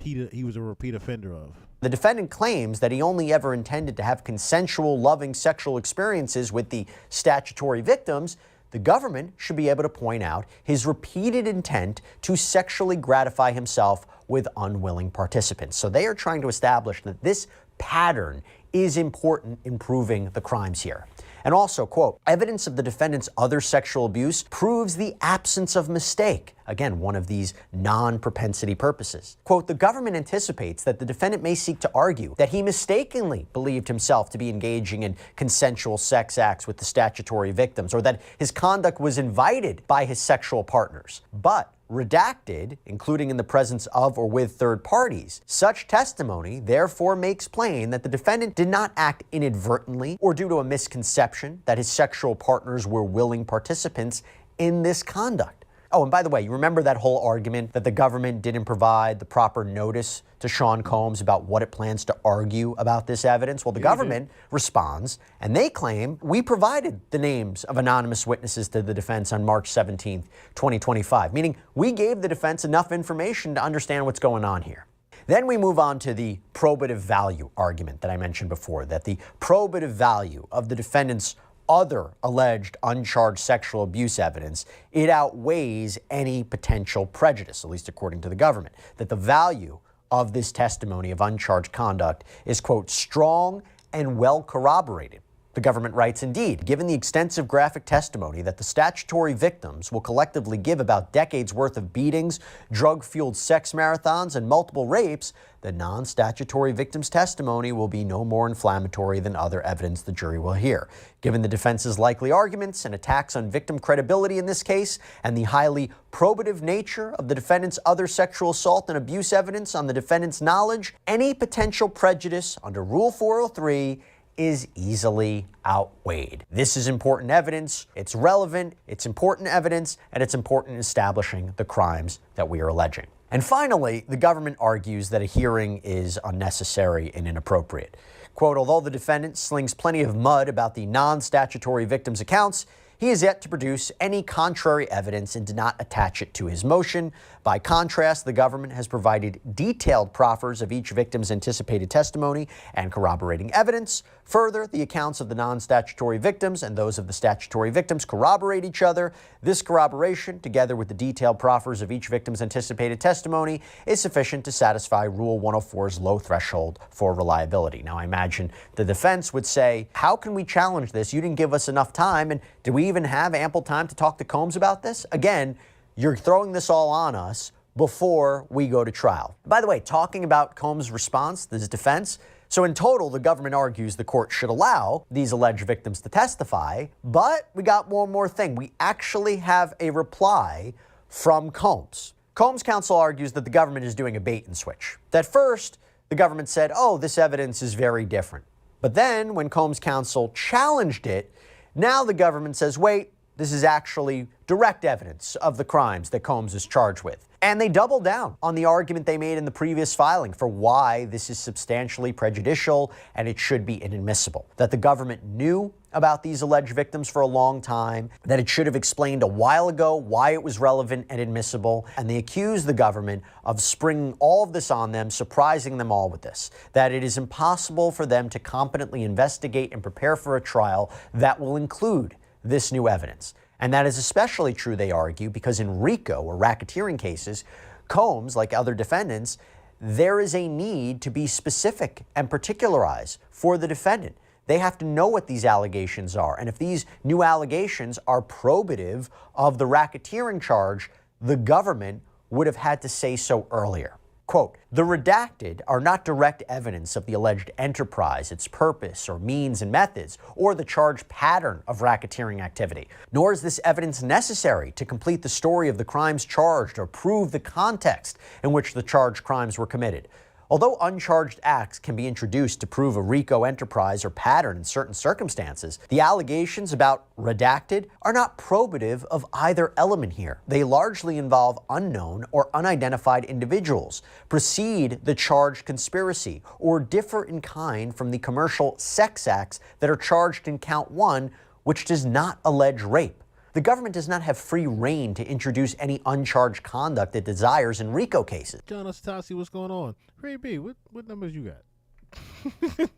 he was a repeat offender of. The defendant claims that he only ever intended to have consensual, loving sexual experiences with the statutory victims, the government should be able to point out his repeated intent to sexually gratify himself with unwilling participants. So they are trying to establish that this pattern is important in proving the crimes here. And also, quote, evidence of the defendant's other sexual abuse proves the absence of mistake. Again, one of these non-propensity purposes. Quote, the government anticipates that the defendant may seek to argue that he mistakenly believed himself to be engaging in consensual sex acts with the statutory victims, or that his conduct was invited by his sexual partners. But redacted, including in the presence of or with third parties. Such testimony therefore makes plain that the defendant did not act inadvertently or due to a misconception that his sexual partners were willing participants in this conduct. Oh, and by the way, you remember that whole argument that the government didn't provide the proper notice to Sean Combs about what it plans to argue about this evidence? Well, the government responds, and they claim we provided the names of anonymous witnesses to the defense on March 17th, 2025, meaning we gave the defense enough information to understand what's going on here. Then we move on to the probative value argument that I mentioned before, that the probative value of the defendant's other alleged uncharged sexual abuse evidence, it outweighs any potential prejudice, at least according to the government, that the value of this testimony of uncharged conduct is, quote, strong and well corroborated. The government writes, indeed, given the extensive graphic testimony that the statutory victims will collectively give about decades worth of beatings, drug-fueled sex marathons, and multiple rapes, the non-statutory victims' testimony will be no more inflammatory than other evidence the jury will hear. Given the defense's likely arguments and attacks on victim credibility in this case, and the highly probative nature of the defendant's other sexual assault and abuse evidence on the defendant's knowledge, any potential prejudice under Rule 403 is easily outweighed. This is important evidence, it's relevant, it's important evidence, and it's important in establishing the crimes that we are alleging. And finally, the government argues that a hearing is unnecessary and inappropriate. Quote, although the defendant slings plenty of mud about the non-statutory victims' accounts, he has yet to produce any contrary evidence and did not attach it to his motion. By contrast, the government has provided detailed proffers of each victim's anticipated testimony and corroborating evidence. Further, the accounts of the non-statutory victims and those of the statutory victims corroborate each other. This corroboration, together with the detailed proffers of each victim's anticipated testimony, is sufficient to satisfy Rule 104's low threshold for reliability. Now, I imagine the defense would say, how can we challenge this? You didn't give us enough time, and did we even have ample time to talk to Combs about this? Again, you're throwing this all on us before we go to trial. By the way, talking about Combs' response, this defense, so in total, the government argues the court should allow these alleged victims to testify, but we got one more thing. We actually have a reply from Combs. Combs' counsel argues that the government is doing a bait and switch. That first, the government said, oh, this evidence is very different. But then when Combs' counsel challenged it, now the government says, wait, this is actually direct evidence of the crimes that Combs is charged with. And they double down on the argument they made in the previous filing for why this is substantially prejudicial and it should be inadmissible. That the government knew about these alleged victims for a long time, that it should have explained a while ago why it was relevant and admissible, and they accuse the government of springing all of this on them, surprising them all with this. That it is impossible for them to competently investigate and prepare for a trial that will include this new evidence. And that is especially true, they argue, because in RICO, or racketeering cases, Combs, like other defendants, there is a need to be specific and particularized for the defendant. They have to know what these allegations are. And if these new allegations are probative of the racketeering charge, the government would have had to say so earlier. Quote, the redacted are not direct evidence of the alleged enterprise, its purpose or means and methods, or the charged pattern of racketeering activity. Nor is this evidence necessary to complete the story of the crimes charged or prove the context in which the charged crimes were committed. Although uncharged acts can be introduced to prove a RICO enterprise or pattern in certain circumstances, the allegations about redacted are not probative of either element here. They largely involve unknown or unidentified individuals, precede the charged conspiracy, or differ in kind from the commercial sex acts that are charged in count 1, which does not allege rape. The government does not have free rein to introduce any uncharged conduct it desires in RICO cases. John Ostasi, what's going on? Ray B, what numbers you got?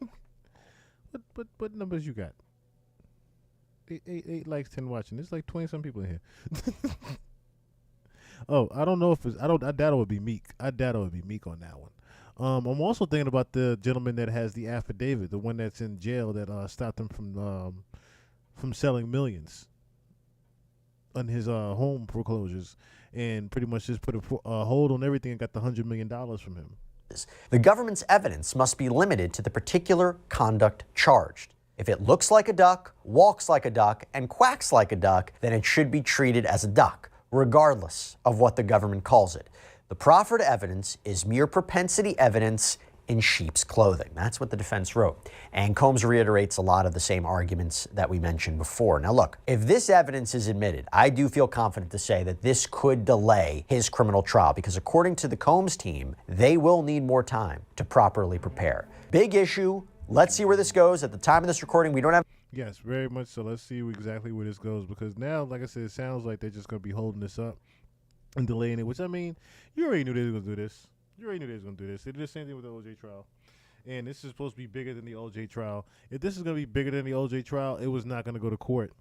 what numbers you got? 8 likes, 10 watching. There's like 20-some people in here. Oh, I don't know if it's, I doubt it would be Meek. I doubt it would be Meek on that one. I'm also thinking about the gentleman that has the affidavit, the one that's in jail that stopped him from selling millions on his home foreclosures, and pretty much just put a hold on everything and got the $100 million from him. The government's evidence must be limited to the particular conduct charged. If it looks like a duck, walks like a duck, and quacks like a duck, then it should be treated as a duck, regardless of what the government calls it. The proffered evidence is mere propensity evidence in sheep's clothing. That's what the defense wrote. And Combs reiterates a lot of the same arguments that we mentioned before. Now look, if this evidence is admitted, I do feel confident to say that this could delay his criminal trial, because according to the Combs team, they will need more time to properly prepare. Big issue. Let's see where this goes. At the time of this recording, we don't have... Yes, very much so. Let's see exactly where this goes, because now, like I said, it sounds like they're just going to be holding this up and delaying it, which, I mean, you already knew they were going to do this. You already knew they was going to do this. They did the same thing with the OJ trial. And this is supposed to be bigger than the OJ trial. If this is going to be bigger than the OJ trial, it was not going to go to court.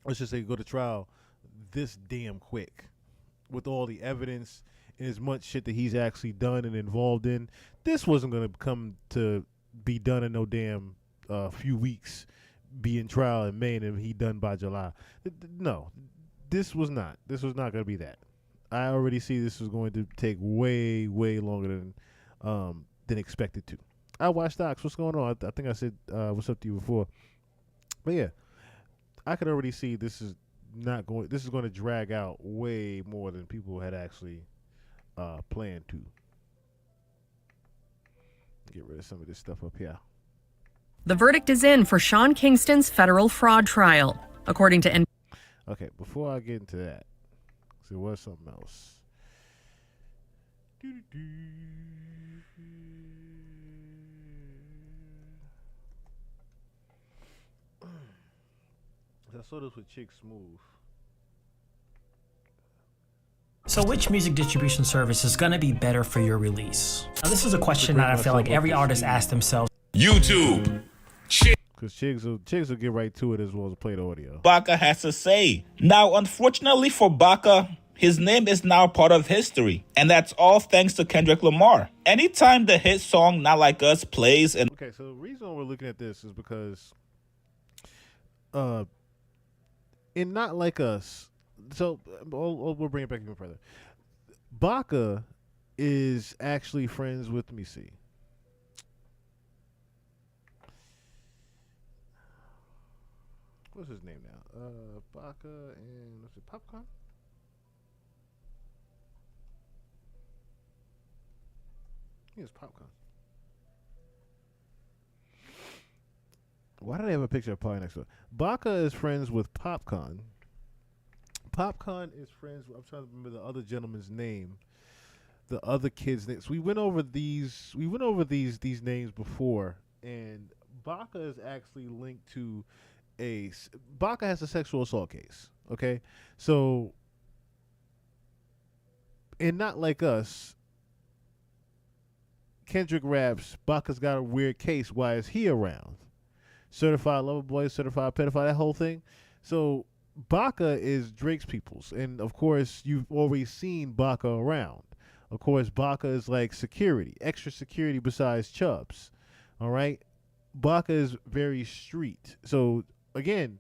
Let's just say go to trial this damn quick. With all the evidence and as much shit that he's actually done and involved in, this wasn't going to come to be done in no damn few weeks. be in trial in May and he done by July. No, this was not. This was not going to be that. I already see this is going to take way, way longer than expected to. I watched Docs. What's going on? I think I said what's up to you before. But yeah, I could already see this is not going. This is going to drag out way more than people had actually planned to. Get rid of some of this stuff up here. The verdict is in for Sean Kingston's federal fraud trial, according to Okay, before I get into that, see what's something else. I saw this with Chick Smooth. So which music distribution service is going to be better for your release? Now, this is a question that I feel like every artist asks themselves. YouTube. Because Chigs will get right to it as well as play the audio. Baka has to say. Now, unfortunately for Baka, his name is now part of history. And that's all thanks to Kendrick Lamar. Anytime the hit song Not Like Us plays and... Okay, so the reason we're looking at this is because in Not Like Us, so we'll bring it back even further. Baka is actually friends with, let me see. What's his name now? Baka and what's it? Popcorn? I think it's Popcorn. Why do they have a picture of Pie next to it? Baka is friends with Popcorn. Popcorn is friends with, I'm trying to remember the other gentleman's name. The other kid's name. So we went over these names before, and Baka is actually linked to Baka has a sexual assault case. Okay, so and Not Like Us, Kendrick raps, Baka's got a weird case. Why is he around? Certified lover boy, certified pedophile, that whole thing. So Baka is Drake's peoples, and of course you've always seen Baka around. Of course, Baka is like security, extra security besides Chubbs. All right, Baka is very street. So again,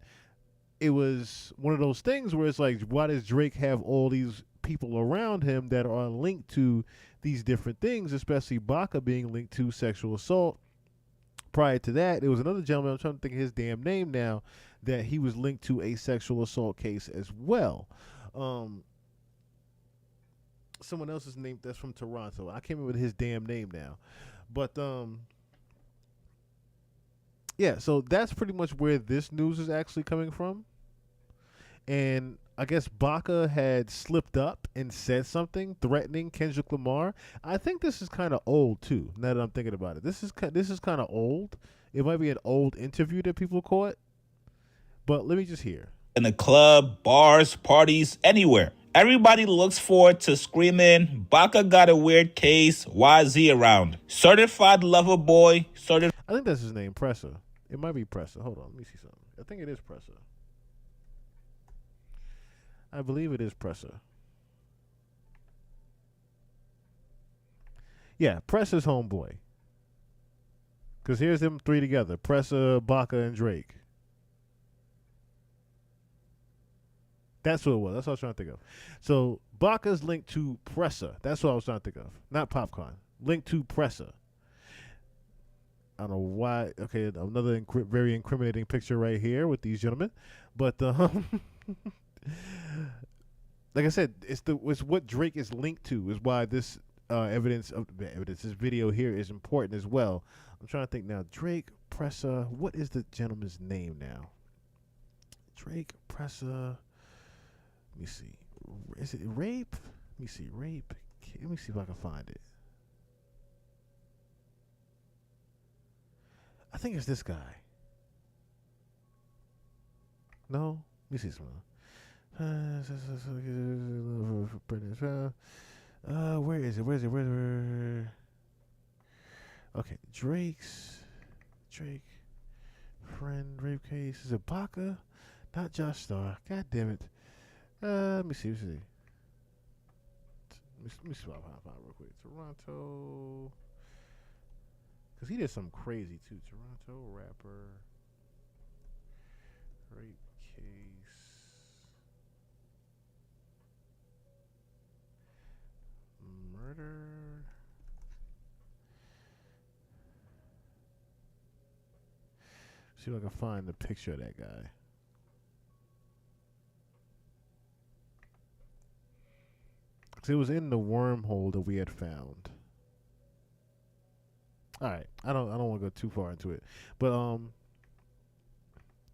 it was one of those things where it's like, why does Drake have all these people around him that are linked to these different things, especially Baka being linked to sexual assault? Prior to that, there was another gentleman, I'm trying to think of his damn name now, that he was linked to a sexual assault case as well. Someone else's name that's from Toronto. I can't remember his damn name now. But yeah, so that's pretty much where this news is actually coming from. And I guess Baka had slipped up and said something threatening Kendrick Lamar. I think this is kind of old too. Now that I'm thinking about it, this is kind of old. It might be an old interview that people caught. But let me just hear. In the club, bars, parties, anywhere. Everybody looks forward to screaming, Baka got a weird case, why is he around? Certified lover boy, I think that's his name, Presser. It might be Presser. Hold on, let me see something. I think it is Presser. I believe it is Presser. Yeah, Presser's homeboy. Because here's them three together. Presser, Baka, and Drake. That's what it was. That's what I was trying to think of. So Baka's linked to Presser. That's what I was trying to think of. Not Popcorn. Linked to Presser. I don't know why. Okay, another very incriminating picture right here with these gentlemen. But like I said, it's what Drake is linked to is why this this video here is important as well. I'm trying to think now. Drake, Presser. What is the gentleman's name now? Drake, Presser. Let me see. Is it Rape? Let me see. Rape. Let me see if I can find it. I think it's this guy. No? Let me see something. Where is it? Where is it? Where? Okay, Drake, friend, rape case. Is it Baka? Not Josh Starr. God damn it. Let me see. Let me swap out real quick. Toronto. Because he did something crazy, too. Toronto rapper. Rape case. Murder. See if I can find the picture of that guy. It was in the wormhole that we had found. All right, I don't want to go too far into it, but all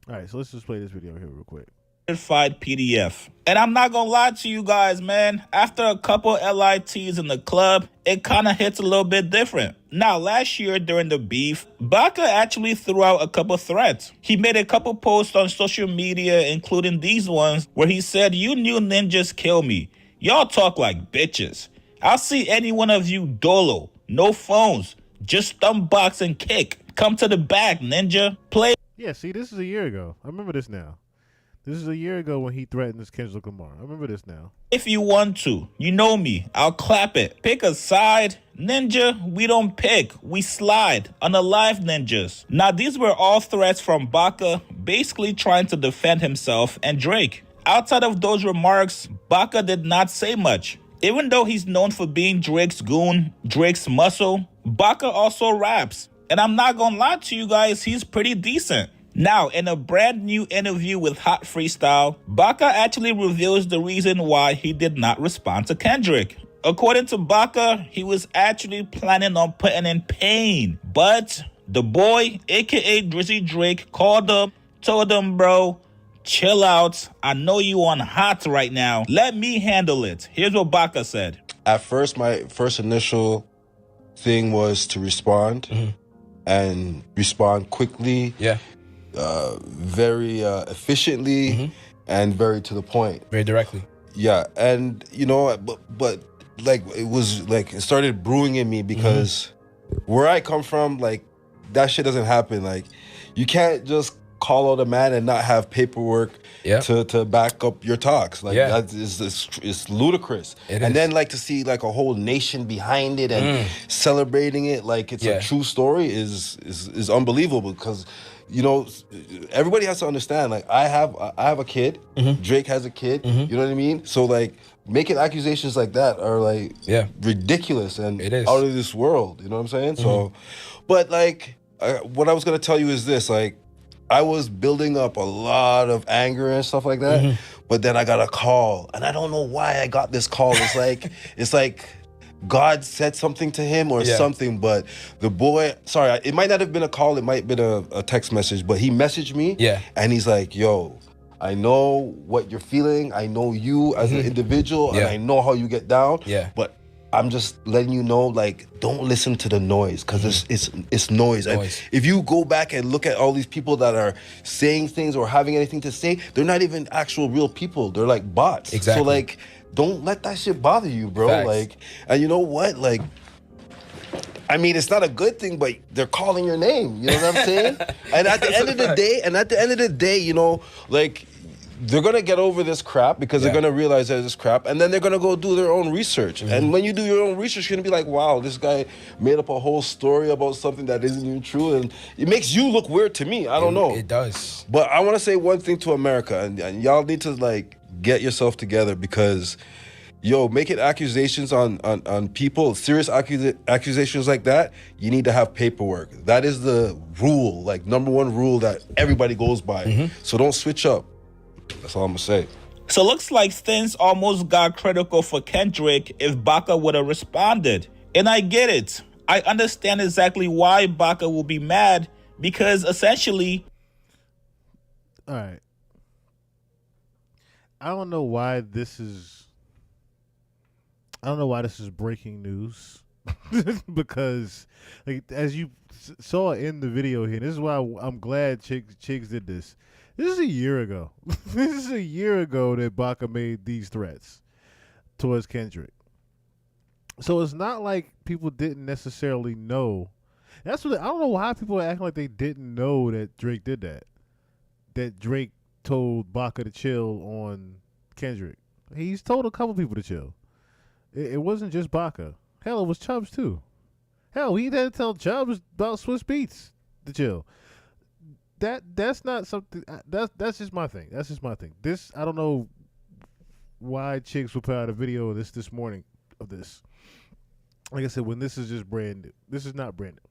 right, so let's just play this video here real quick. Certified PDF. And I'm not gonna lie to you guys, man. After a couple LITs in the club, it kind of hits a little bit different. Now, last year during the beef, Baka actually threw out a couple threats. He made a couple posts on social media, including these ones, where he said, "You new ninjas kill me. Y'all talk like bitches. I'll see any one of you dolo. No phones. Just thumb box and kick. Come to the back, ninja. Play." Yeah, see, this is a year ago. I remember this now. This is a year ago when he threatened Kendrick Lamar. I remember this now. If you want to, you know me. I'll clap it. Pick a side. Ninja, we don't pick. We slide. Unalive ninjas. Now, these were all threats from Baka, basically trying to defend himself and Drake. Outside of those remarks, Baka did not say much. Even though he's known for being Drake's goon, Drake's muscle, Baka also raps. And I'm not gonna lie to you guys, he's pretty decent. Now, in a brand new interview with Hot Freestyle, Baka actually reveals the reason why he did not respond to Kendrick. According to Baka, he was actually planning on putting in Pain. But the boy, aka Drizzy Drake, called him, told him, "Bro, chill out. I know you on hot right now. Let me handle it." Here's what Baka said. At first, my first initial thing was to respond and respond quickly. Yeah. Very efficiently and very to the point. Very directly. Yeah. And, you know, but like, it was like, it started brewing in me because where I come from, like, that shit doesn't happen. Like, you can't just call out a man and not have paperwork to back up your talks. Like that is ludicrous. And then like to see like a whole nation behind it and celebrating it like it's a true story is unbelievable because you know everybody has to understand like I have a kid, Drake has a kid, you know what I mean? So like making accusations like that are like ridiculous and out of this world, you know what I'm saying? So but like what I was going to tell you is this, like I was building up a lot of anger and stuff like that, but then I got a call, and I don't know why I got this call. It's like God said something to him or something, but the boy, sorry, it might not have been a call, it might have been a text message, but he messaged me, and he's like, "Yo, I know what you're feeling. I know you as an individual, and I know how you get down, but I'm just letting you know, like, don't listen to the noise because it's noise. And if you go back and look at all these people that are saying things or having anything to say, they're not even actual real people. They're like bots. Exactly. So like, don't let that shit bother you, bro. Facts. Like, and you know what? Like, I mean, it's not a good thing, but they're calling your name. You know what I'm saying? And at the end of the day, you know, like, they're going to get over this crap because they're going to realize that it's crap, and then they're going to go do their own research. And when you do your own research, you're going to be like, wow, this guy made up a whole story about something that isn't even true, and it makes you look weird to me. I don't know. It does. But I want to say one thing to America, and y'all need to, like, get yourself together because, yo, making accusations on people, serious accusations like that, you need to have paperwork. That is the rule, like, number one rule that everybody goes by. So don't switch up. That's all I'm gonna say. So looks like things almost got critical for Kendrick if Baka would have responded. And I get it. I understand exactly why Baka will be mad because essentially... All right. I don't know why this is breaking news because like as you saw in the video here, this is why I'm glad Chiggs did this. This is a year ago. This is a year ago that Baka made these threats towards Kendrick. So it's not like people didn't necessarily know. That's what I don't know why people are acting like they didn't know that Drake did that. That Drake told Baka to chill on Kendrick. He's told a couple people to chill. It wasn't just Baka. Hell, it was Chubbs too. Hell, he didn't tell Chubbs about Swiss Beats to chill. that's not something. That's just my thing. That's just my thing. This I don't know why chicks will put out a video of this morning of this. Like I said, when this is just brand new. This is not brand new.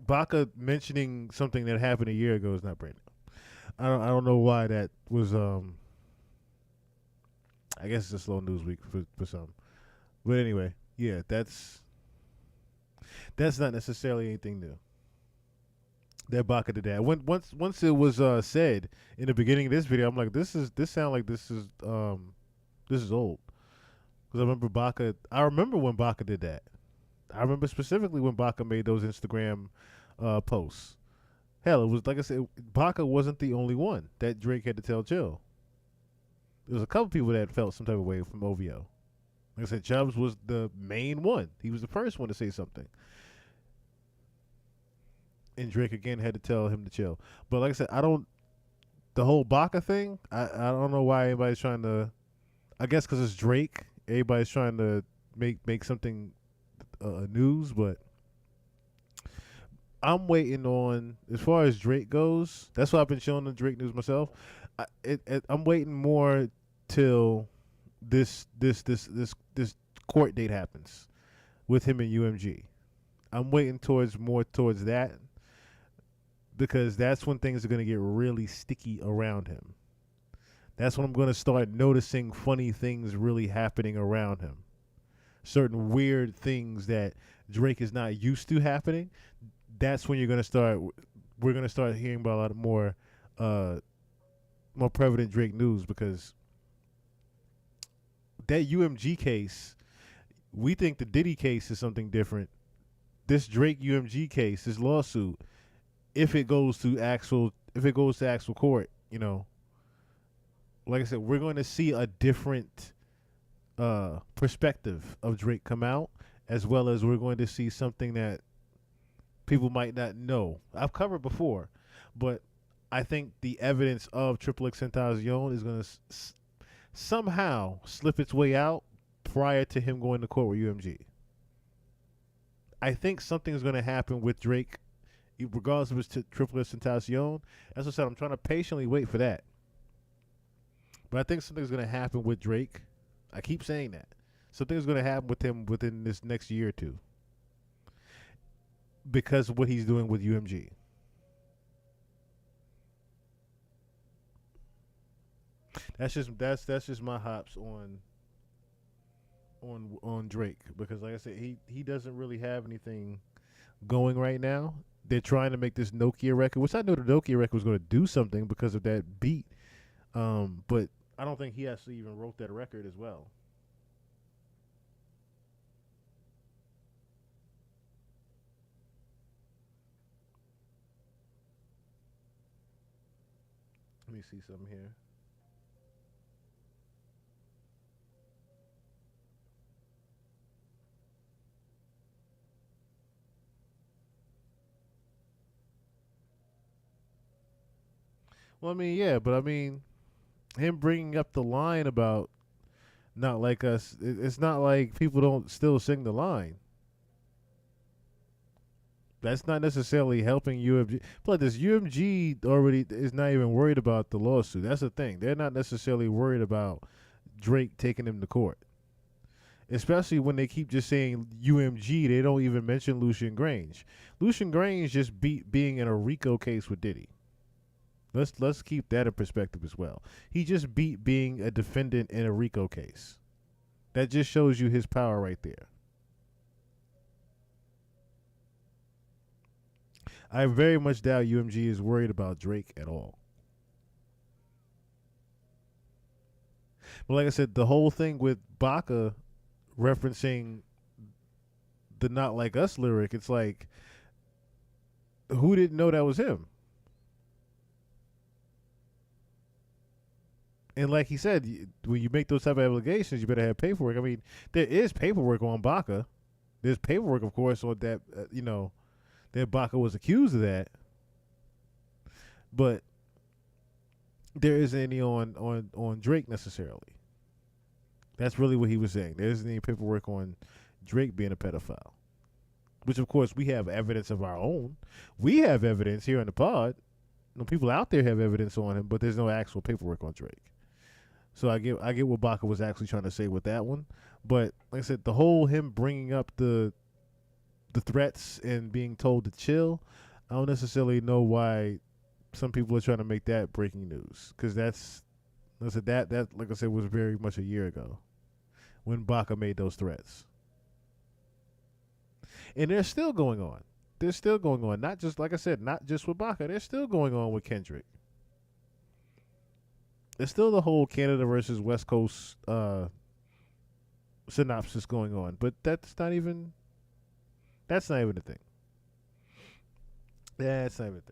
Baka mentioning something that happened a year ago is not brand new. I don't know why that was. I guess it's a slow news week for some. But anyway, yeah, that's not necessarily anything new. That Baka did that. Once it was said in the beginning of this video, I'm like, this sound like this is old. Because I remember when Baka did that. I remember specifically when Baka made those Instagram posts. Hell, it was like I said, Baka wasn't the only one that Drake had to tell chill. There was a couple people that felt some type of way from OVO. Like I said, Chubbs was the main one. He was the first one to say something. And Drake again had to tell him to chill. But like I said, the whole Baka thing, I don't know why anybody's trying to, I guess because it's Drake, everybody's trying to make something news, but I'm waiting on, as far as Drake goes, that's why I've been showing the Drake news myself. I'm waiting more till this court date happens with him and UMG. I'm waiting more towards that, because that's when things are going to get really sticky around him. That's when I'm going to start noticing funny things really happening around him. Certain weird things that Drake is not used to happening. That's when we're going to start hearing about a lot more prevalent Drake news, because that UMG case, we think the Diddy case is something different. This Drake UMG case, this lawsuit, if it goes to actual court, like I said, we're going to see a different perspective of Drake come out, as well as we're going to see something that people might not know. I've covered before, but I think the evidence of XXXTentacion is going to somehow slip its way out prior to him going to court with UMG. I think something's going to happen with Drake, regardless of his XXXTentacion. As I said, I'm trying to patiently wait for that. But I think something's going to happen with Drake. I keep saying that. Something's going to happen with him within this next year or two, because of what he's doing with UMG. That's just my hops on Drake, because like I said, he doesn't really have anything going right now. They're trying to make this Nokia record, which I know the Nokia record was going to do something because of that beat, but I don't think he actually even wrote that record as well. Let me see something here. Well, I mean, yeah, but I mean, him bringing up the line about not like us, it's not like people don't still sing the line. That's not necessarily helping UMG. Plus, this UMG already is not even worried about the lawsuit. That's the thing. They're not necessarily worried about Drake taking him to court. Especially when they keep just saying UMG, they don't even mention Lucian Grange. Lucian Grange just being in a RICO case with Diddy. Let's keep that in perspective as well. He just beat being a defendant in a RICO case. That just shows you his power right there. I very much doubt UMG is worried about Drake at all. But like I said, the whole thing with Baka referencing the Not Like Us lyric, it's like, who didn't know that was him? And like he said, when you make those type of allegations, you better have paperwork. I mean, there is paperwork on Baka. There's paperwork, of course, on that, that Baka was accused of that. But there isn't any on Drake necessarily. That's really what he was saying. There isn't any paperwork on Drake being a pedophile. which of course we have evidence of our own. We have evidence here in the pod. People out there have evidence on him, but there's no actual paperwork on Drake. So I get what Baka was actually trying to say with that one. But like I said, the whole him bringing up the threats and being told to chill, I don't necessarily know why some people are trying to make that breaking news, because that like I said was very much a year ago when Baka made those threats, and they're still going on. They're still going on. Not just, like I said, not just with Baka. They're still going on with Kendrick. There's still the whole Canada versus West Coast synopsis going on, but that's not even a thing. That's not even a thing.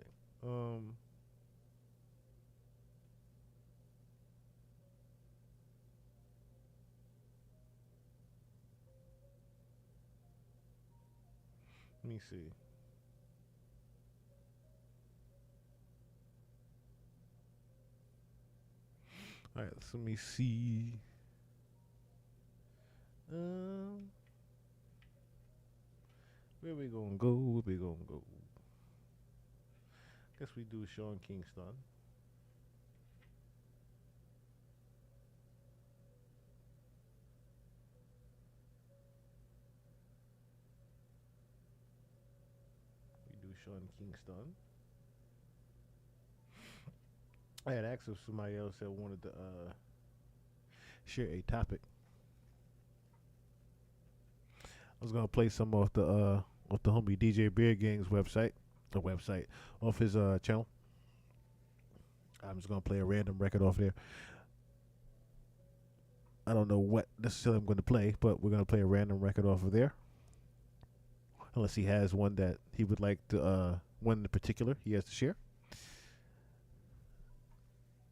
Let me see. All right, let me see. Where we gonna go? Guess we do Sean Kingston. Sean Kingston. I had asked if somebody else that wanted to share a topic. I was gonna play some off the homie DJ Beard Gang's website, off his channel. I'm just gonna play a random record off there. I don't know what necessarily I'm gonna play, but we're gonna play a random record off of there. Unless he has one that he would like to, one in particular he has to share.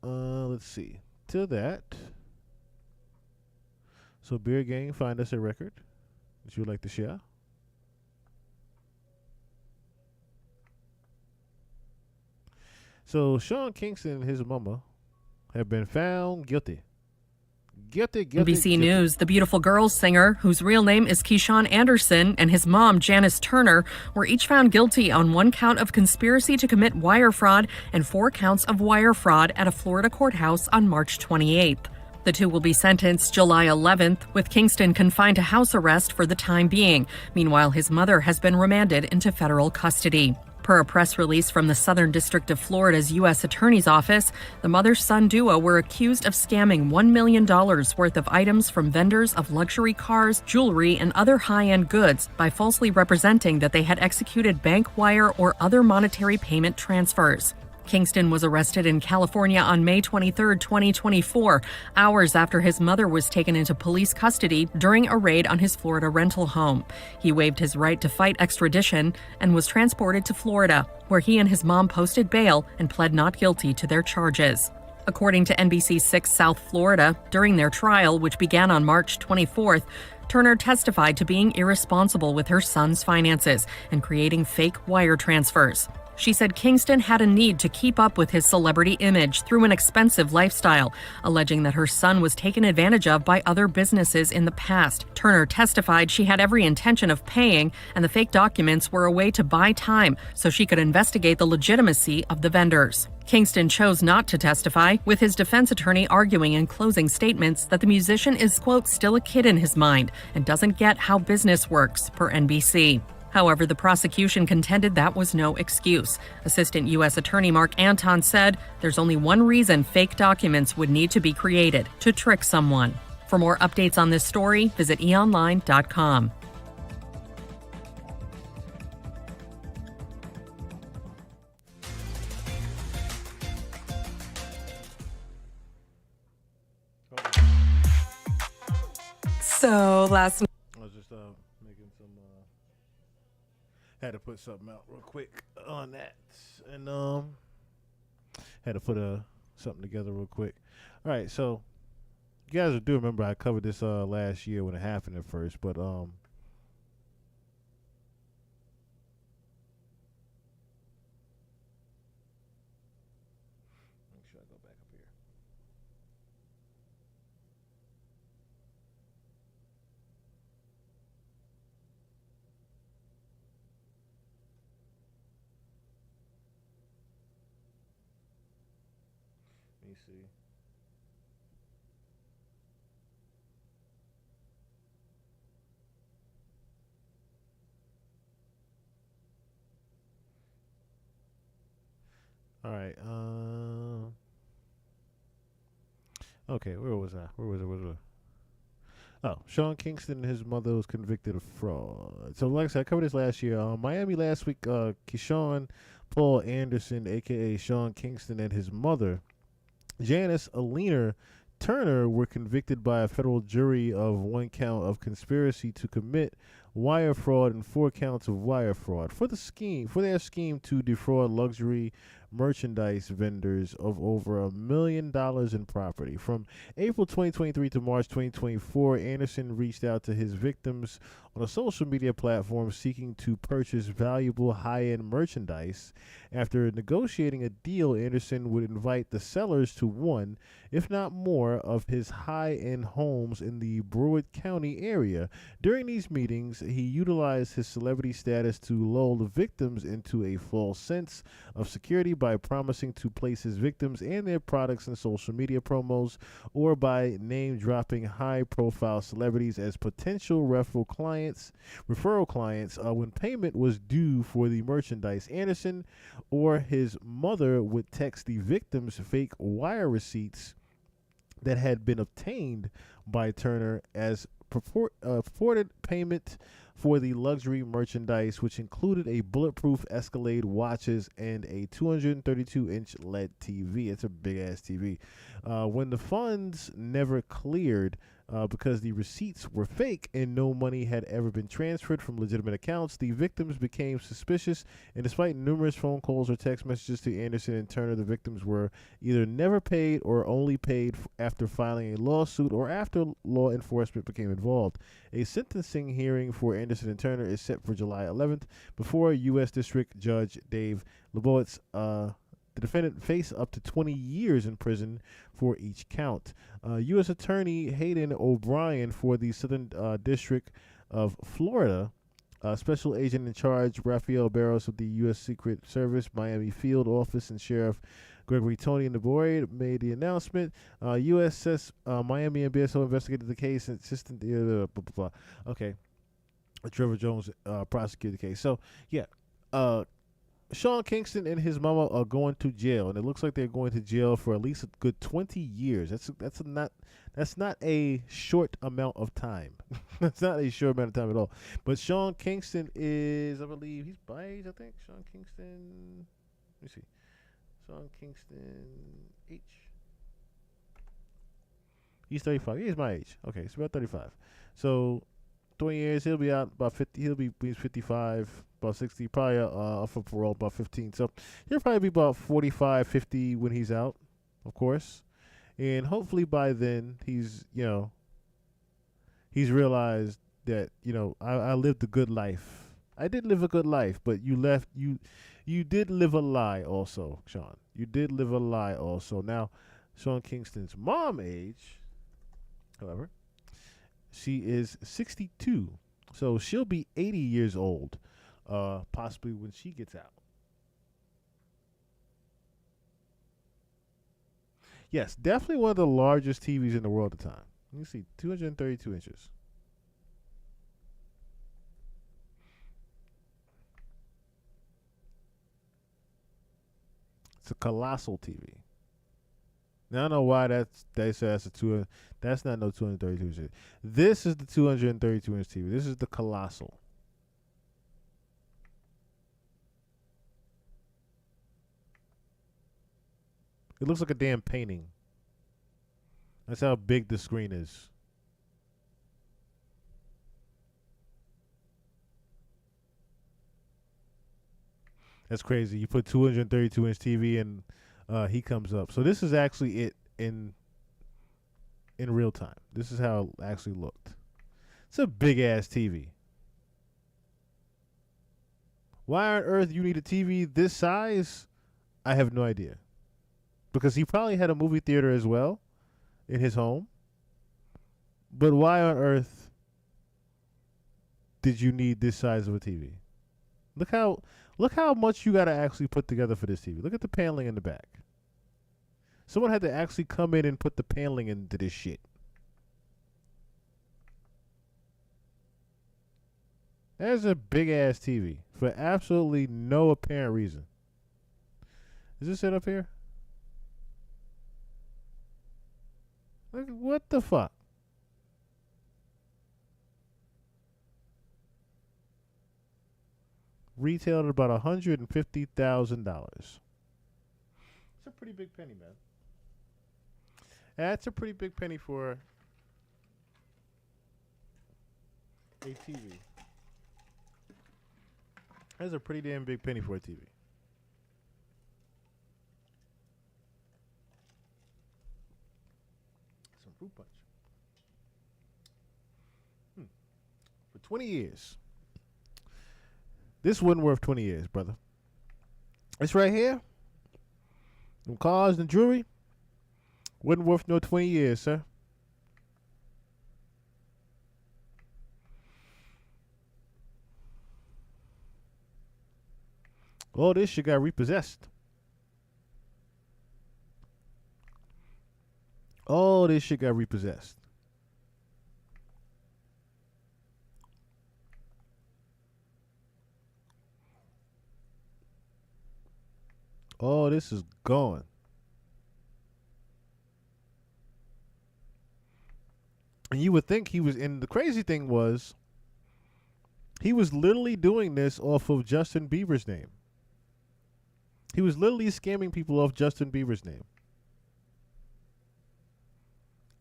Let's see. To that. So, Beer Gang, find us a record that you would like to share. So, Sean Kingston and his mama have been found guilty. NBC News, the Beautiful Girls singer, whose real name is Keyshawn Anderson, and his mom, Janice Turner, were each found guilty on 1 count of conspiracy to commit wire fraud and 4 counts of wire fraud at a Florida courthouse on March 28th. The two will be sentenced July 11th, with Kingston confined to house arrest for the time being. Meanwhile, his mother has been remanded into federal custody. Per a press release from the Southern District of Florida's U.S. Attorney's Office, the mother-son duo were accused of scamming $1 million worth of items from vendors of luxury cars, jewelry, and other high-end goods by falsely representing that they had executed bank wire or other monetary payment transfers. Kingston was arrested in California on May 23, 2024, hours after his mother was taken into police custody during a raid on his Florida rental home. He waived his right to fight extradition and was transported to Florida, where he and his mom posted bail and pled not guilty to their charges. According to NBC 6 South Florida, during their trial, which began on March 24th, Turner testified to being irresponsible with her son's finances and creating fake wire transfers. She said Kingston had a need to keep up with his celebrity image through an expensive lifestyle, alleging that her son was taken advantage of by other businesses in the past. Turner testified she had every intention of paying, and the fake documents were a way to buy time so she could investigate the legitimacy of the vendors. Kingston chose not to testify, with his defense attorney arguing in closing statements that the musician is, quote, still a kid in his mind and doesn't get how business works, per NBC. However, the prosecution contended that was no excuse. Assistant U.S. Attorney Mark Anton said there's only one reason fake documents would need to be created: to trick someone. For more updates on this story, visit eonline.com. So last I was just making some. Had to put something out real quick on that, and had to put something together real quick. All right, so you guys do remember I covered this last year when it happened at first, but make sure I go back up here. me see. All right. Okay, where was I? Where was I? Oh, Sean Kingston and his mother was convicted of fraud. So, like I said, I covered this last year. Miami last week, Keyshawn Paul Anderson, a.k.a. Sean Kingston, and his mother, Janice Alina Turner, were convicted by a federal jury of 1 count of conspiracy to commit wire fraud and 4 counts of wire fraud for their scheme to defraud luxury merchandise vendors of over $1 million in property. From April 2023 to March 2024, Anderson reached out to his victims on a social media platform seeking to purchase valuable high-end merchandise. After negotiating a deal, Anderson would invite the sellers to one, if not more, of his high-end homes in the Broward County area. During these meetings, he utilized his celebrity status to lull the victims into a false sense of security by promising to place his victims and their products in social media promos, or by name-dropping high-profile celebrities as potential referral clients when payment was due for the merchandise. Anderson or his mother would text the victims fake wire receipts that had been obtained by Turner as purported payment for the luxury merchandise, which included a bulletproof Escalade watches and a 232-inch LED TV. It's a big-ass TV. When the funds never cleared because the receipts were fake and no money had ever been transferred from legitimate accounts, the victims became suspicious, and despite numerous phone calls or text messages to Anderson and Turner, the victims were either never paid or only paid after filing a lawsuit or after law enforcement became involved. A sentencing hearing for Anderson and Turner is set for July 11th before U.S. District Judge Dave Lebowitz. The defendant faced up to 20 years in prison for each count. U.S. Attorney Hayden O'Brien for the Southern District of Florida, Special Agent in Charge Rafael Barros of the U.S. Secret Service Miami Field Office, and Sheriff Gregory Tony in the Boyd made the announcement. USS Miami and BSO investigated the case and assistant. Blah, blah, blah. Okay. Trevor Jones prosecuted the case. So, yeah. Sean Kingston and his mama are going to jail, and it looks like they're going to jail for at least a good 20 years. That's not a short amount of time. That's not a short amount of time at all. But Sean Kingston is, I believe, he's my age, I think. Sean Kingston, let me see. Sean Kingston H. He's 35. He's my age. Okay, he's about 35. So 20 years, he'll be out about 50. He's 55, about 60, probably up for parole about 15. So he'll probably be about 45, 50 when he's out, of course. And hopefully by then he's realized that, I lived a good life. I did live a good life, but you did live a lie also, Sean. You did live a lie also. Now, Sean Kingston's mom age, however, she is 62, so she'll be 80 years old, possibly when she gets out. Yes, definitely one of the largest TVs in the world at the time. Let me see, 232 inches. It's a colossal TV. Now I don't know why they say that's a 200. That's not no 232 inch. This is the 232 inch TV. This is the colossal. It looks like a damn painting. That's how big the screen is. That's crazy. You put 232 inch TV and he comes up. So this is actually it in real time. This is how it actually looked. It's a big ass TV. Why on earth you need a TV this size? I have no idea. Because he probably had a movie theater as well in his home. But why on earth did you need this size of a TV? Look how much you got to actually put together for this TV. Look at the paneling in the back. Someone had to actually come in and put the paneling into this shit. There's a big ass TV for absolutely no apparent reason. Is this it up here? Like, what the fuck? Retailed at about $150,000. It's a pretty big penny, man. That's a pretty big penny for a TV. That's a pretty damn big penny for a TV. Some fruit punch. For 20 years. This wasn't worth 20 years, brother. This right here, them cars and jewelry, wasn't worth no 20 years, sir. All this shit got repossessed. All this shit got repossessed. All this is gone. And you would think he was, and the crazy thing was, he was literally doing this off of Justin Bieber's name. He was literally scamming people off Justin Bieber's name.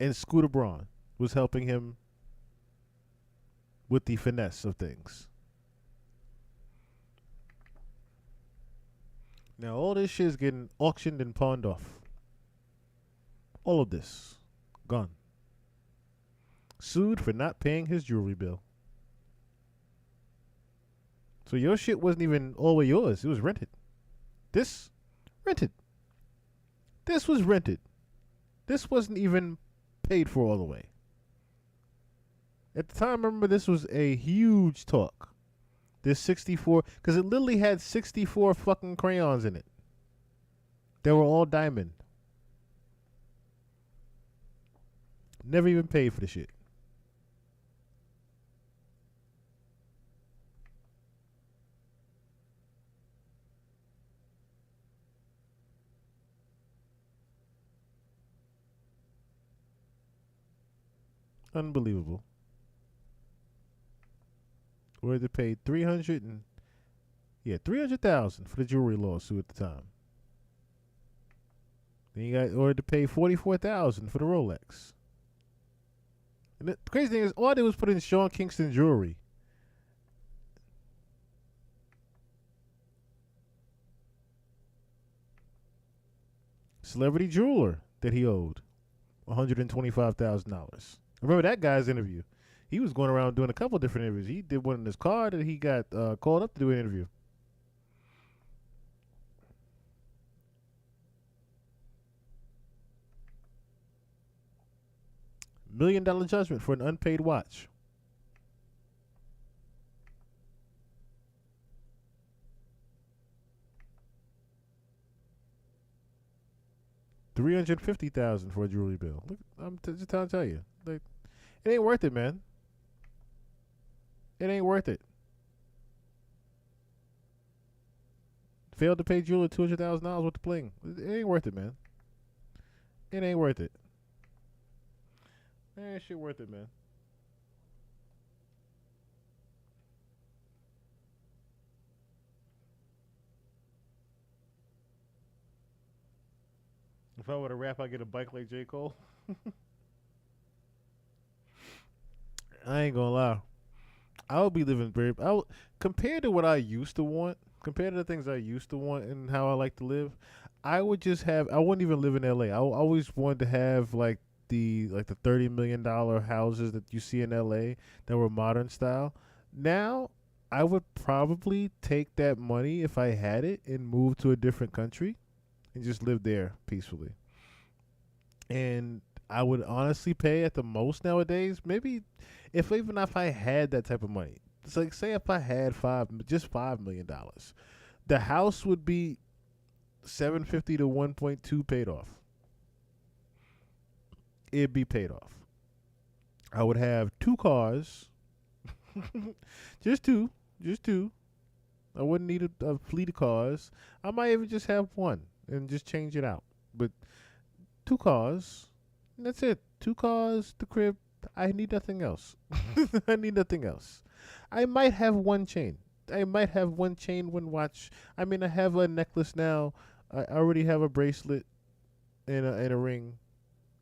And Scooter Braun was helping him with the finesse of things. Now all this shit is getting auctioned and pawned off. All of this. Gone. Sued for not paying his jewelry bill. So your shit wasn't even all the way yours. It was rented. This, rented. This was rented. This wasn't even paid for all the way. At the time, remember, this was a huge talk. This 64, because it literally had 64 fucking crayons in it. They were all diamond. Never even paid for the shit. Unbelievable. Or they paid $300,000 for the jewelry lawsuit at the time. Then you got ordered to pay $44,000 for the Rolex. And the crazy thing is, all I did was put in Sean Kingston jewelry. Celebrity jeweler that he owed $125,000. Remember that guy's interview? He was going around doing a couple different interviews. He did one in his car that he got called up to do an interview. $1 million judgment for an unpaid watch. $350,000 for a jewelry bill. Look, I'm just trying to tell you, like, it ain't worth it, man. It ain't worth it. Failed to pay jeweler $200,000 worth of bling. It ain't worth it, man. It ain't worth it. Ain't shit worth it, man. If I were to rap, I'd get a bike like J. Cole. I ain't gonna lie. I would be living very, compared to what I used to want, compared to the things I used to want and how I like to live, I would just have, I wouldn't even live in LA. I always wanted to have like the $30 million houses that you see in LA that were modern style. Now, I would probably take that money if I had it and move to a different country and just live there peacefully. And I would honestly pay at the most nowadays, maybe even if I had that type of money. It's like, say if I had $5 million, the house would be $750 to $1.2 paid off. it'd be paid off. I would have 2 cars. just two. I wouldn't need a fleet of cars. I might even just have one and just change it out. But 2 cars, that's it. 2 cars, the crib. I need nothing else. I need nothing else. I might have 1 chain. I might have 1 chain, 1 watch. I mean, I have a necklace now. I already have a bracelet and a ring.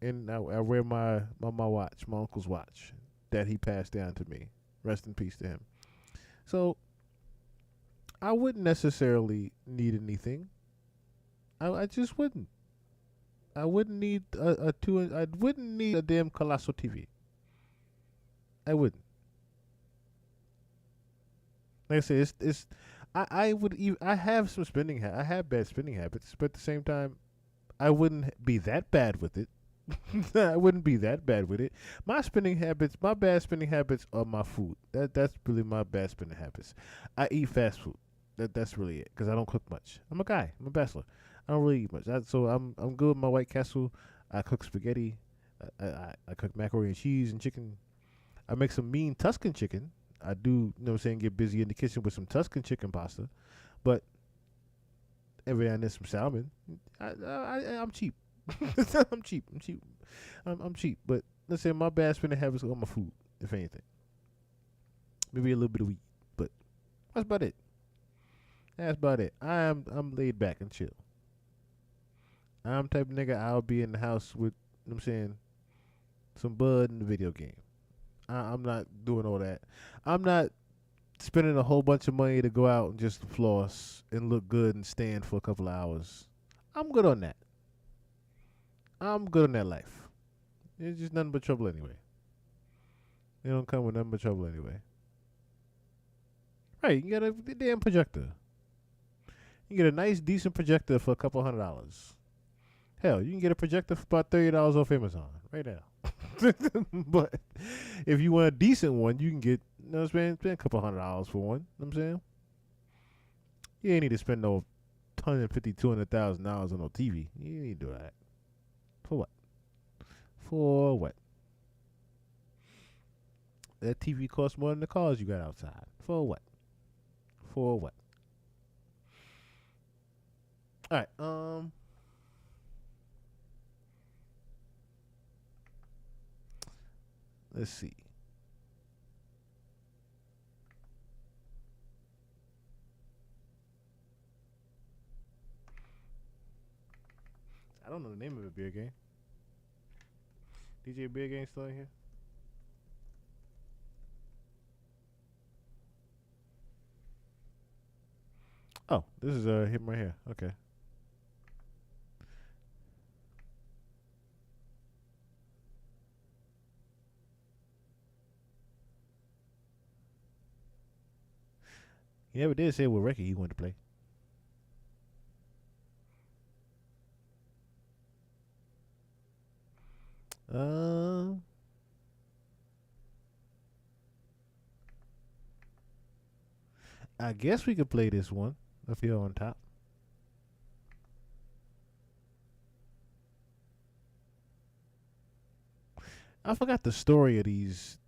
And I wear my watch, my uncle's watch that he passed down to me. Rest in peace to him. So I wouldn't necessarily need anything. I just wouldn't. I wouldn't need I wouldn't need a damn colossal TV. I wouldn't. Like I say, I have some spending I have bad spending habits, but at the same time, I wouldn't be that bad with it. I wouldn't be that bad with it. My bad spending habits are my food. That's really my bad spending habits. I eat fast food. That's really it, because I don't cook much. I'm a guy. I'm a bachelor. I don't really eat much. So I'm good with my White Castle. I cook spaghetti. I cook macaroni and cheese and chicken. I make some mean Tuscan chicken. I do, you know what I'm saying, get busy in the kitchen with some Tuscan chicken pasta. But every now and then some salmon. I'm cheap. I'm cheap. But let's say my bad spending habits are on my food, if anything. Maybe a little bit of weed, but that's about it. I'm laid back and chill. I'm the type of nigga I'll be in the house with, you know what I'm saying, some bud in the video game. I'm not doing all that. I'm not spending a whole bunch of money to go out and just floss and look good and stand for a couple of hours. I'm good on that. I'm good on that life. It's just nothing but trouble anyway. It don't come with nothing but trouble anyway. Right, you get a damn projector. You get a nice, decent projector for a couple $100. Hell, you can get a projector for about $30 off Amazon right now. But if you want a decent one, you can get, you know what I'm saying, spend a couple $100 for one. You know what I'm saying? You ain't need to spend no $150,000, $200,000 on no TV. You need to do that. For what? For what? That TV costs more than the cars you got outside. For what? For what? All right. Let's see. I don't know the name of it, Beer Game. DJ Beer Game still in here? Oh, this is him right here. Okay. He never did say what record he wanted to play. I guess we could play this one up here on top. I forgot the story of these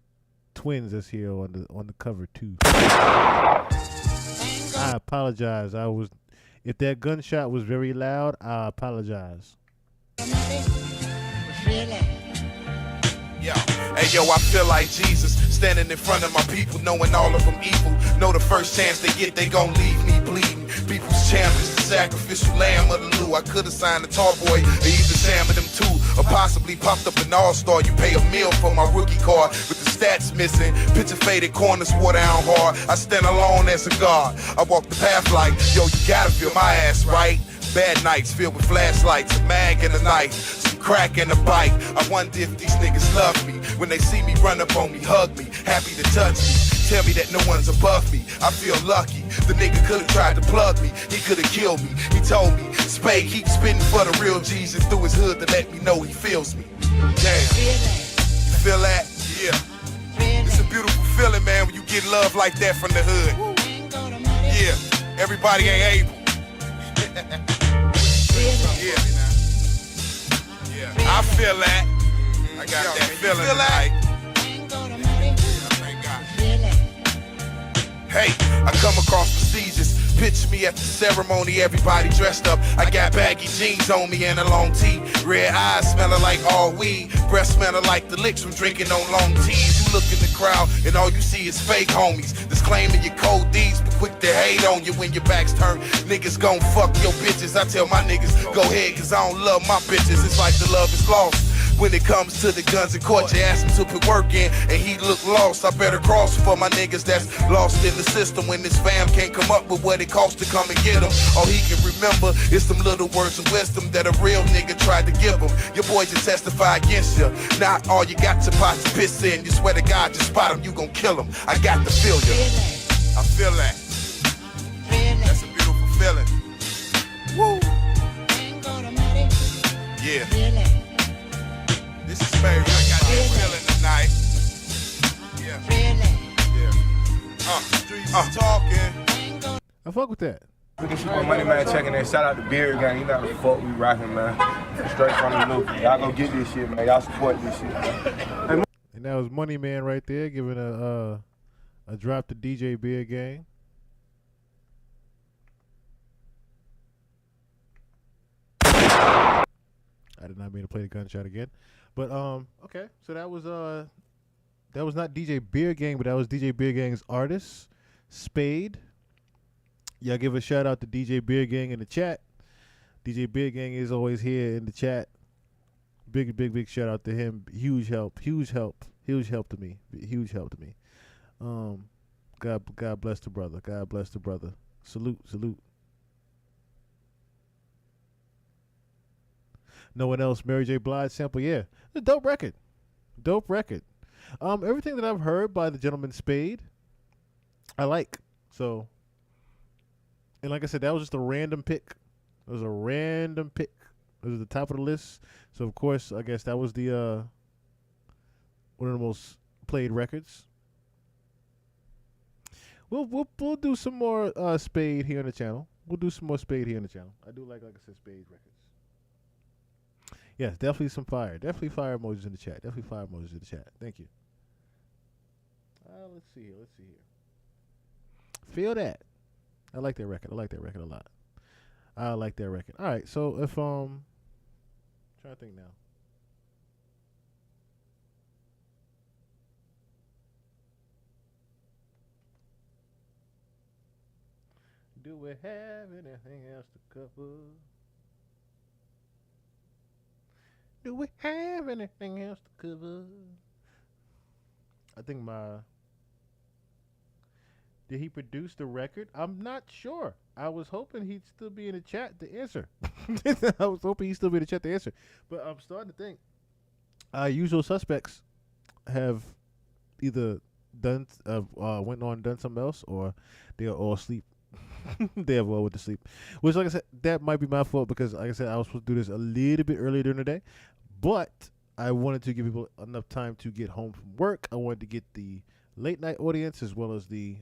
twins that's here on the cover too. I apologize. If that gunshot was very loud, I apologize. Yo, hey yo, I feel like Jesus standing in front of my people, knowing all of them evil. Know the first chance they get, they gon' leave me bleeding. People's champions, the sacrificial lamb of the Lou. I could've signed a tall boy, or either Sam of them two, or possibly popped up an all-star. You pay a meal for my rookie card with the stats missing. Picture faded corners, wore down hard. I stand alone as a guard. I walk the path like, yo, you gotta feel my ass right. Bad nights filled with flashlights, a mag and a knife, some crack and a bite. I wonder if these niggas love me. When they see me run up on me, hug me, happy to touch me. Tell me that no one's above me. I feel lucky. The nigga could've tried to plug me. He could've killed me. He told me, Spade keep spitting for the real G's and through his hood to let me know he feels me. Damn. You feel that? Yeah. It's a beautiful feeling, man, when you get love like that from the hood. Yeah. Everybody ain't able. Yeah. I feel that. got that feeling tonight. Hey, I come across procedures. Picture me at the ceremony, everybody dressed up. I got baggy jeans on me and a long tee. Red eyes smelling like all weed. Breath smelling like the licks from drinking on long teas. You look in the crowd and all you see is fake homies. Disclaiming your cold deeds, but quick to hate on you when your back's turned. Niggas gon' fuck your bitches. I tell my niggas, go ahead, cause I don't love my bitches. It's like the love is lost. When it comes to the guns in court, you ask him to put work in, and he look lost. I better cross for my niggas that's lost in the system. When this fam can't come up with what it costs to come and get him. All he can remember is them little words of wisdom that a real nigga tried to give him. Your boy just testify against you. Not all you got to pot to piss in. You swear to God, you spot him, you gon' kill him. I got to feel you. I feel that. That's a beautiful feeling. Woo. Yeah. This is baby, I got that feeling tonight. Yeah. Yeah. Streets talking. I fuck with that. We can shoot my money man checking in. Shout out to Beard Gang. You know the fuck we rocking, man. Straight from the loop. Y'all go get this shit, man. Y'all support this shit, man. And that was Money Man right there, giving a drop to DJ Beer Gang. I did not mean to play the gunshot again, but okay. So that was not DJ Beer Gang, but that was DJ Beer Gang's artist, Spade. Y'all give a shout out to DJ Beer Gang in the chat. DJ Beer Gang is always here in the chat. Big shout out to him. Huge help to me. God bless the brother. God bless the brother. Salute. No one else. Mary J. Blige sample. Yeah, a dope record. Everything that I've heard by the gentleman Spade, I like. So, and like I said, that was just a random pick. It was a random pick. It was at the top of the list. So of course, I guess that was the one of the most played records. We'll do some more Spade here on the channel. I do like I said, Spade records. Yes, definitely some fire. Definitely fire emojis in the chat. Thank you. Let's see here. Feel that. I like that record. a lot. I like that record. All right, so if trying to think now. Do we have anything else to cover? I think did he produce the record? I'm not sure. I was hoping he'd still be in the chat to answer. But I'm starting to think Usual Suspects have either done went on and done something else, or they are all asleep. They have all went to sleep. Which, like I said, that might be my fault because, like I said, I was supposed to do this a little bit earlier during the day, but I wanted to give people enough time to get home from work. I wanted to get the late night audience as well as the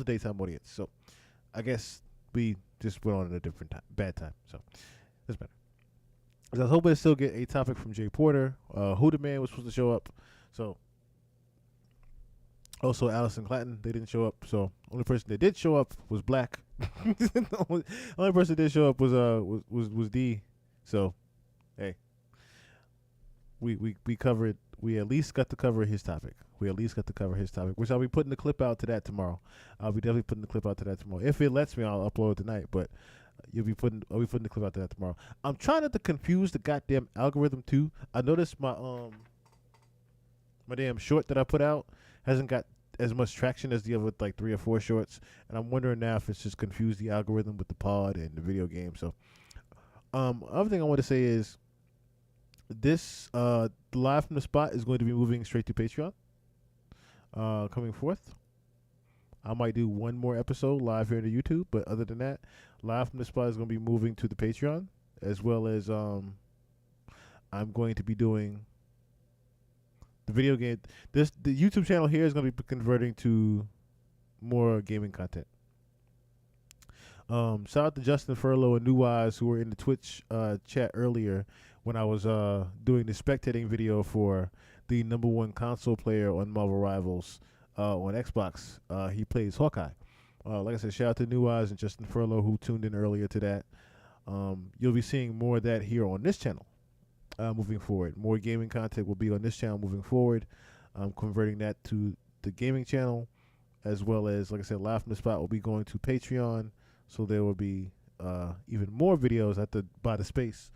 daytime audience. So I guess we just went on at a different time, bad time. So that's better. I was hoping to still get a topic from Jay Porter. Who the Man was supposed to show up. So also Allison Clatton, they didn't show up. So only person that did show up was Black. the only person that did show up was D. So hey, we covered. We at least got to cover his topic. Which I'll be putting the clip out to that tomorrow. If it lets me, I'll upload it tonight. But I'll be putting the clip out to that tomorrow. I'm trying not to confuse the goddamn algorithm too. I noticed my damn short that I put out hasn't got as much traction as the other like 3 or 4 shorts, and I'm wondering now if it's just confused the algorithm with the pod and the video game. So, other thing I want to say is this live from the spot is going to be moving straight to Patreon. Coming forth, I might do one more episode live here on the YouTube, but other than that, live from the spot is going to be moving to the Patreon, as well as I'm going to be doing the video game. The YouTube channel here is going to be converting to more gaming content. Shout out to Justin Furlow and New Eyes who were in the Twitch chat earlier when I was doing the spectating video for the #1 console player on Marvel Rivals on Xbox. He plays Hawkeye. Like I said, shout out to New Eyes and Justin Furlow who tuned in earlier to that. You'll be seeing more of that here on this channel moving forward. More gaming content will be on this channel moving forward. I'm converting that to the gaming channel, as well as, like I said, Live from the Spot will be going to Patreon. So there will be even more videos. I have to buy the space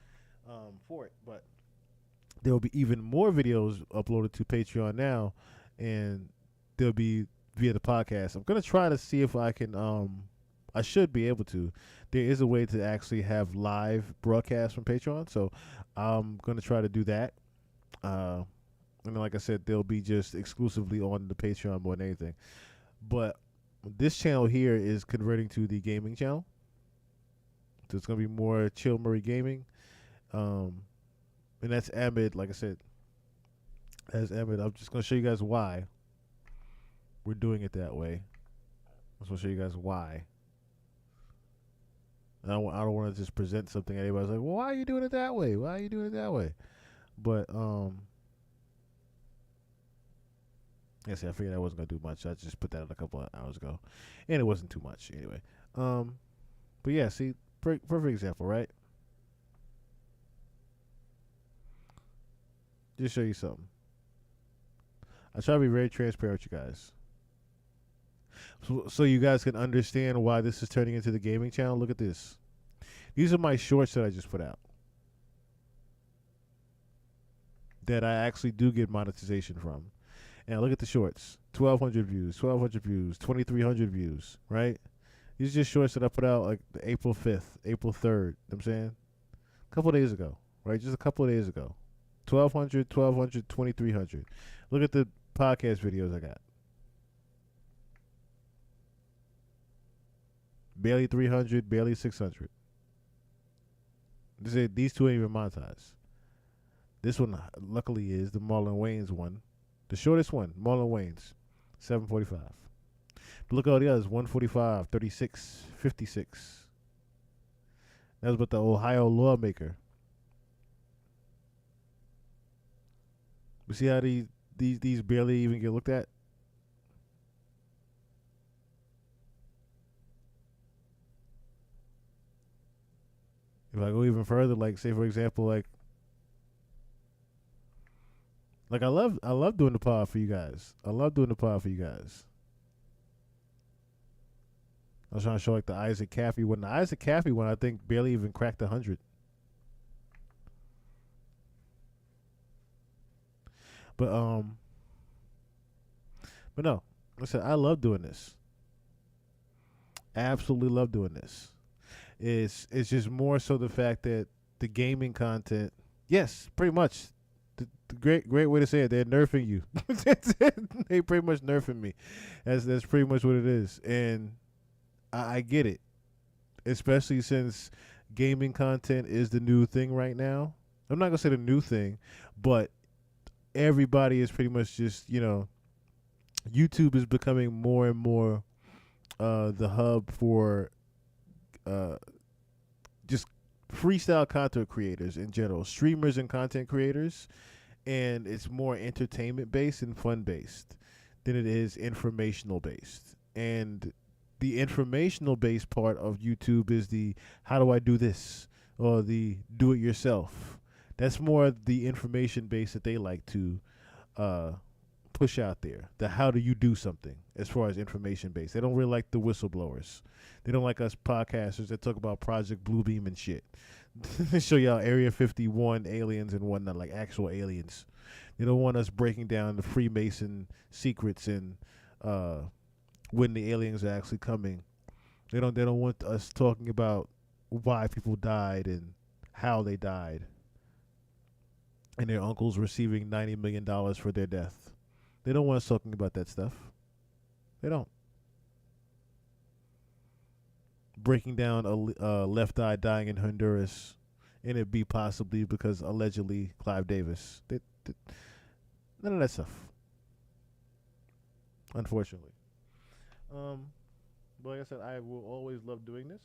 for it, but there will be even more videos uploaded to Patreon now, and they'll be via the podcast. I'm gonna try to see if I can. I should be able to. There is a way to actually have live broadcasts from Patreon, so I'm gonna try to do that. And then, like I said, they'll be just exclusively on the Patreon more than anything. But this channel here is converting to the gaming channel. So it's going to be more Chill Murray Gaming. And that's Ahmed, like I said. As Ahmed, I'm just going to show you guys why we're doing it that way. I'm just going to show you guys why. And I don't want to just present something and everybody's like, well, why are you doing it that way? Why are you doing it that way? But, I figured I wasn't going to do much. I just put that in a couple of hours ago. And it wasn't too much anyway. But yeah, see, perfect example, right? Just show you something. I try to be very transparent with you guys. So you guys can understand why this is turning into the gaming channel. Look at this. These are my shorts that I just put out. That I actually do get monetization from. And look at the shorts. 1,200 views, 1,200 views, 2,300 views, right? These are just shorts that I put out like April 5th, April 3rd. You know what I'm saying? A couple of days ago, right? Just a couple of days ago. 1,200, 1,200, 2,300. Look at the podcast videos I got. Barely 300, barely 600. These two ain't even monetized. This one, luckily, is the Marlon Wayans one. The shortest one, Marlon Wayans, 745. But look at all the others, 145, 36, 56. That was about the Ohio lawmaker. You see how these barely even get looked at? If I go even further, like say for example, like I love doing the pod for you guys. I love doing the pod for you guys. I was trying to show like the Isaac Caffey one. The Isaac Caffey one I think barely even cracked 100. But no, like I said, I love doing this. Absolutely love doing this. It's just more so the fact that the gaming content, yes, pretty much. The great way to say it, they're nerfing you. They pretty much nerfing me. That's pretty much what it is. And I get it. Especially since gaming content is the new thing right now. I'm not going to say the new thing, but everybody is pretty much just, YouTube is becoming more and more the hub for just freestyle content creators in general, streamers and content creators. And it's more entertainment based and fun based than it is informational based. And the informational based part of YouTube is the how do I do this or the do it yourself. That's more the information base that they like to push out there. The how do you do something as far as information based. They don't really like the whistleblowers. They don't like us podcasters that talk about Project Bluebeam and shit. They show y'all Area 51 aliens and whatnot, like actual aliens. They don't want us breaking down the Freemason secrets and when the aliens are actually coming. They don't want us talking about why people died and how they died. And their uncles receiving $90 million for their death. They don't want us talking about that stuff. They don't. Breaking down a left eye dying in Honduras, and it be possibly because allegedly Clive Davis. None of that stuff. Unfortunately. But like I said, I will always love doing this.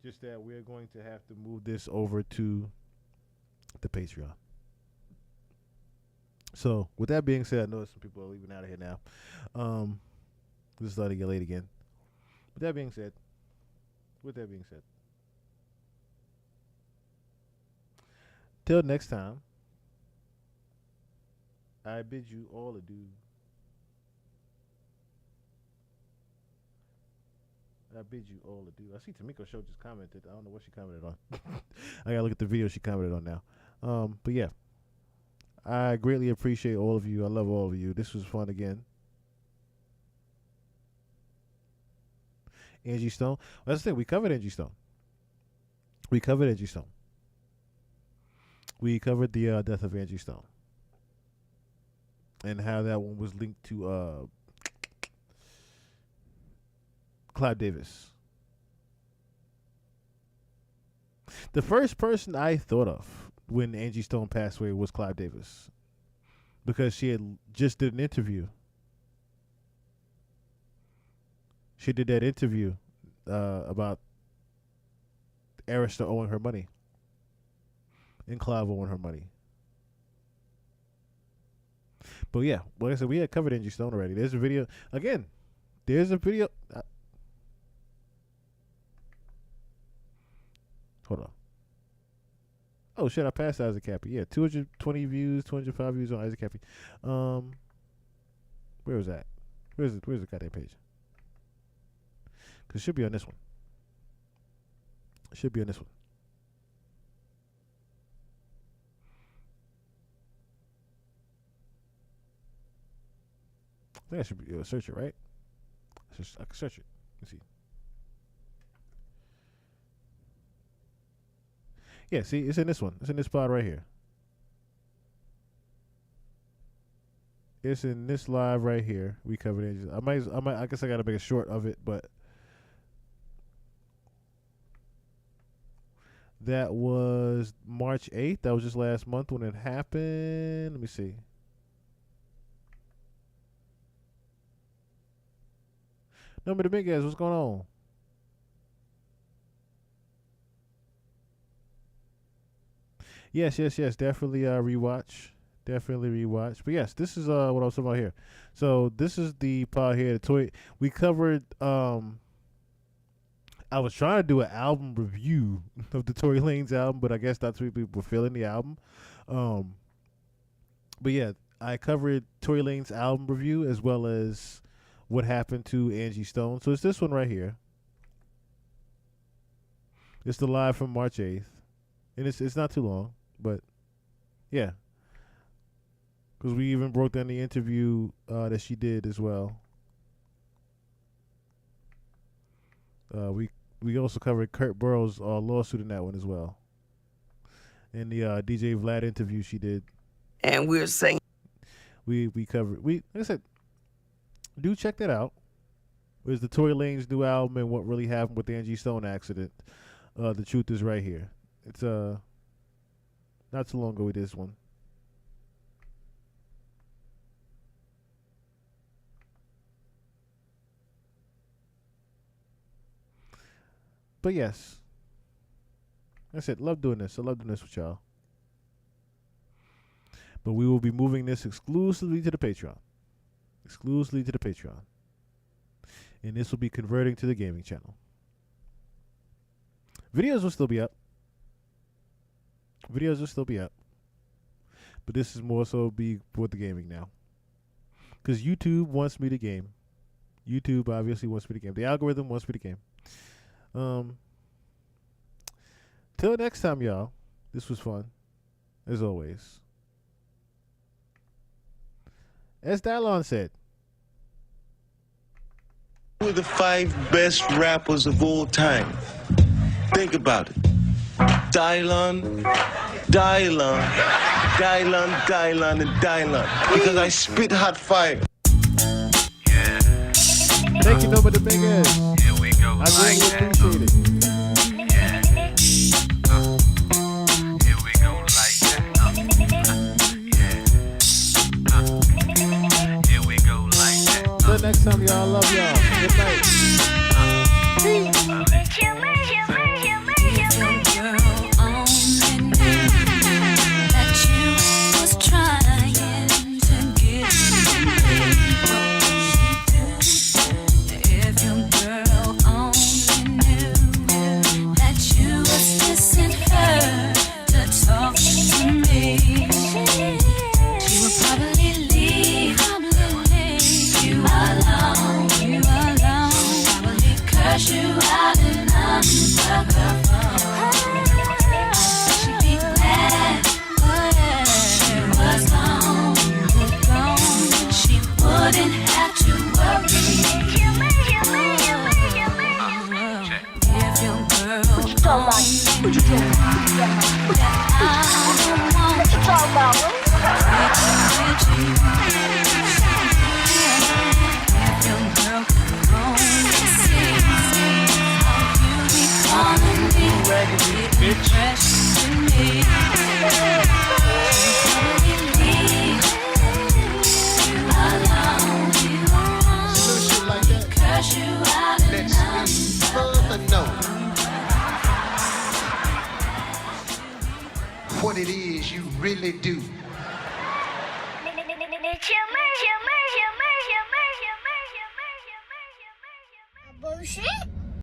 Just that we're going to have to move this over to the Patreon. So, with that being said, I know some people are leaving out of here now. Just starting to get late again. With that being said, till next time, I bid you all adieu. I bid you all adieu. I see Tamiko Show just commented. I don't know what she commented on. I gotta look at the video she commented on now. But yeah, I greatly appreciate all of you. I love all of you. This was fun again. Angie Stone. Well, that's the thing. We covered Angie Stone. We covered the death of Angie Stone and how that one was linked to Clive Davis. The first person I thought of when Angie Stone passed away was Clive Davis, because she had just did an interview. She did that interview about Arista owing her money and Clive owing her money. But yeah, like I said, we had covered Angie Stone already. There's a video. Again, there's a video. Hold on. Oh shit, I passed Isaac Cappy. Yeah, 220 views, 205 views on Isaac Cappy. Where was that? Where's the goddamn page? Because it should be on this one. I think I should be search it, right? I can search it. Let's see. Yeah, see, it's in this one. It's in this spot right here. It's in this live right here. We covered Angie. I guess I gotta make a short of it, but that was March 8th. That was just last month when it happened. Let me see. Number the big guys, what's going on? Yes. Definitely rewatch. But yes, this is what I was talking about here. So this is the part here. The toy we covered. I was trying to do an album review of the Tory Lanez album, but I guess that's what people were feeling the album. But yeah, I covered Tory Lanez album review as well as what happened to Angie Stone. So it's this one right here. It's the live from March 8th. And it's not too long, but yeah. Because we even broke down the interview that she did as well. We also covered Kurt Burrow's lawsuit in that one as well. And the DJ Vlad interview she did. And we're saying we covered. Like I said, do check that out. It's the Tory Lanez new album and what really happened with the Angie Stone accident. The truth is right here. It's not too long ago we did this one. But yes, like I said, love doing this. I love doing this with y'all. But we will be moving this exclusively to the Patreon. And this will be converting to the gaming channel. Videos will still be up. But this is more so be for the gaming now. Because YouTube wants me to game. YouTube obviously wants me to game. The algorithm wants me to game. Till next time, y'all. This was fun. As always. As Dylon said. Who are the 5 best rappers of all time? Think about it. Dylon, and Dylon. Because I spit hot fire. Thank you, Nova the Biggest. Here we go. I really appreciate it. Here we go like that. Here we go like that. If your girl what you talking about? What you talking about? What you talking about? If your girl could only see how you be calling me, it precious to me. What it is you really do. Bullshit.